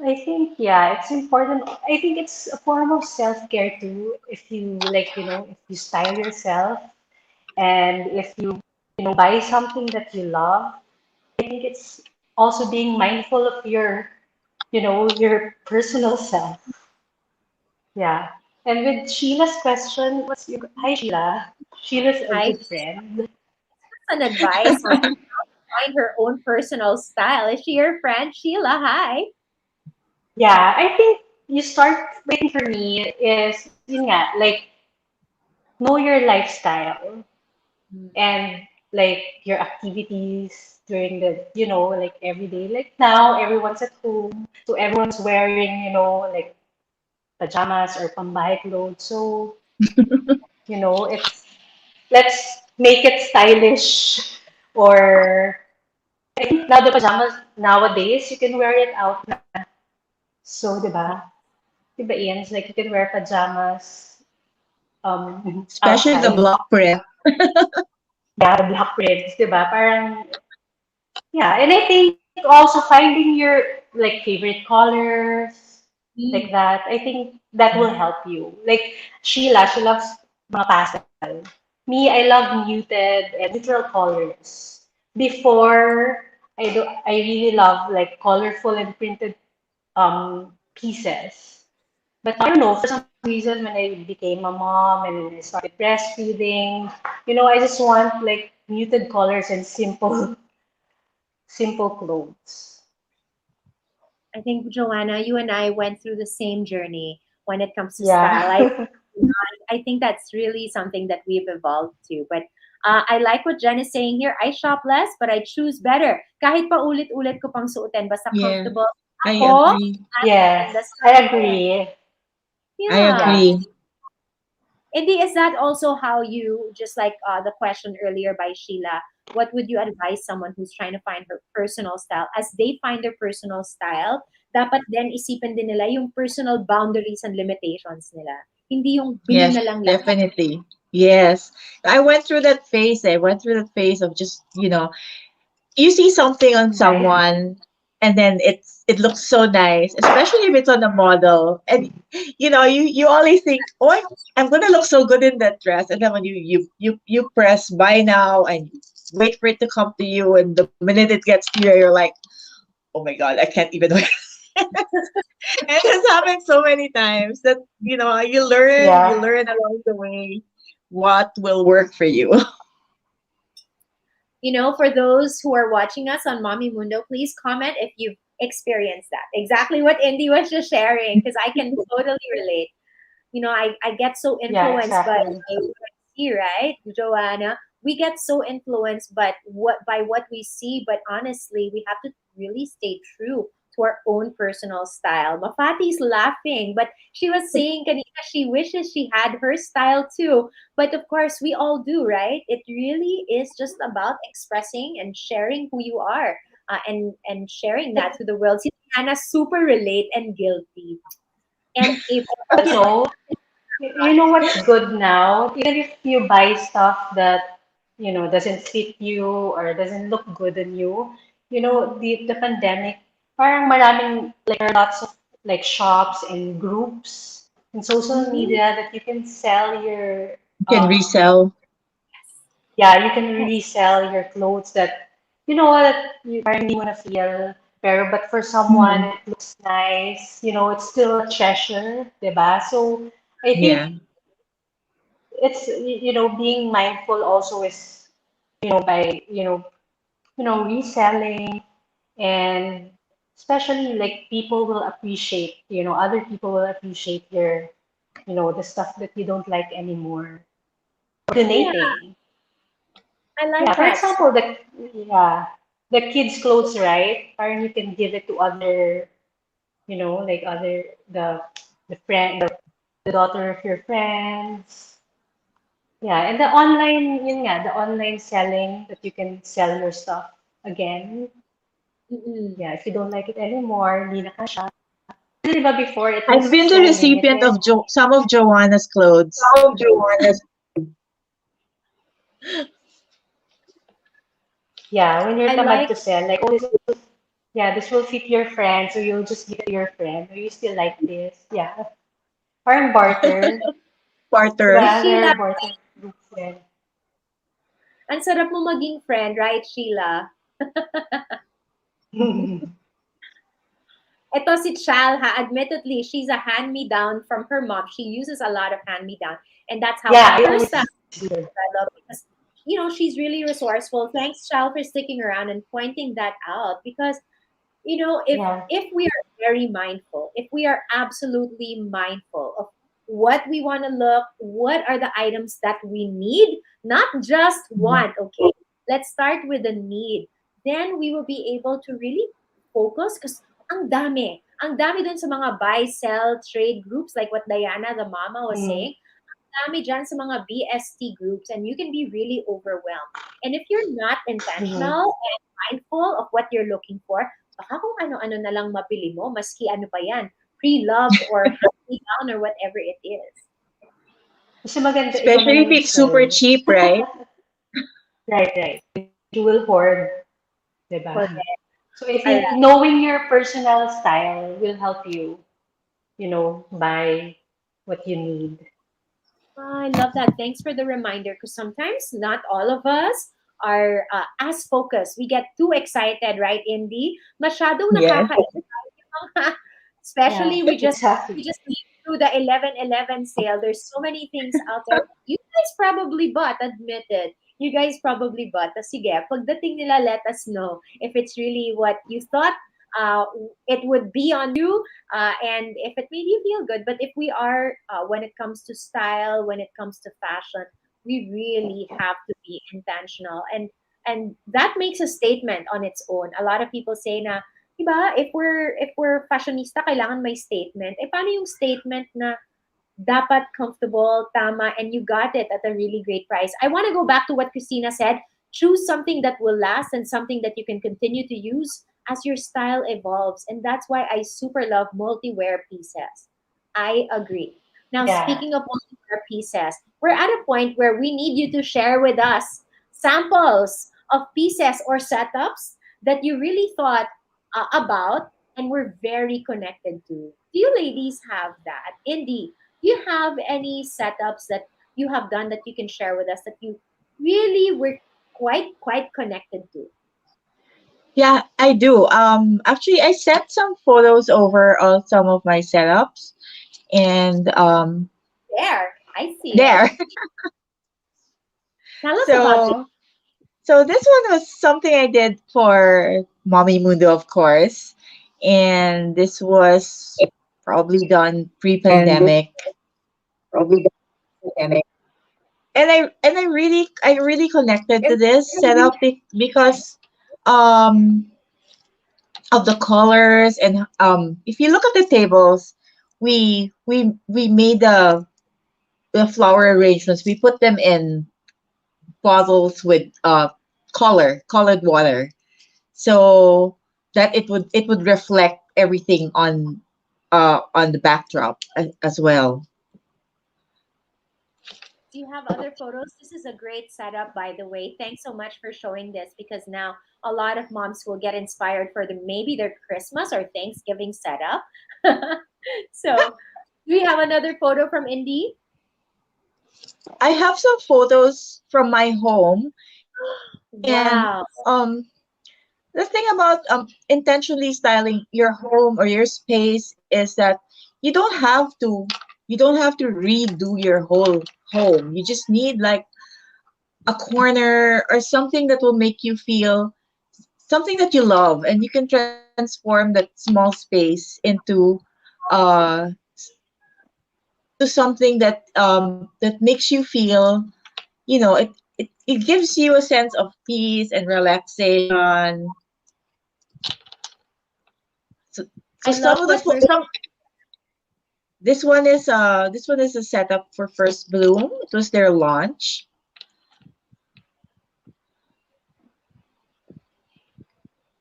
I think, yeah, it's important. I think it's a form of self-care too. If you, like, if you style yourself and if you buy something that you love, I think it's also being mindful of your personal self. Yeah. And with Sheila's question, hi Sheila. Sheila's a Hi, good friend. an advice on find her own personal style. Is she your friend, Sheila? Hi. Yeah, I think you start waiting for me is yun nga, like know your lifestyle and like your activities during the, like every day. Like now everyone's at home, so everyone's wearing, like pajamas or pambahay clothes. So, it's let's make it stylish or I think now the pajamas nowadays you can wear it out na. So, 'di ba? 'Di ba, Ian? It's like you can wear pajamas Especially the outside. block print. Yeah, the black prints, 'di ba? Parang yeah, and I think also finding your like favorite colors like Mm. that. I think that will help you. Like Sheila, she loves mga pastel. Me, I love muted and neutral colors. Before, I really love like colorful and printed pieces. But I don't know, for some reason when I became a mom and when I started breastfeeding, I just want like muted colors and simple simple clothes. I think, Joanna, you and I went through the same journey when it comes to style. I Yeah. I think that's really something that we've evolved to. But I like what Jen is saying here. I shop less, but I choose better. Kahit pa ulit-ulit ko pang suotin, basta Yeah, comfortable I ako agree. and the Yes, I style. agree. I Yeah. Yeah. agree. Indy, is that also how you, just like the question earlier by Sheila, what would you advise someone who's trying to find her personal style? As they find their personal style, dapat din isipin din nila yung personal boundaries and limitations nila. Hindi yung bili Yes, na lang lahat. definitely. Yes. I went through that phase. I went through that phase of just, you see something on Right. someone and then it looks so nice, especially if it's on a model. And you always think, oh, I'm gonna look so good in that dress. And then when you press buy now and you wait for it to come to you, and the minute it gets to you, you're like, oh my god, I can't even wear. And it's happened so many times that you Yeah. learn along the way what will work for you. For those who are watching us on Mommy Mundo, please comment if you've experienced that. Exactly what Indy was just sharing, because I can totally relate. I get so Yeah, influenced by exactly. what I see, right, Joanna? We get so influenced by what we see, but honestly, we have to really stay true to our own personal style. Mafati's laughing, but she was saying kanina she wishes she had her style too. But of course, we all do, right? It really is just about expressing and sharing who you are, and sharing that to the world. Si Hannah super relate and guilty. And April But also. you know what's good now? Even if you buy stuff that, doesn't fit you or doesn't look good on you, the pandemic, parang maraming, like, there are lots of like shops and groups in social Mhm. media that you can sell your, You can resell. yeah, you can resell your clothes that, that you parang hindi mo na feel. Pero, but for someone, Mhm. it looks nice, it's still a treasure, diba? So, I Yeah. think it's being mindful also is by reselling, and especially like people will appreciate, other people will appreciate your, the stuff that you don't like anymore. Yeah, Donating. I Yeah, like for that. example, the kids' clothes, right? Or you can give it to other, like other the friend, the daughter of your friends. Yeah, and the online, yun nga, the online selling that you can sell your stuff again. Mm-mm. Yeah, if you don't like it anymore, hindi na kasha. Di ba before it I've was been the so recipient limited? of some of Joanna's clothes. How Joanna's Yeah, when you're I tamad like to sell, like, oh, this will fit your friend, so you'll just give it to your friend. Or you still like this? Yeah. Or in barter. Barter. Diba? There Sheila. are barter groups then. Ang sarap mo maging friend, right, Sheila? Ito si Chal, ha, admittedly, she's a hand-me-down from her mom. She uses a lot of hand-me-down. And that's how Yeah, I her always style do that. developed because, she's really resourceful. Thanks, Chal, for sticking around and pointing that out because, Yeah. if we are very mindful, if we are absolutely mindful of what we want to look, what are the items that we need, not just want, okay? Let's start with the need. Then we will be able to really focus because ang dami dun sa mga buy, sell, trade groups like what Diana, the mama, was Mm. saying. Dami dyan sa mga BST groups and you can be really overwhelmed. And if you're not Mm-hmm. intentional and mindful of what you're looking for, baka kung ano-ano na lang mabili mo, maski ano pa yan, pre-loved or hand-me-down or whatever it is. Kasi maganda, ikaw na Especially lang if it's super mag-sell. cheap, right? Right, right. You will hoard, diba? Correct. So I All think right. knowing your personal style will help you, buy what you need. I love that. Thanks for the reminder because sometimes not all of us are as focused. We get too excited, right, Indy? Masyadong Yes. nakaka-excite yung mga, Yeah, especially we exactly. just live through the 11/11 sale. There's so many things out there. You guys probably bought, admit it. You guys probably bought. Tas sige, pagdating nila, let us know if it's really what you thought uh, it would be on you and if it made you feel good. But if we are, when it comes to style, when it comes to fashion, we really have to be intentional, and that makes a statement on its own. A lot of people say na, diba, if we're fashionista, kailangan may statement. Eh, paano yung statement na dapat comfortable, tama, and you got it at a really great price? I want to go back to what Christina said. Choose something that will last and something that you can continue to use as your style evolves. And that's why I super love multi-wear pieces. I agree. Now, Yeah. speaking of multi-wear pieces, we're at a point where we need you to share with us samples of pieces or setups that you really thought about and were very connected to. Do you ladies have that? Indy, do you have any setups that you have done that you can share with us that you really were quite connected to? Yeah, I do. Actually, I sent some photos over of some of my setups, and There, I see it. there. Tell us about this. So, so this one was something I did for Mommy Mundo, of course, and this was probably done and this pre-pandemic. probably the pandemic. And I really connected to And this really, setup because um of the colors, and if you look at the tables, we made the flower arrangements. We put them in bottles with colored water, so that it would reflect everything on the backdrop as well. Do you have other photos? This is a great setup, by the way. Thanks so much for showing this because now a lot of moms will get inspired for maybe their Christmas or Thanksgiving setup. So, do we have another photo from Indy? I have some photos from my home, and Wow. the thing about intentionally styling your home or your space is that you don't have to you don't have to redo your home. You just need like a corner or something that will make you feel something that you love, and you can transform that small space into something that makes you feel, it gives you a sense of peace and relaxation. So, so I love some of the what fo- you're some this one is a setup for First Bloom. It was their launch.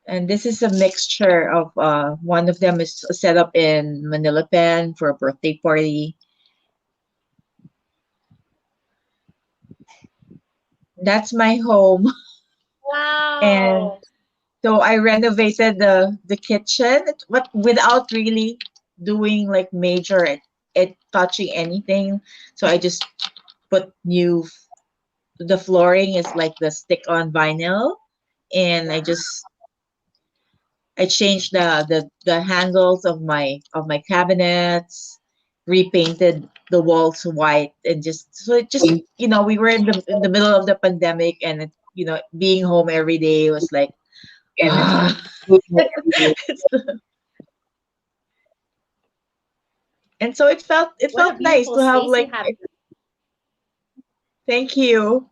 And this is a mixture of one of them is set up in Manila Pen for a birthday party. That's my home. And wow. so I renovated the kitchen, but without really doing like major it touching anything. So I just put the flooring is like the stick on vinyl, and I changed the handles of my cabinets, repainted the walls white, and just so it just we were in the middle of the pandemic, and being home every day was like and so it What a felt nice beautiful to have space you like have. thank you.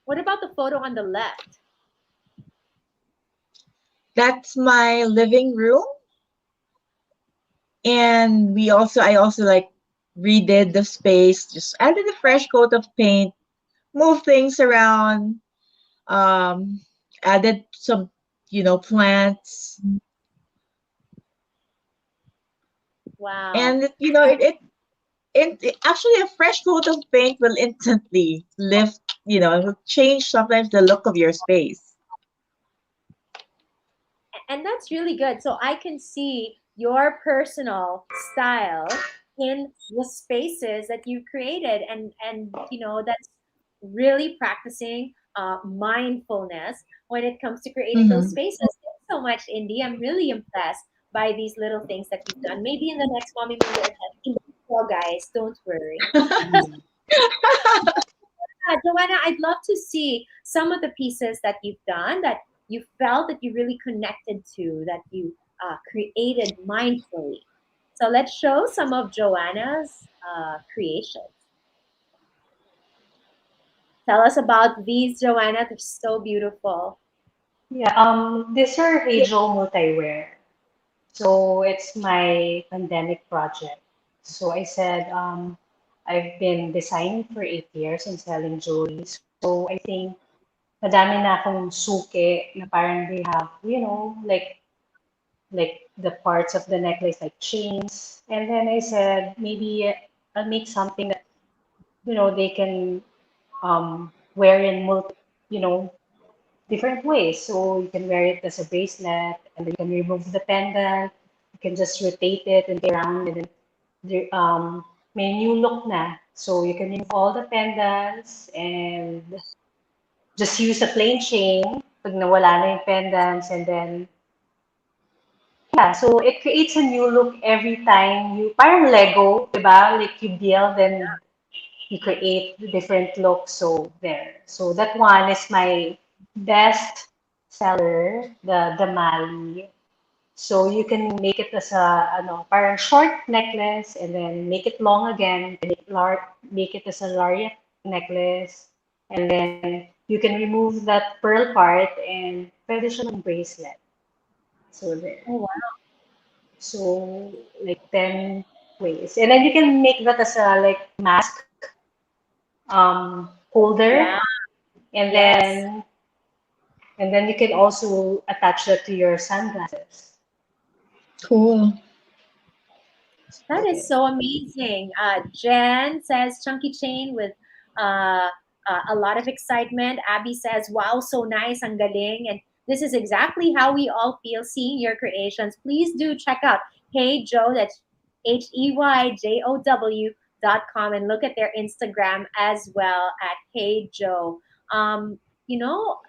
What about the photo on the left? That's my living room, and I also like redid the space, just added a fresh coat of paint, moved things around, um, added some, plants, Wow. and actually a fresh coat of paint will instantly lift, it will change sometimes the look of your space. And that's really good. So I can see your personal style in the spaces that you created, and that's really practicing mindfulness when it comes to creating those Hmm. spaces. Thanks so much, Indy. I'm really impressed by these little things that you've done. Maybe in the next Mommy Mundo event, well, guys, don't worry. Joanna, I'd love to see some of the pieces that you've done that you felt that you really connected to, that you created mindfully. So let's show some of Joanna's creations. Tell us about these, Joanna. They're so beautiful. Yeah, these are Hazel multi-wear. So it's my pandemic project. So I said, I've been designing for 8 years and selling jewelry. So I think madami na akong suke na parang they have, like the parts of the necklace, like chains. And then I said, maybe I'll make something that, they can wear in you know, different ways. So you can wear it as a bracelet, and then you can remove the pendant. You can just rotate it and play around, and then may new look na. So you can remove all the pendants and just use a plain chain pag nawala na yung pendants, and then yeah, so it creates a new look every time you, parang Lego, diba? Like you build and you create different looks. So there. So that one is my best seller, the Mali. So you can make it as a parang short necklace, and then make it long again, and make it as a lariat necklace, and then you can remove that pearl part and pwede siya ng bracelet. So there. Oh, wow. So like 10 ways. And then you can make that as a like mask holder, Yeah. and Yes. then you can also attach that to your sunglasses. Cool. That So is there. so amazing. Jen says chunky chain with a lot of excitement. Abby says, wow, so nice, ang galing. And this is exactly how we all feel seeing your creations. Please do check out Hey Joe, that's HEYJOW.com, and look at their Instagram as well at Hey Joe.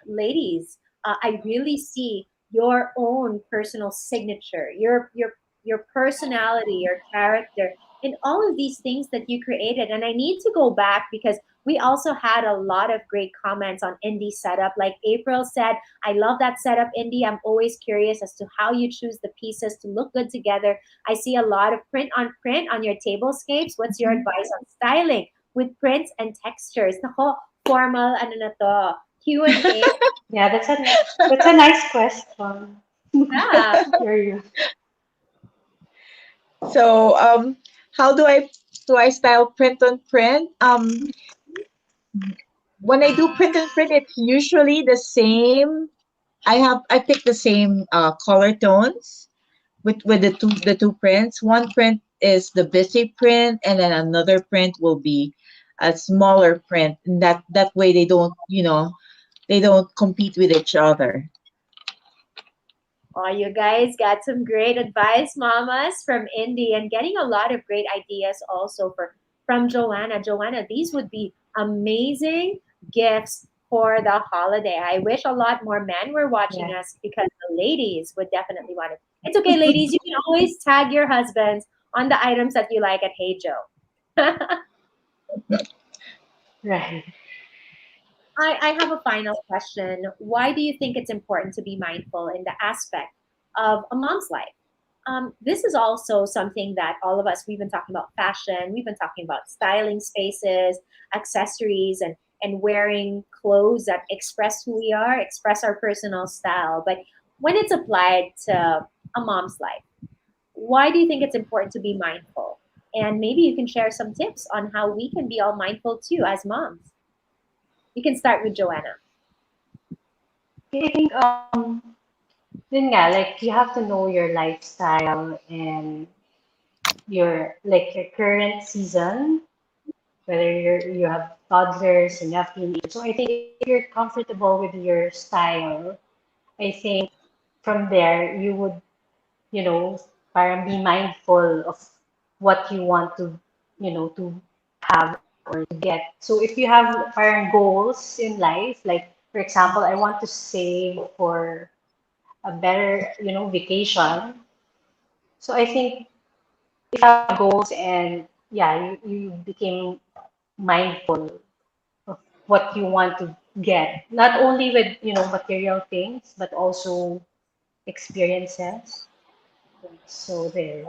Ladies, I really see your own personal signature, your personality, your character in all of these things that you created. And I need to go back because we also had a lot of great comments on Indy setup. Like April said, I love that setup, Indy. I'm always curious as to how you choose the pieces to look good together. I see a lot of print on your tablescapes. What's your advice on styling with prints and textures? Nako, formal, ano na to? Q&A. Yeah, that's a nice question. Yeah. Hear you. So, how do I style print on print? When I do print on print, it's usually the same. I pick the same color tones with the two prints. One print is the busy print, and then another print will be a smaller print. And that way they don't compete with each other. Oh, you guys got some great advice, mamas, from Indy, and getting a lot of great ideas also from Joanna. Joanna, these would be amazing gifts for the holiday. I wish a lot more men were watching Yeah. us because the ladies would definitely want it. It's okay, ladies. You can always tag your husbands on the items that you like at Hey Joe. Right. I have a final question. Why do you think it's important to be mindful in the aspect of a mom's life? This is also something that all of us, we've been talking about fashion, we've been talking about styling spaces, accessories, and wearing clothes that express who we are, express our personal style. But when it's applied to a mom's life, why do you think it's important to be mindful? And maybe you can share some tips on how we can be all mindful too as moms. You can start with Joanna. I think yun nga, like you have to know your lifestyle and your current season, whether you have toddlers and you have teenagers. So I think if you're comfortable with your style, I think from there you would, parang be mindful of what you want to have or to get. So if you have parang goals in life, like for example, I want to save for a better, vacation. So I think if you have goals and yeah, you became mindful of what you want to get, not only with, material things, but also experiences. So there.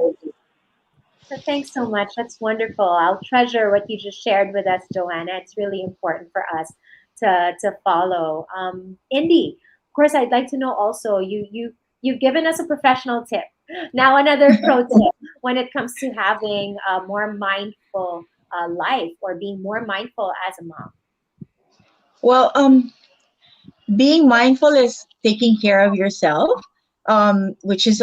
So thanks so much. That's wonderful. I'll treasure what you just shared with us, Joanna. It's really important for us to follow. Indy, of course, I'd like to know also. You've given us a professional tip. Now another pro tip when it comes to having a more mindful life or being more mindful as a mom. Well, being mindful is taking care of yourself, which is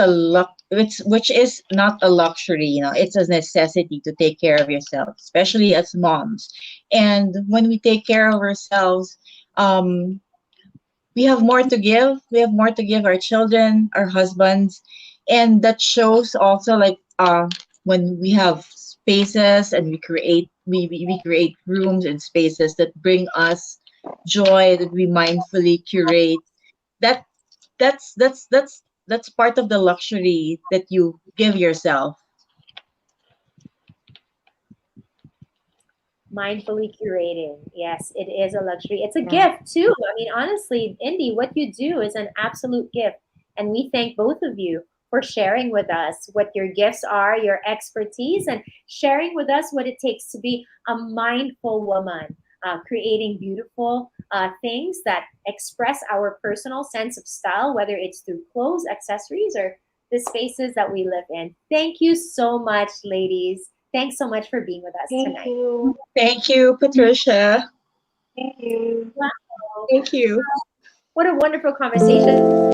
which is not a luxury. It's a necessity to take care of yourself, especially as moms. And when we take care of ourselves, um, we have more to give. We have more to give our children, our husbands, and that shows also, like, when we have spaces and we create rooms and spaces that bring us joy, that we mindfully curate. That that's part of the luxury that you give yourself. Mindfully curating. Yes, it is a luxury. It's a Yeah. gift too. I mean, honestly, Indy, what you do is an absolute gift. And we thank both of you for sharing with us what your gifts are, your expertise, and sharing with us what it takes to be a mindful woman, creating beautiful things that express our personal sense of style, whether it's through clothes, accessories, or the spaces that we live in. Thank you so much, ladies. Thanks so much for being with us Thank tonight. you. Thank you, Patricia. Thank you. Wow. Thank you. What a wonderful conversation.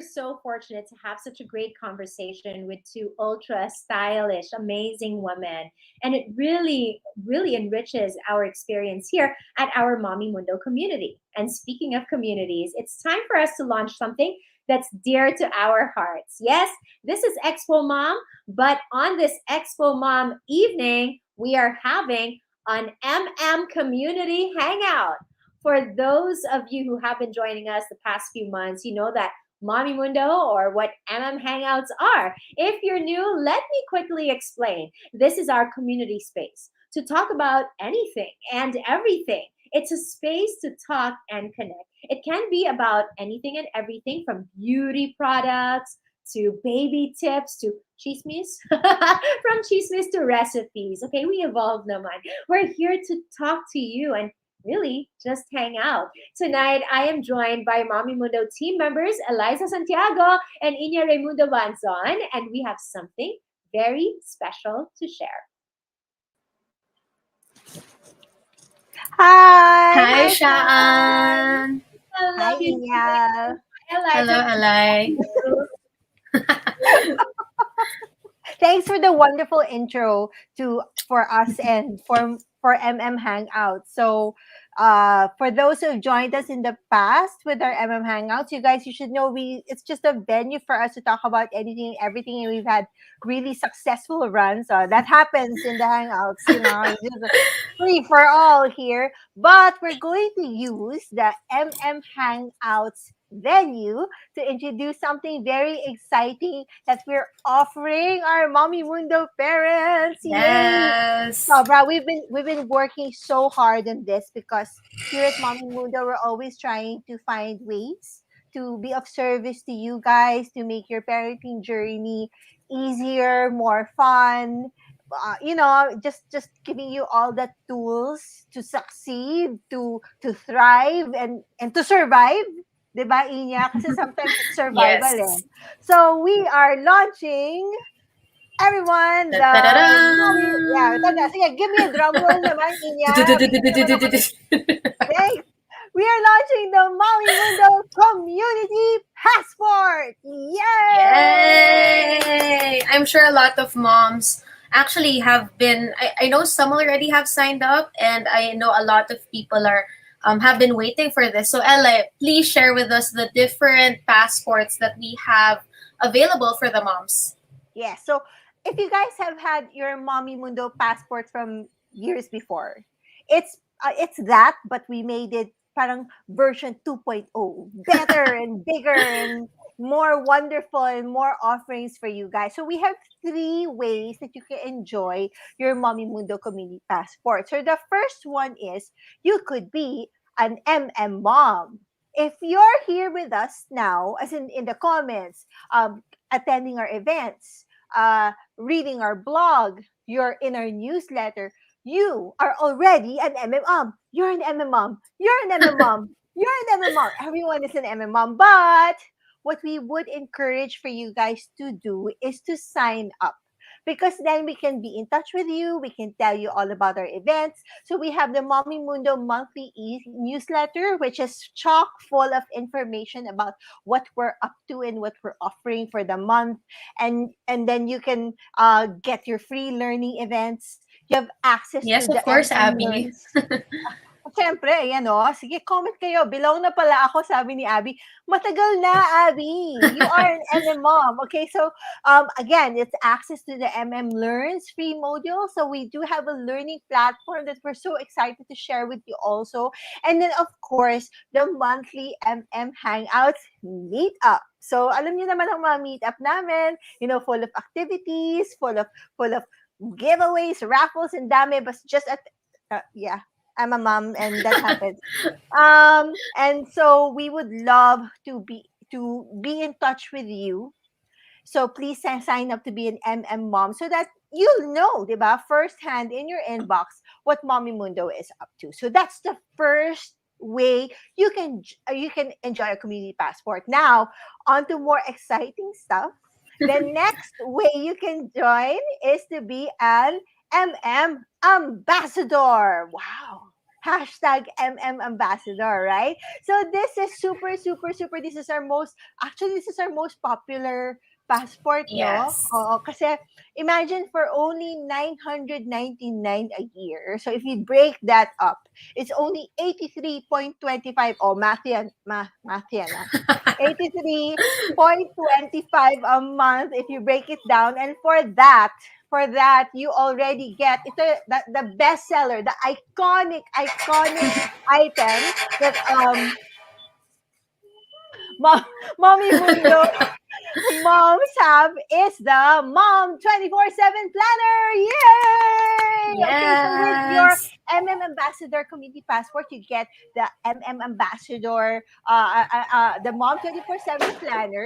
are so fortunate to have such a great conversation with two ultra stylish, amazing women. And it really, really enriches our experience here at our Mommy Mundo community. And speaking of communities, it's time for us to launch something that's dear to our hearts. Yes, this is Expo Mom, but on this Expo Mom evening, we are having an MM community hangout. For those of you who have been joining us the past few months, you know that Mommy Mundo, or what MM Hangouts are. If you're new, let me quickly explain. This is our community space to talk about anything and everything. It's a space to talk and connect. It can be about anything and everything from beauty products to baby tips to chismis, from chismis to recipes. Okay, we evolve naman. We're here to talk to you and really just hang out. Tonight, I am joined by Mommy Mundo team members Eliza Santiago and Inya Raymundo-Banzon, and we have something very special to share. Hi! Hi, Hi, Sean! Shaan. Hi, Hello, Inya! Hello, Eliza. Alay. Thanks for the wonderful intro to for us and for MM Hangout. So, for those who have joined us in the past with our MM Hangouts, you guys, you should know it's just a venue for us to talk about anything and everything, and we've had really successful runs. That happens in the Hangouts, it's just free for all here. But we're going to use the MM Hangouts venue to introduce something very exciting that we're offering our Mommy Mundo parents. Yay! Yes. Sobra, we've been working so hard on this because here at Mommy Mundo, we're always trying to find ways to be of service to you guys, to make your parenting journey easier, more fun. Just giving you all the tools to succeed, to thrive, and to survive. 'Di ba, Inya? Kasi sometimes it's survival eh. Yes. So we are launching, everyone, the mommy, yeah, tada, Ta-da-da! sige, give me a drum roll naman, Inya. Bigyan mo naman ako ng thanks. We are launching the Mommy Mundo Community Passport. Yay! Yay! I'm sure a lot of moms actually have been, I know some already have signed up, and I know a lot of people are have been waiting for this. So Ella, please share with us the different passports that we have available for the moms. Yeah, so if you guys have had your Mommy Mundo passport from years before, it's that, but we made it parang version 2.0, better and bigger and more wonderful and more offerings for you guys. So we have three ways that you can enjoy your Mommy Mundo community passport. So the first one is you could be an MM mom. If you're here with us now, as in the comments, attending our events, reading our blog, you're in our newsletter, you are already an MM mom. You're an MM mom. You're an MM mom. You're an MM mom. Everyone is an MM mom. But what we would encourage for you guys to do is to sign up, because then we can be in touch with you. We can tell you all about our events. So we have the Mommy Mundo monthly newsletter, which is chock full of information about what we're up to and what we're offering for the month. And then you can get your free learning events. You have access Yes, to of the course, MM Abby. Learns. Siyempre, ayan o. Sige, comment kayo. Belong na pala ako, sabi ni Abby. Matagal na, Abby. You are an MM mom. Okay, so again, it's access to the MM Learns free module. So we do have a learning platform that we're so excited to share with you also. And then, of course, the monthly MM Hangouts meetup. So alam niyo naman ang mga meetup namin, full of activities, full of giveaways, raffles, and dami. But just yeah. I'm a mom, and that happens. And so we would love to be in touch with you. So please sign up to be an MM mom so that you'll know, diba, firsthand in your inbox what Mommy Mundo is up to. So that's the first way you can enjoy a community passport. Now, on to more exciting stuff. The next way you can join is to be an MM ambassador. Wow. hashtag ambassador, right? So this is super, super, super. This is our most, actually, this is our most popular passport, no? Yes. Oo, kasi imagine for only 999 a year. So if you break that up, it's only 83.25. Oh, math yan, ah. 83.25 a month if you break it down. And for that you already get ito, the bestseller, the iconic item that Mo- Mommy Mundo moms have is the Mom 24/7 planner. Yay! Okay, so with your Yes. Ambassador Community Passport, you get the Ambassador, the Mom 24/7 planner,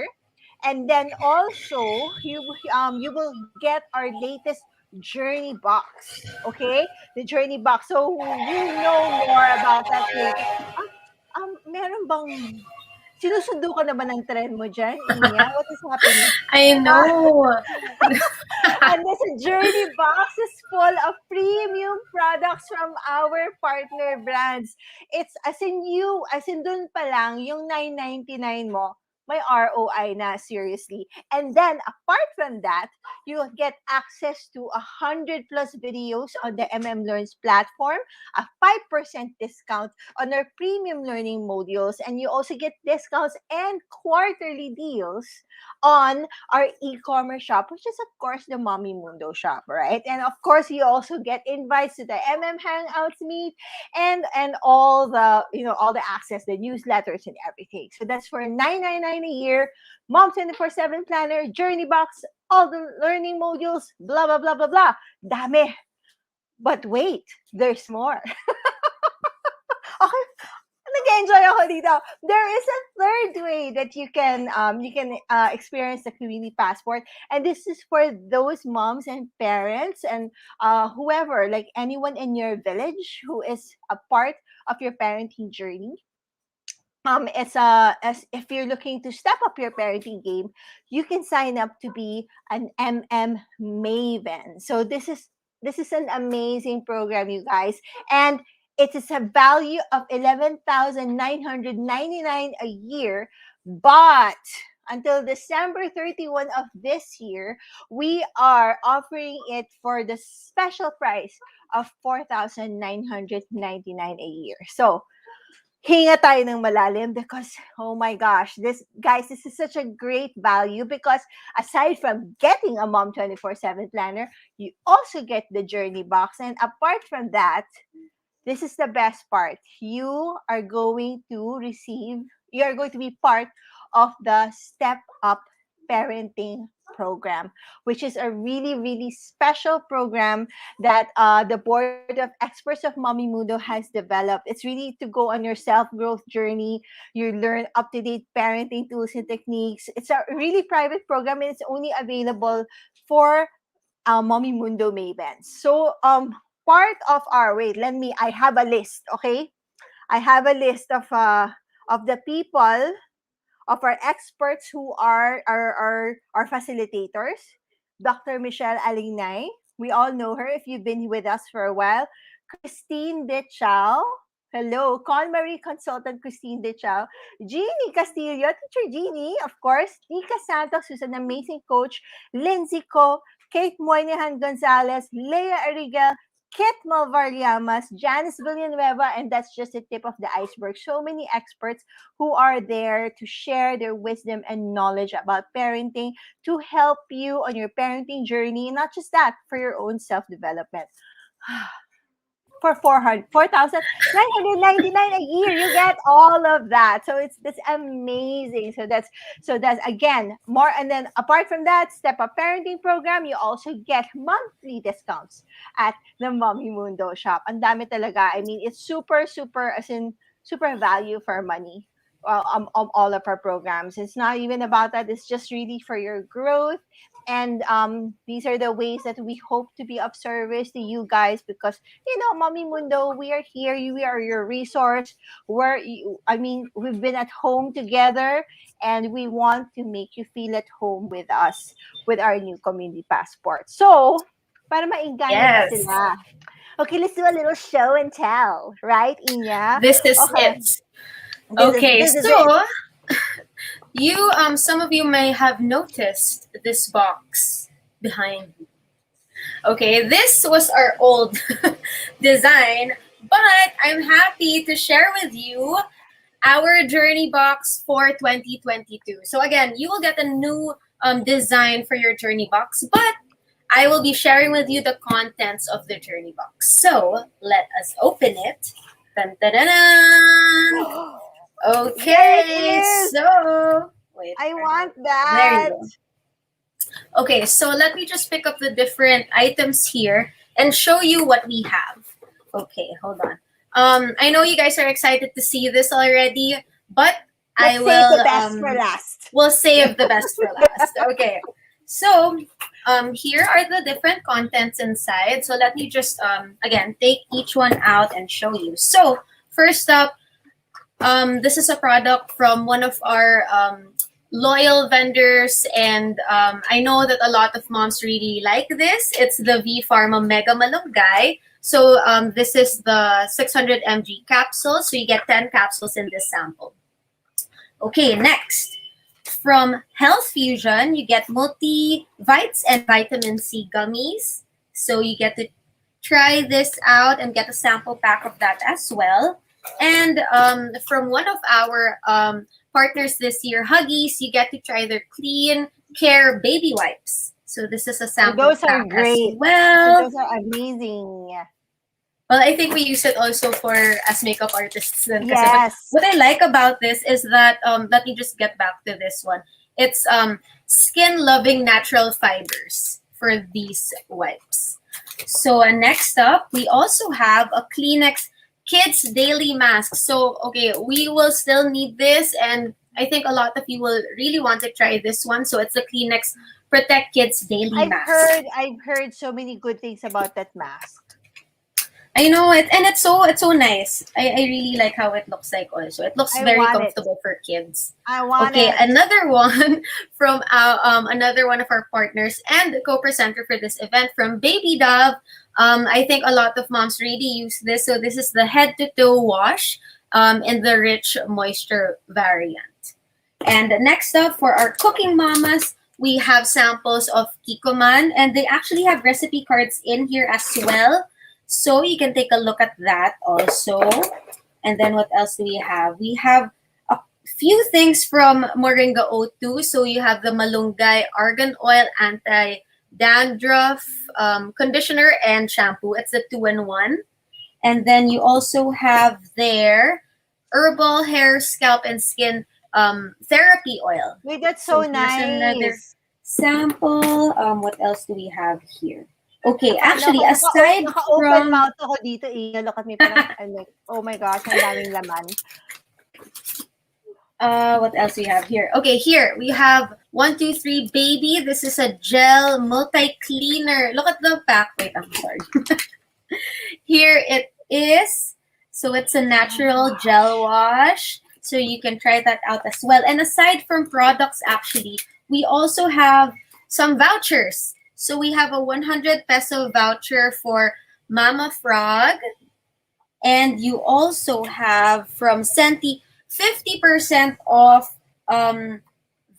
and then also you will get our latest journey box. Okay, the journey box. So we'll know more about that later. Meron bang sinusundo ka na ba ng trend mo diyan, Inya? What is happening? I Ah, know. and this journey box is full of premium products from our partner brands. It's as in dun pa lang, yung 999 mo, may ROI na, seriously. And then, apart from that, you get access to 100 plus videos on the Learns platform, a 5% discount on our premium learning modules, and you also get discounts and quarterly deals on our e-commerce shop, which is of course the Mommy Mundo shop, right? And of course, you also get invites to the Hangouts meet and all the all the access, the newsletters and everything. So that's for 999 a year. Mom 24/7 planner, journey box, all the learning modules, blah blah blah blah blah. Dami. But wait, there's more. Okay, nag-enjoy ako dito. There is a third way that you can experience the community passport, and this is for those moms and parents and whoever, like anyone in your village who is a part of your parenting journey. It's as if you're looking to step up your parenting game, you can sign up to be an maven. So this is an amazing program, you guys, and it is a value of 11,999 a year, but until December 31 of this year, we are offering it for the special price of 4,999 a year. So hinga tayo ng malalim because, oh my gosh, this is such a great value because aside from getting a Mom 24/7 planner, you also get the journey box. And apart from that, this is the best part. You are going to be part of the Step Up Parenting program, which is a really, really special program that the board of experts of Mommy Mundo has developed. It's really to go on your self-growth journey. You learn up-to-date parenting tools and techniques. It's a really private program, and it's only available for Mommy Mundo Mavens. So part of our wait, I have a list, okay? I have a list of the people, of our experts who are our facilitators. Dr. Michelle Alignay, we all know her if you've been with us for a while. Christine De Chao, hello. KonMari consultant Christine De Chao. Jeannie Castillo, teacher Jeannie, of course. Nika Santos, who's an amazing coach. Lindsay Ko, Kate Moynihan Gonzalez, Leah Arigel, Kit Malvarliamas, Janice Villanueva, and that's just the tip of the iceberg. So many experts who are there to share their wisdom and knowledge about parenting to help you on your parenting journey. And not just that, for your own self-development. For 4,999 a year, you get all of that. So that's amazing. So that's again more. And then apart from that, Step Up Parenting program, you also get monthly discounts at the Mommy Mundo shop. Ang dami talaga. I mean, it's super, super, as in super value for money. All of our programs. It's not even about that. It's just really for your growth. And these are the ways that we hope to be of service to you guys because Mommy Mundo, we are here. We are your resource. We've been at home together, and we want to make you feel at home with us with our new community passport. So, para maingganyo na Yes. sila, Okay, let's do a little show and tell, right, Inya? This is Okay, it. Okay, this is it. so you some of you may have noticed this box behind me. Okay, this was our old design, but I'm happy to share with you our journey box for 2022. So again, you will get a new design for your journey box, but I will be sharing with you the contents of the journey box. So let us open it. Dun, dun, dun, dun. There Okay, it is. so wait. I want There that. you go. Okay, so let me just pick up the different items here and show you what we have. Okay, hold on. I know you guys are excited to see this already, but I Let's save will the best for last. we'll save the best for last. Okay. So here are the different contents inside. So let me just again take each one out and show you. So first up, this is a product from one of our loyal vendors, and I know that a lot of moms really like this. It's the V Pharma Mega Malunggay. So this is the 600 mg capsule. So you get 10 capsules in this sample. Okay, next. From Health Fusion, you get multi-vites and vitamin C gummies. So you get to try this out and get a sample pack of that as well. And from one of our partners this year, Huggies, you get to try their Clean Care baby wipes. So this is a sample Those are pack great. as well. Those are amazing. Well, I think we use it also for as makeup artists. Then, kasi, Yes. but what I like about this is that let me just get back to this one. It's skin loving natural fibers for these wipes. So next up, we also have a Kleenex Kids Daily Mask. So okay, we will still need this, and I think a lot of you will really want to try this one. So it's the Kleenex Protect Kids Daily Mask. I've heard so many good things about that mask. I know it, and it's so nice. I really like how it looks like also. It looks I very want it. comfortable for kids. I want Okay, it. another one from another one of our partners and the co-presenter for this event from Baby Dove. I think a lot of moms really use this. So this is the head to toe wash in the rich moisture variant. And next up for our cooking mamas, we have samples of Kikoman, and they actually have recipe cards in here as well. So you can take a look at that also. And then what else do we have? We have a few things from Moringa O2. So you have the Malunggay Argan Oil Anti-Dandruff Conditioner and Shampoo. It's a 2-in-1. And then you also have their Herbal Hair, Scalp, and Skin Therapy Oil. Wait, that's so here's another nice. sample. What else do we have here? Okay, Ano actually, ako, aside naka-open from... mouth ako dito, Ina. Look at me. Parang, I'm like, oh my gosh, ang daming laman. What else do we have here? Okay, here we have 1, 2, 3 baby. This is a gel multi-cleaner. Look at the pack. Wait, I'm sorry. Here it is. So it's a natural gel wash. So you can try that out as well. And aside from products, actually, we also have some vouchers. So we have a 100 peso voucher for Mama Frog. And you also have from Senti 50% off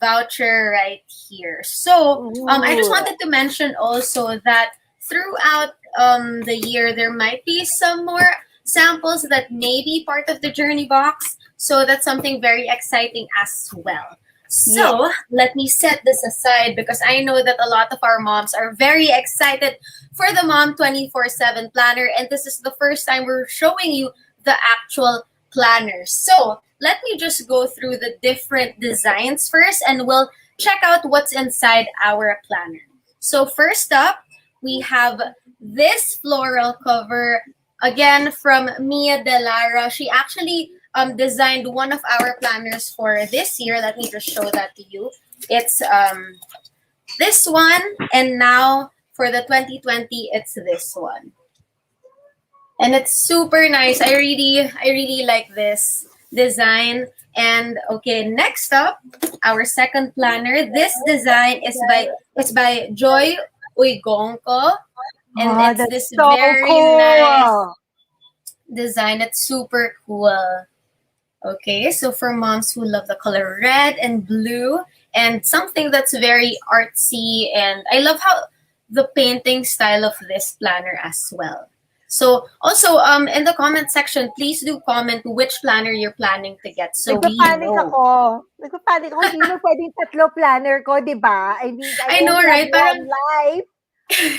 voucher right here. So I just wanted to mention also that throughout the year, there might be some more samples that may be part of the journey box. So that's something very exciting as well. So let me set this aside because I know that a lot of our moms are very excited for the Mom 24/7 planner. And this is the first time we're showing you the actual planner. So let me just go through the different designs first and we'll check out what's inside our planner. So first up, we have this floral cover, again from Mia Delara. She actually designed one of our planners for this year. Let me just show that to you. It's this one, and now for the 2020, it's this one. And it's super nice. I really like this design. And okay, next up, our second planner. This design is by Joy Uygongko. And Oh, it's that's this so very nice cool. design. It's super cool. Okay, so for moms who love the color red and blue, and something that's very artsy, and I love how the painting style of this planner as well. So also in the comment section, please do comment which planner you're planning to get so we Nagpapanik know. ako. Nagpapanik ako. Hindi mo pwedeng tatlo planner ko, di ba? I mean, I I know, only have right? one Parang life.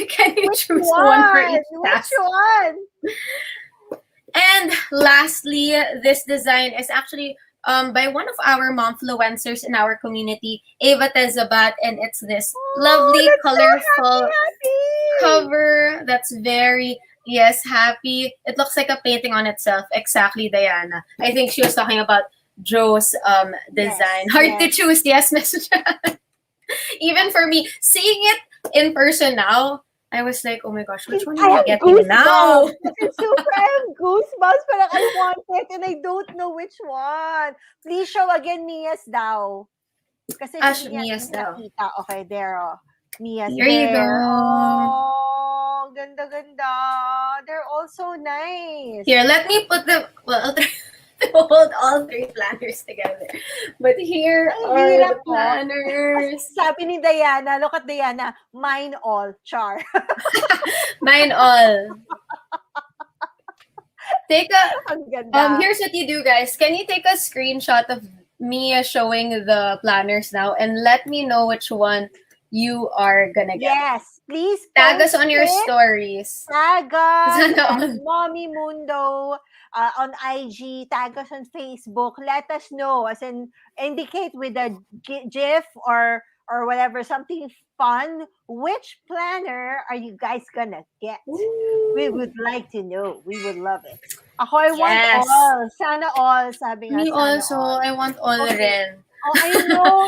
can you Which choose one for one? each Which task? one? And lastly, this design is actually by one of our momfluencers in our community, Ava Tezabat, and it's this Oh, lovely, that's so colorful happy. cover that's very, yes, happy. It looks like a painting on itself. Exactly, Diana. I think she was talking about Joe's design. Yes, Hard to yes. choose, yes, Miss. Even for me, seeing it in person now, I was like, oh my gosh, which one I am I have getting now? goosebumps. It's super, I have goosebumps. Parang I want it and I don't know which one. Please show again Mia's daw. Kasi Ash, hindi Mia's daw. nakita. Okay, there. Oh. Mia's Here you there. go. Oh, ganda-ganda. They're all so nice. Here, let me put them, well, I'll try to hold all three planners together. But here Ang are hirap the po. planners. Sabi ni Diana, look at Diana, mine all, char. Mine all. Take a, Ang ganda. here's what you do, guys. Can you take a screenshot of me showing the planners now and let me know which one you are gonna get? Yes, please Tag us post on your it. stories. Tag us Sana at all. Mommy Mundo on IG, tag us on Facebook. Let us know, as in indicate with a GIF or whatever, something fun. Which planner are you guys gonna get? We would like to know. We would love it. Ako, I want Yes. all. Sana all. Sabi nga, Me sana also. all. I want all Okay. rin. Oh, I know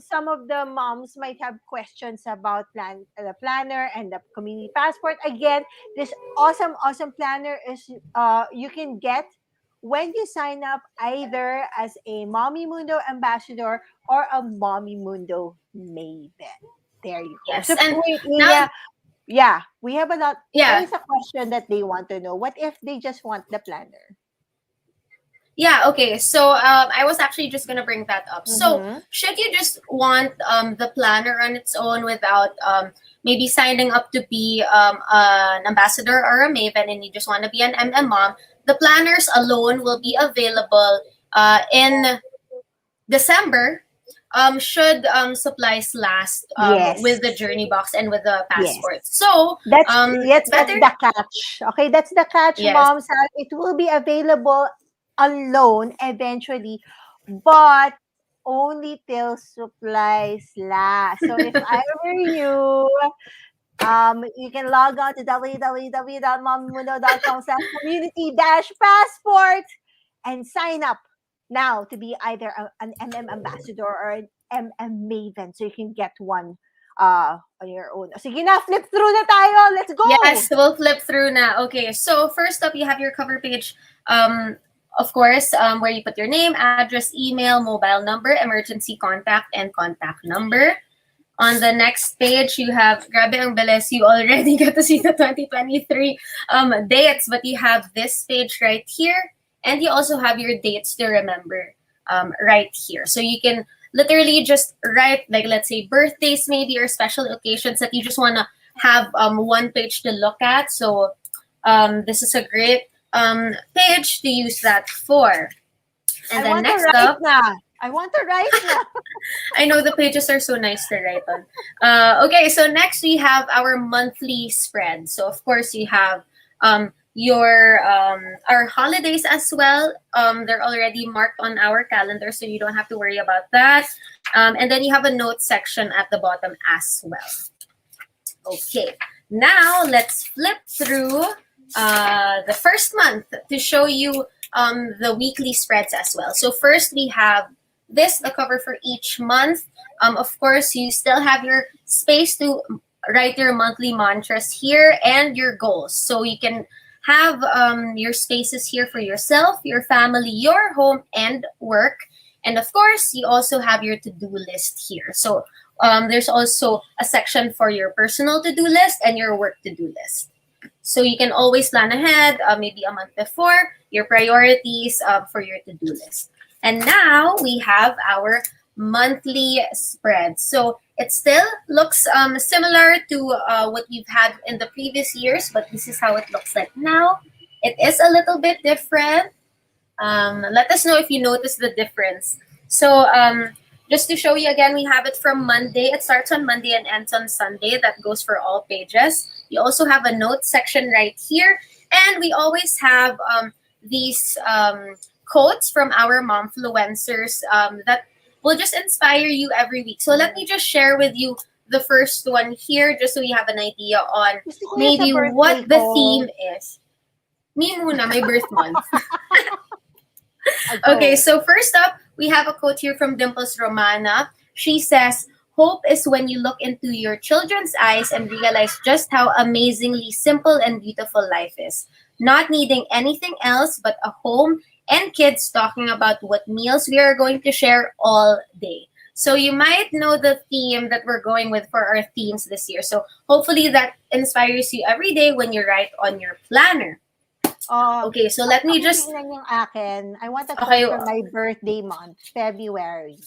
some of the moms might have questions about the planner and the community passport. Again, this awesome planner is you can get when you sign up either as a Mommy Mundo ambassador or a Mommy Mundo maven. There you go. Yes, So and wait, now- Leah, yeah, we have a lot. Yeah. There is a question that they want to know. What if they just want the planner? Yeah, okay. So I was actually just gonna bring that up. So Mhm. should you just want the planner on its own without maybe signing up to be an ambassador or a maven, and you just want to be an MM mom, the planners alone will be available in December. Should supplies last Yes. with the journey box and with the Yes. passport. So That's it's that's better. the catch. Okay, that's the catch, Yes. moms. It will be available alone eventually, but only till supplies last. So if I were you, you can log on to www.mommymundo.com/community-passport and sign up now to be either an MM ambassador or an MM maven, so you can get one on your own. Sige na, flip through na tayo. Let's go. Yes, we'll flip through now. Okay, so first up, you have your cover page. Of course, where you put your name, address, email, mobile number, emergency contact, and contact number. On the next page, you have, grabe ang bilis, you already get to see the 2023 dates, but you have this page right here, and you also have your dates to remember right here. So you can literally just write, like, let's say birthdays maybe, or special occasions that you just want to have one page to look at. So this is a great page to use that for. And then next up, I want to write na. I know the pages are so nice to write on. Okay, so next we have our monthly spread. So of course you have your our holidays as well. They're already marked on our calendar, so you don't have to worry about that. And then you have a notes section at the bottom as well. Okay, now let's flip through the first month to show you the weekly spreads as well. So first we have this, the cover for each month. Of course, you still have your space to write your monthly mantras here and your goals. So you can have your spaces here for yourself, your family, your home, and work. And of course, you also have your to-do list here. So there's also a section for your personal to-do list and your work to-do list. So you can always plan ahead, maybe a month before, your priorities for your to-do list. And now we have our monthly spread. So it still looks similar to what we've had in the previous years, but this is how it looks like now. It is a little bit different. Let us know if you notice the difference. So just to show you again, we have it from Monday. It starts on Monday and ends on Sunday. That goes for all pages. We also have a notes section right here. And we always have these quotes from our momfluencers that will just inspire you every week. So let me just share with you the first one here, just so you have an idea on maybe what the theme is. Me muna, my birth month. Okay, so first up, we have a quote here from Dimples Romana. She says, "Hope is when you look into your children's eyes and realize just how amazingly simple and beautiful life is. Not needing anything else but a home and kids talking about what meals we are going to share all day." So you might know the theme that we're going with for our themes this year. So hopefully that inspires you every day when you write on your planner. Okay, so let me just... Yung akin. I want a quote Okay, for my birthday month, February.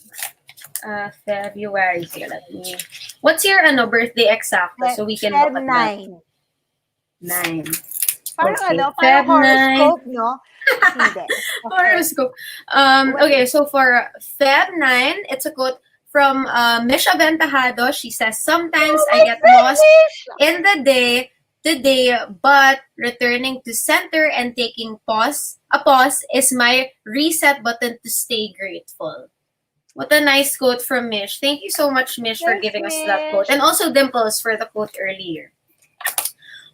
February. Sige, let me... What's your birthday exacto? So we can look at that. 9. Parang Okay, parang Feb 9. horoscope, no? Hindi. Okay. Horoscope. Okay, so for Feb 9, it's a quote from Mish Aventajado. She says, "Sometimes I get lost in the day, but returning to center and taking a pause is my reset button to stay grateful." What a nice quote from Mish. Thank you so much, Mish, for giving us that quote. And also Dimples for the quote earlier.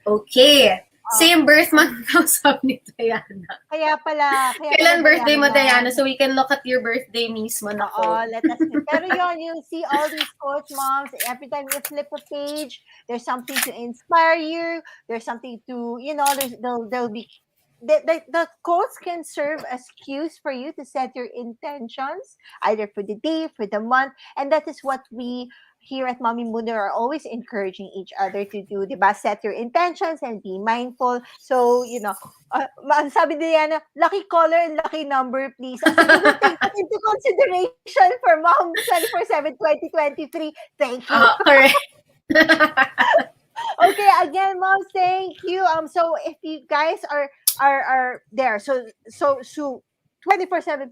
Okay. Same birth month daw, sabi ni Diana. Kaya pala. Kailan birthday mo, Diana? So we can look at your birthday mismo na quote. Let us see. Pero yun, you see all these quotes, moms. Every time you flip a page, there's something to inspire you. There's something to, there'll be... The quotes can serve as cues for you to set your intentions, either for the day, for the month. And that is what we here at Mommy Mundo are always encouraging each other to do, diba? Set your intentions and be mindful. So, sabi ni Diana, lucky color and lucky number, please. As we will take that into consideration for Mom 24/7 2023. Thank you. Correct. Okay, again, moms, thank you. So if you guys are there, so 24/7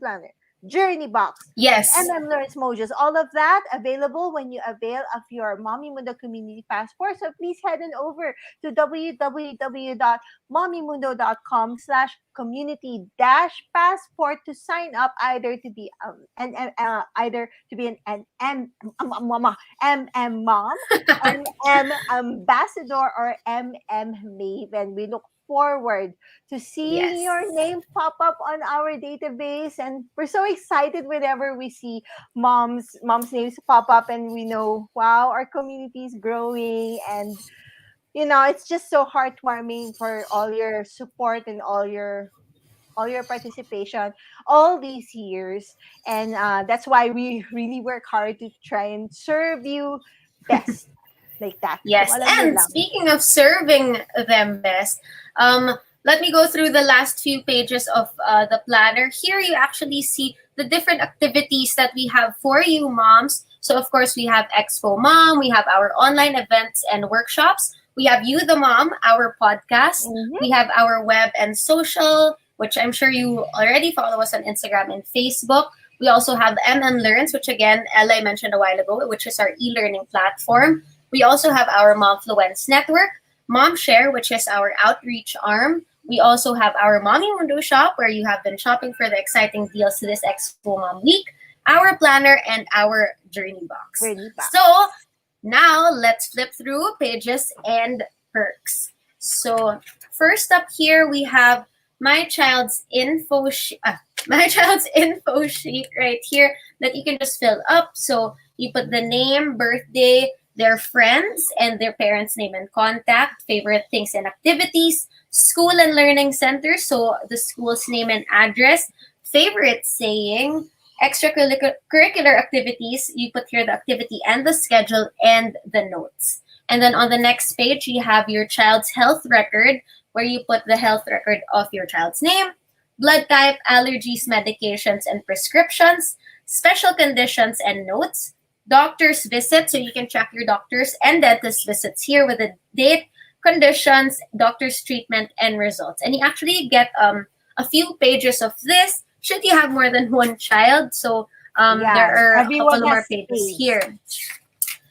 planner, journey box, yes, Learns Mojos, all of that available when you avail of your Mommy Mundo Community Passport. So please head on over to www.mommymundo.com/community-passport to sign up, either to be an MM mom, MM ambassador, or MM maven. We look forward to seeing your name pop up on our database, and we're so excited whenever we see moms names pop up, and we know, wow, our community is growing, and it's just so heartwarming for all your support and all your participation all these years. And that's why we really work hard to try and serve you best. Like that. Yes, and speaking of serving them best, let me go through the last few pages of the planner. Here you actually see the different activities that we have for you, moms. So of course we have Expo Mom, we have our online events and workshops, we have You the Mom, our podcast, we have our web and social, which I'm sure you already follow us on Instagram and Facebook. We also have MN Learns, which again, Ella mentioned a while ago, which is our e-learning platform. We also have our Momfluence Network, Mom Share, which is our outreach arm. We also have our Mommy Mundo shop, where you have been shopping for the exciting deals this Expo Mom week, our planner, and our journey box. So now let's flip through pages and perks. So first up here, we have my child's info sheet right here that you can just fill up. So you put the name, birthday, their friends, and their parents' name and contact, favorite things and activities, school and learning center, so the school's name and address, favorite saying, Extracurricular activities, you put here the activity and the schedule and the notes. And then on the next page, you have your child's health record, where you put the health record of your child's name, blood type, allergies, medications, and prescriptions, special conditions and notes, doctor's visit, so you can track your doctor's and dentist visits here with the date, conditions, doctor's treatment, and results. And you actually get a few pages of this should you have more than one child. So there are a couple everyone more has pages space. here.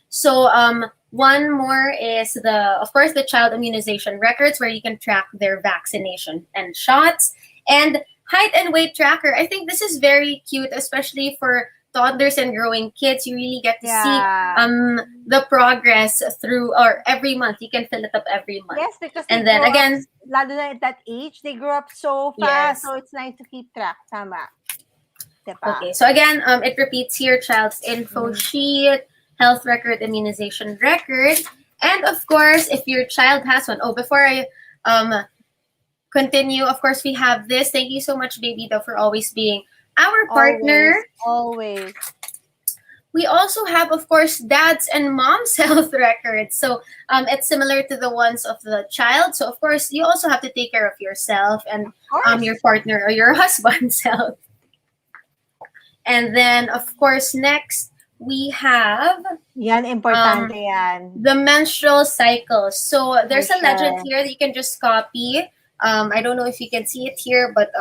So one more is of course, the child immunization records, where you can track their vaccination and shots, and height and weight tracker. I think this is very cute, especially for toddlers and growing kids. You really get to see the progress through, or every month. You can fill it up every month. Yes, because And then again, lalo na at that age, they grow up so Yes. fast. So it's nice to keep track. Tama. Diba? okay, so again, it repeats here: child's info sheet, health record, immunization record, and of course, if your child has one. Oh, before I continue, of course, we have this. Thank you so much, Baby Doe, for always being our partner. Always. We also have, of course, dad's and mom's health records. So it's similar to the ones of the child. So, of course, you also have to take care of yourself and your partner or your husband's health. And then, of course, next, we have Yan, importante yan. the menstrual cycles. So there's For a legend sure. here that you can just copy. I don't know if you can see it here, but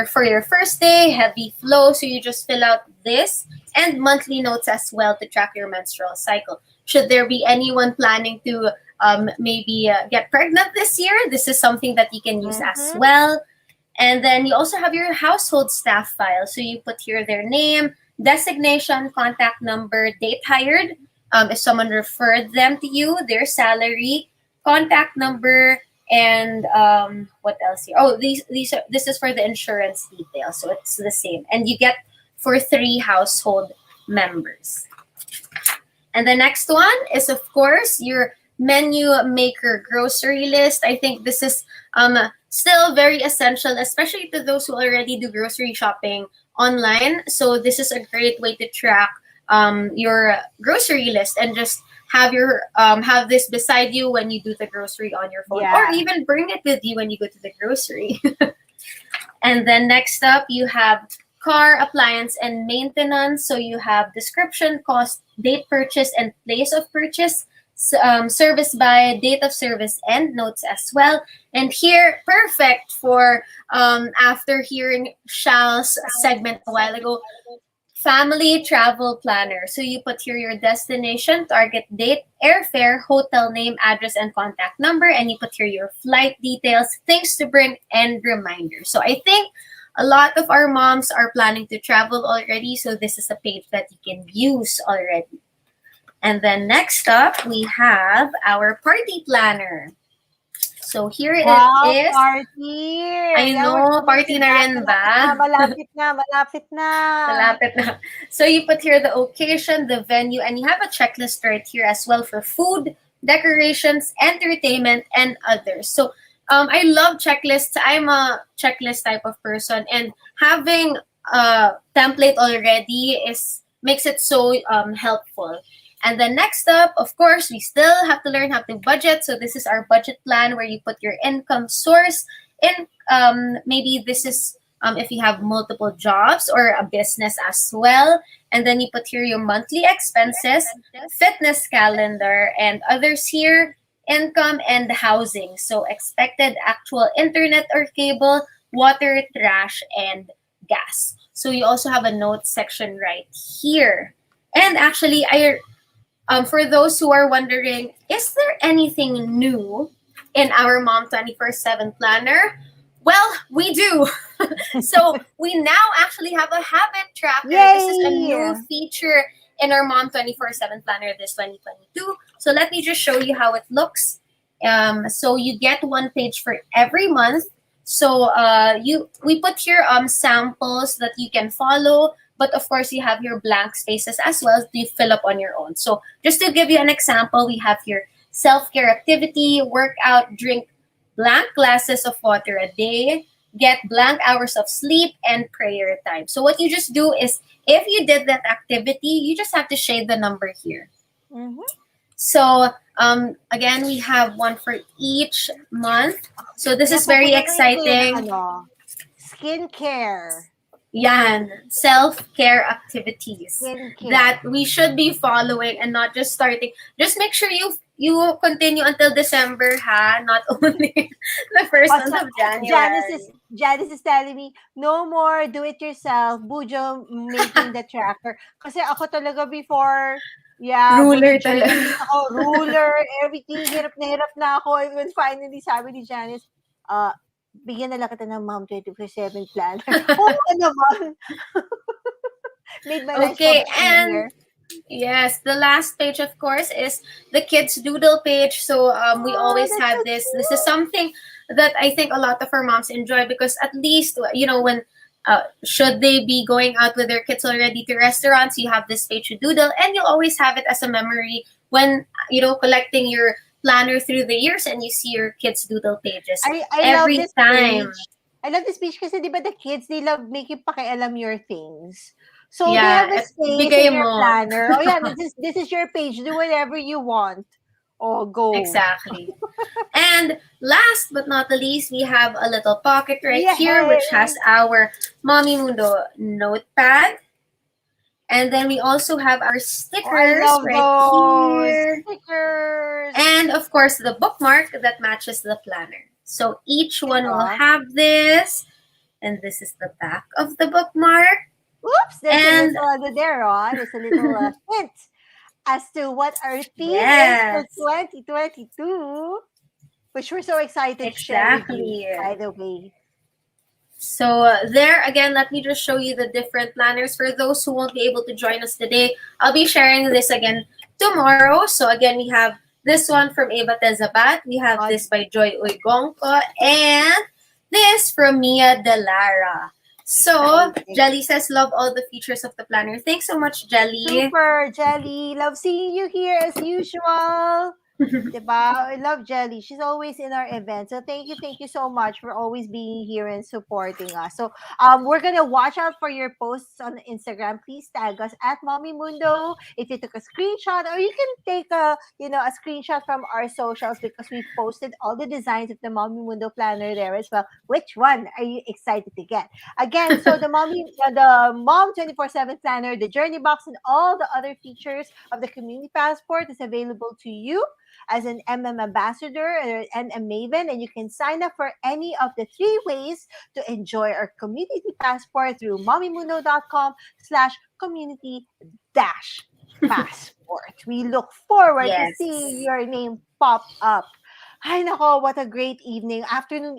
for your first day, heavy flow. So you just fill out this, and monthly notes as well to track your menstrual cycle. Should there be anyone planning to maybe get pregnant this year, this is something that you can use as well. And then you also have your household staff file. So you put here their name, designation, contact number, date hired, if someone referred them to you, their salary, contact number, and what else here? Oh, this is for the insurance details, so it's the same. And you get for 3 household members. And the next one is, of course, your menu maker grocery list. I think this is still very essential, especially to those who already do grocery shopping online. So this is a great way to track your grocery list, and just have this beside you when you do the grocery on your phone, or even bring it with you when you go to the grocery. And then next up, you have car, appliance, and maintenance. So you have description, cost, date purchase, and place of purchase, service by, date of service, and notes as well. And here, perfect for after hearing Chal's segment a while ago, family travel planner. So you put here your destination, target date, airfare, hotel name, address, and contact number, and you put here your flight details, things to bring, and reminders. So I think a lot of our moms are planning to travel already, so this is a page that you can use already. And then next up, we have our party planner. So here it is. Party! I know, party na rin ba? Malapit na. Malapit na. So you put here the occasion, the venue, and you have a checklist right here as well for food, decorations, entertainment, and others. So I love checklists. I'm a checklist type of person, and having a template already makes it so helpful. And then next up, of course, we still have to learn how to budget. So this is our budget plan, where you put your income source in. Maybe this is if you have multiple jobs or a business as well. And then you put here your monthly expenses, fitness calendar, and others here, income and housing. So expected actual internet or cable, water, trash, and gas. So you also have a notes section right here. And actually, for those who are wondering, is there anything new in our Mom 24/7 planner? Well, we do. So we now actually have a habit tracker. Yay! This is a new feature in our Mom 24/7 planner this 2022. So let me just show you how it looks. So you get one page for every month. So we put here samples that you can follow. But of course, you have your blank spaces as well to fill up on your own. So just to give you an example, we have your self-care activity, workout, drink blank glasses of water a day, get blank hours of sleep, and prayer time. So what you just do is, if you did that activity, you just have to shade the number here. Mhm. So again, we have one for each month. So this Ayan, is very pupunuin ko yan ng exciting. Skincare. Yan, self-care activities Skincare. that we should be following and not just starting. Just make sure you continue until December, ha? Not only the first month of January. Janice is telling me, no more do it yourself, Bujo making the tracker. Kasi ako talaga before, Ruler bullet journal talaga. ako, ruler, everything, hirap na ako. And when finally sabi ni Janice, bigyan na lang kita ng Mom 24/7 planner. Oo naman. Made my life Okay, so much easier. and yes, the last page, of course, is the kids' doodle page. So we always that's have so this. This is something that I think a lot of our moms enjoy, because at least, when should they be going out with their kids already to restaurants, you have this page to doodle, and you'll always have it as a memory when collecting your planner through the years and you see your kids' doodle pages I every love this time. page. I love this page kasi di ba the kids, they love making pakialam your things. So they Yeah, have a space bigay in your mo. planner. Oh yeah, this is your page. Do whatever you want. Oh, go. Exactly. And last but not the least, we have a little pocket right here, which has our Mommy Mundo notepad. And then we also have our stickers here. Stickers. And of course, the bookmark that matches the planner. So each one will have this. And this is the back of the bookmark. Oops, there's a little there, there's a little hint as to what our theme is for 2022, which we're so excited to share with you, by the way. So there again, let me just show you the different planners. For those who won't be able to join us today, I'll be sharing this again tomorrow. So again, we have this one from Eva Tezabat. We have this by Joy Uygongko, and this from Mia Delara. So Jelly says, love all the features of the planner. Thanks so much, Jelly. Super, Jelly. Love seeing you here as usual. Diba? I love Jelly. She's always in our event. So thank you so much for always being here and supporting us. So we're gonna watch out for your posts on Instagram. Please tag us at Mommy Mundo if you took a screenshot, or you can take a screenshot from our socials, because we posted all the designs of the Mommy Mundo planner there as well. Which one are you excited to get? Again, so the Mom 24/7 planner, the journey box, and all the other features of the community passport is available to you as an MM ambassador and a maven, and you can sign up for any of the 3 ways to enjoy our community passport through mommymundo.com/community-passport. We look forward to seeing your name pop up. Ay nako, what a great afternoon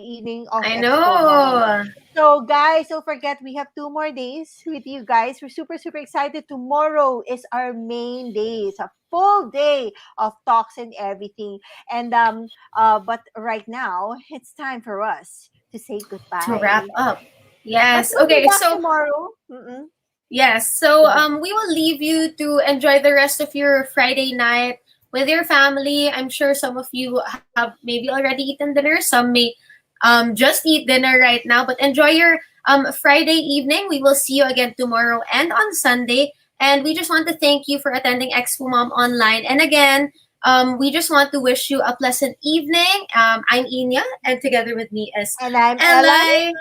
of I Expo know. Mom. So guys, don't forget, we have 2 more days with you guys. We're super excited. Tomorrow is our main day. It's a full day of talks and everything. And but right now, it's time for us to say goodbye. To wrap up. Yes. But we'll be Okay, back so tomorrow. yes, so we will leave you to enjoy the rest of your Friday night with your family. I'm sure some of you have maybe already eaten dinner. Some may just eat dinner right now. But enjoy your Friday evening. We will see you again tomorrow and on Sunday. And we just want to thank you for attending Expo Mom Online. And again, we just want to wish you a pleasant evening. I'm Inya, and together with me is And I'm Ella.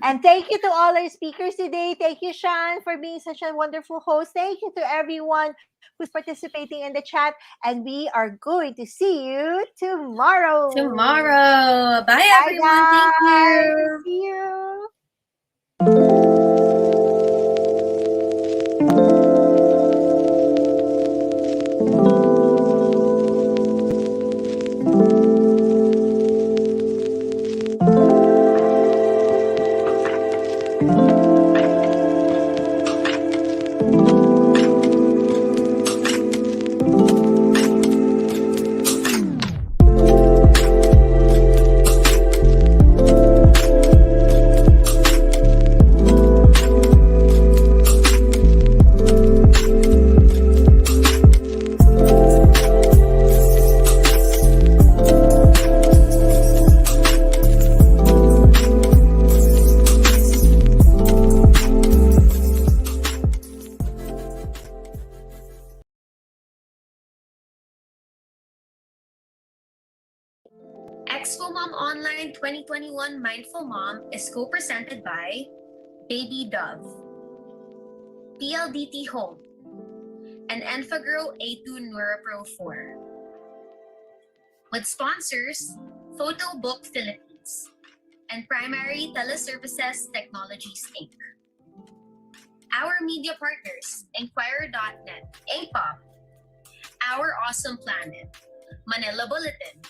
And thank you to all our speakers today. Thank you, Sean, for being such a wonderful host. Thank you to everyone who's participating in the chat. And we are going to see you tomorrow. Bye, everyone. Guys. Thank you. See you. Online 2021 Mindful Mom is co-presented by Baby Dove, PLDT Home, and Enfagrow A2 NeuroPro 4. With sponsors, Photo Book Philippines and Primary Teleservices Technologies Inc. Our media partners, Inquirer.net, APOP, Our Awesome Planet, Manila Bulletin,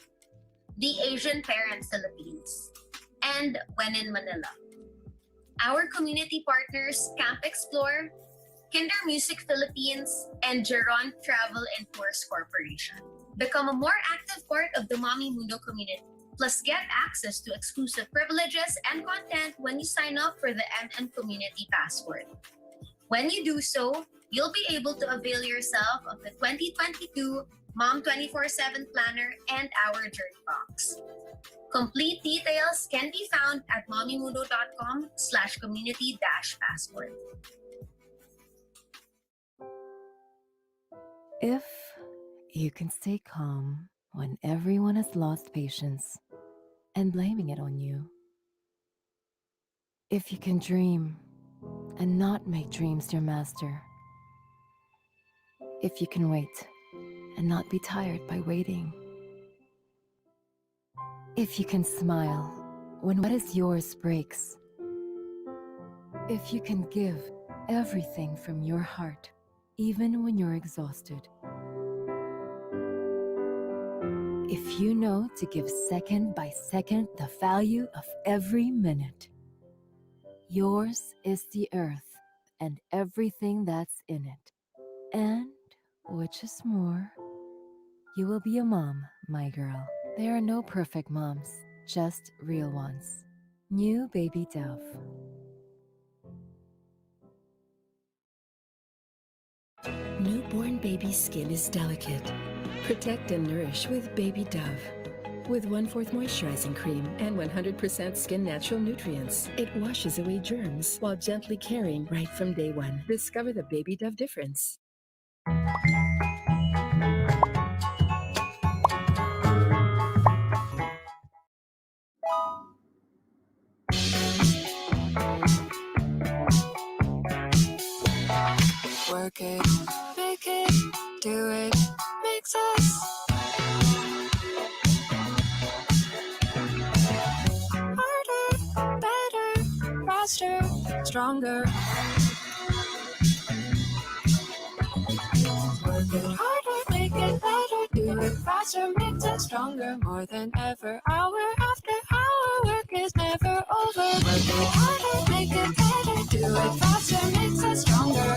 The Asian Parent Philippines, and When in Manila. Our community partners, Camp Explore, Kinder Music Philippines, and Geron Travel and Tours Corporation. Become a more active part of the Mommy Mundo community. Plus, get access to exclusive privileges and content when you sign up for the MN Community Passport. When you do so, you'll be able to avail yourself of the 2022 Mom 24/7 Planner and our Journey Box. Complete details can be found at mommymundo.com/community-passport. If you can stay calm when everyone has lost patience and blaming it on you. If you can dream and not make dreams your master. If you can wait and not be tired by waiting. If you can smile when what is yours breaks. If you can give everything from your heart, even when you're exhausted. If you know to give second by second the value of every minute. Yours is the earth and everything that's in it. And, which is more, you will be a mom, my girl. There are no perfect moms, just real ones. New Baby Dove. Newborn baby skin is delicate. Protect and nourish with Baby Dove. With 1/4 moisturizing cream and 100% skin natural nutrients, it washes away germs while gently caring right from day one. Discover the Baby Dove difference. Work it, make it, do it, makes us harder, better, faster, stronger. Work it harder, make it better, do it faster, makes us stronger. More than ever, hour after hour, work is never over. Work it harder, make it better, do it faster, makes us stronger.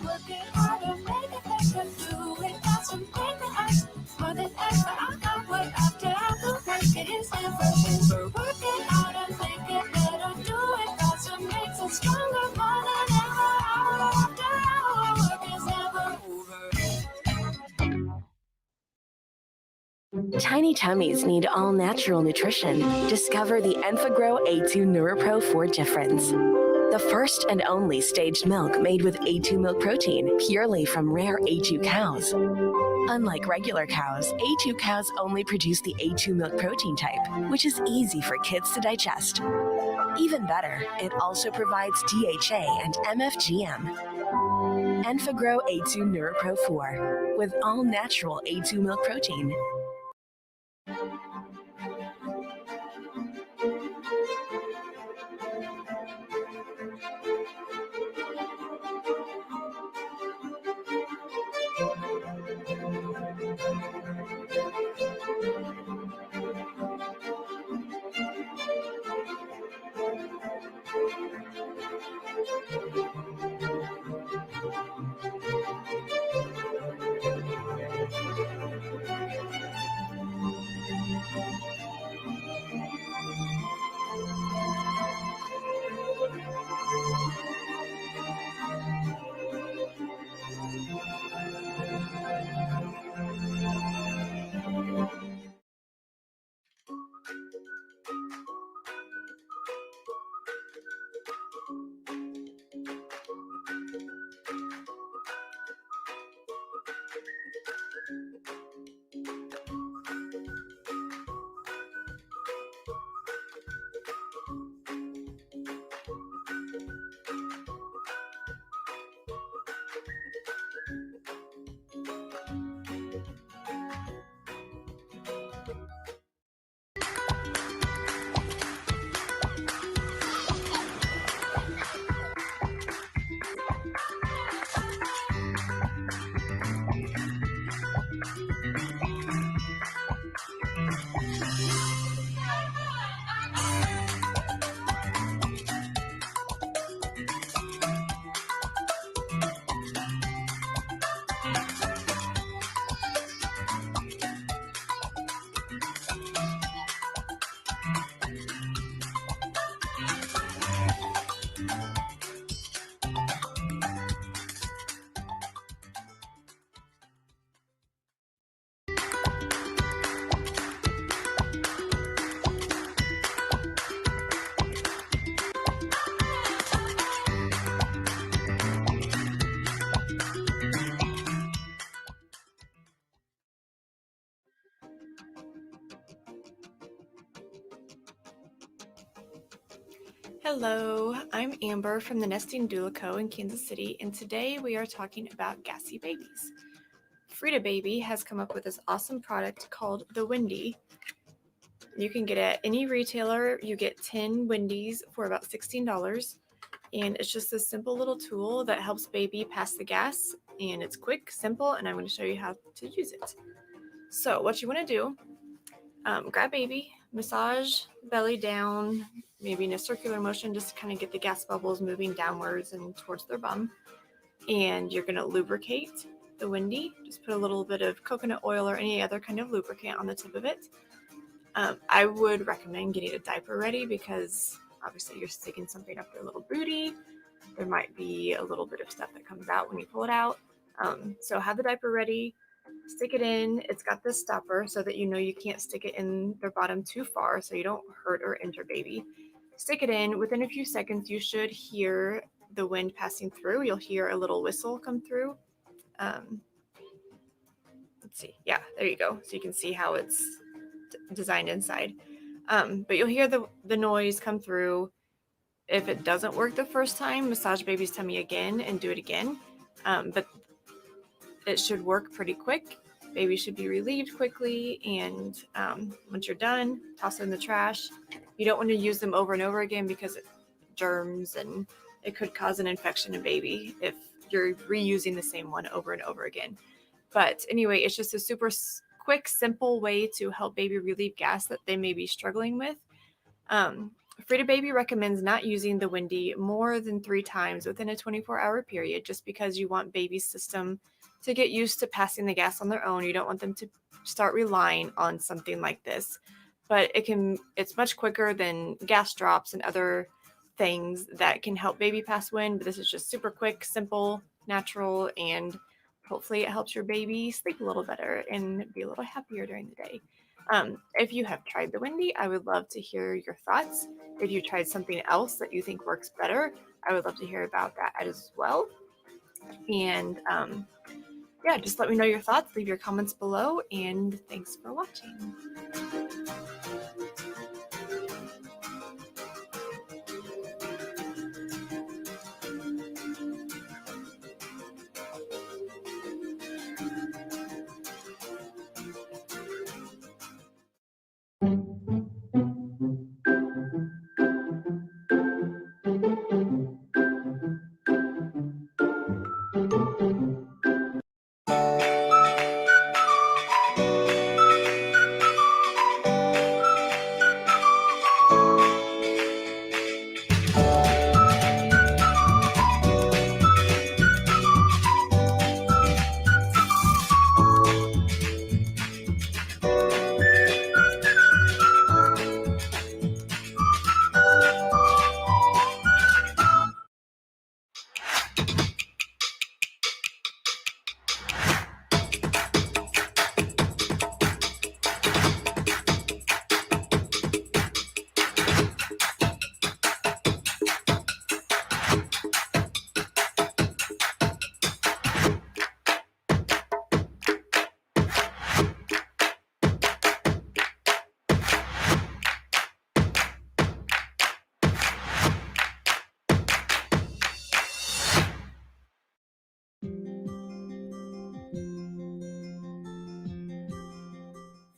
Work it harder, make it better, do it faster, make us more than ever, hour after hour, work is never over. Work it harder, make it better, do it faster, makes us stronger. More than ever, hour after hour, work is never over. Tiny tummies need all-natural nutrition. Discover the Enfagrow A2 NeuroPro 4 difference. The first and only staged milk made with A2 milk protein, purely from rare A2 cows. Unlike regular cows, A2 cows only produce the A2 milk protein type, which is easy for kids to digest. Even better, it also provides DHA and MFGM. Enfagrow A2 NeuroPro 4 with all-natural A2 milk protein. Hello, I'm Amber from the Nesting Doula Co. in Kansas City, and today we are talking about gassy babies. Frida Baby has come up with this awesome product called the Windy. You can get it at any retailer. You get 10 Windies for about $16, and it's just this simple little tool that helps baby pass the gas, and it's quick, simple, and I'm going to show you how to use it. So what you want to do, grab baby, massage belly down, maybe in a circular motion just to kind of get the gas bubbles moving downwards and towards their bum. And you're going to lubricate the Windy. Just put a little bit of coconut oil or any other kind of lubricant on the tip of it. I would recommend getting a diaper ready because obviously you're sticking something up their little booty. There might be a little bit of stuff that comes out when you pull it out. So have the diaper ready. Stick it in. It's got this stopper so that you know you can't stick it in their bottom too far so you don't hurt or injure baby. Stick it in. Within a few seconds, you should hear the wind passing through. You'll hear a little whistle come through. Let's see. Yeah, there you go. So you can see how it's designed inside. But you'll hear the noise come through. If it doesn't work the first time, massage baby's tummy again and do it again. But it should work pretty quick. Baby should be relieved quickly, and once you're done, toss it in the trash. You don't want to use them over and over again because germs, and it could cause an infection in baby if you're reusing the same one over and over again. But anyway, it's just a super quick, simple way to help baby relieve gas that they may be struggling with. Frida Baby recommends not using the Windy more than 3 times within a 24-hour period, just because you want baby's system to get used to passing the gas on their own. You don't want them to start relying on something like this. But it's much quicker than gas drops and other things that can help baby pass wind. But this is just super quick, simple, natural, and hopefully it helps your baby sleep a little better and be a little happier during the day. If you have tried the Windy, I would love to hear your thoughts. If you tried something else that you think works better, I would love to hear about that as well. And yeah, just let me know your thoughts. Leave your comments below, and thanks for watching.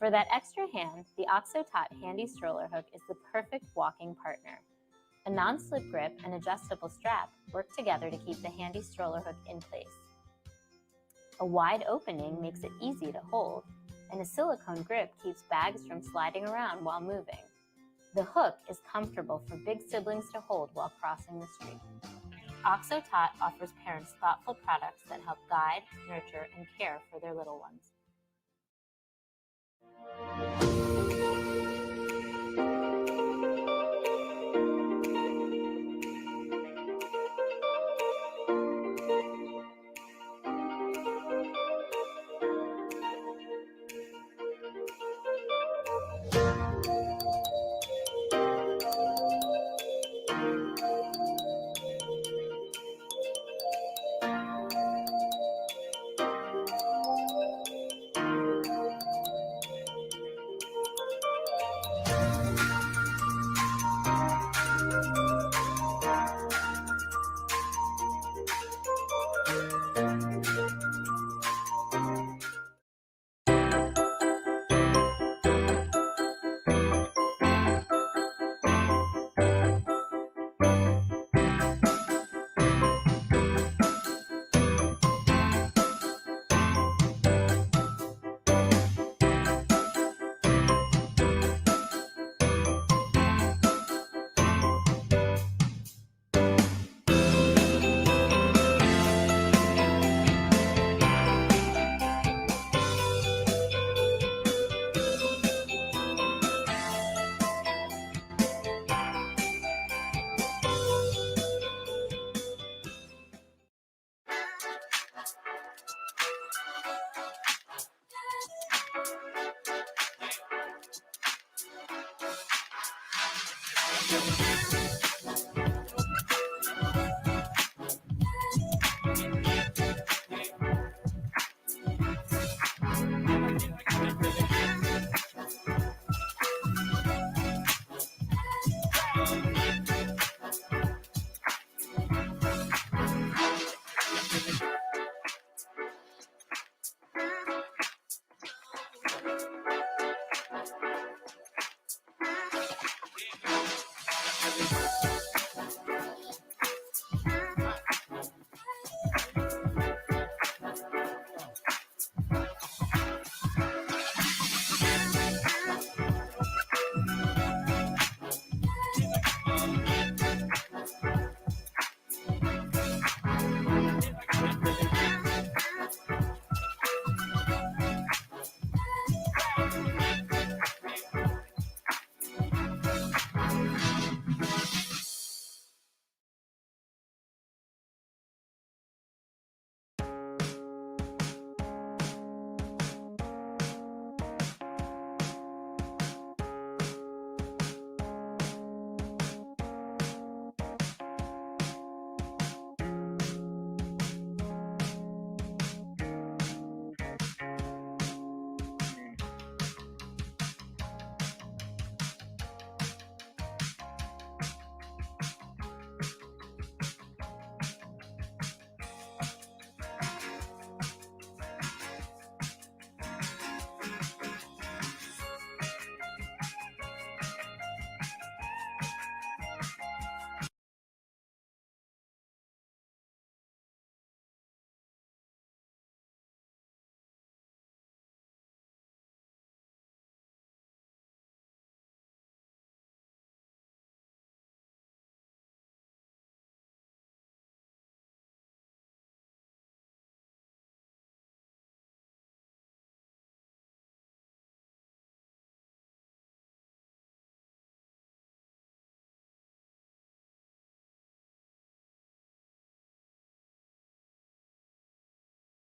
For that extra hand, the OXO-Tot Handy Stroller Hook is the perfect walking partner. A non-slip grip and adjustable strap work together to keep the handy stroller hook in place. A wide opening makes it easy to hold, and a silicone grip keeps bags from sliding around while moving. The hook is comfortable for big siblings to hold while crossing the street. OXO-Tot offers parents thoughtful products that help guide, nurture, and care for their little ones.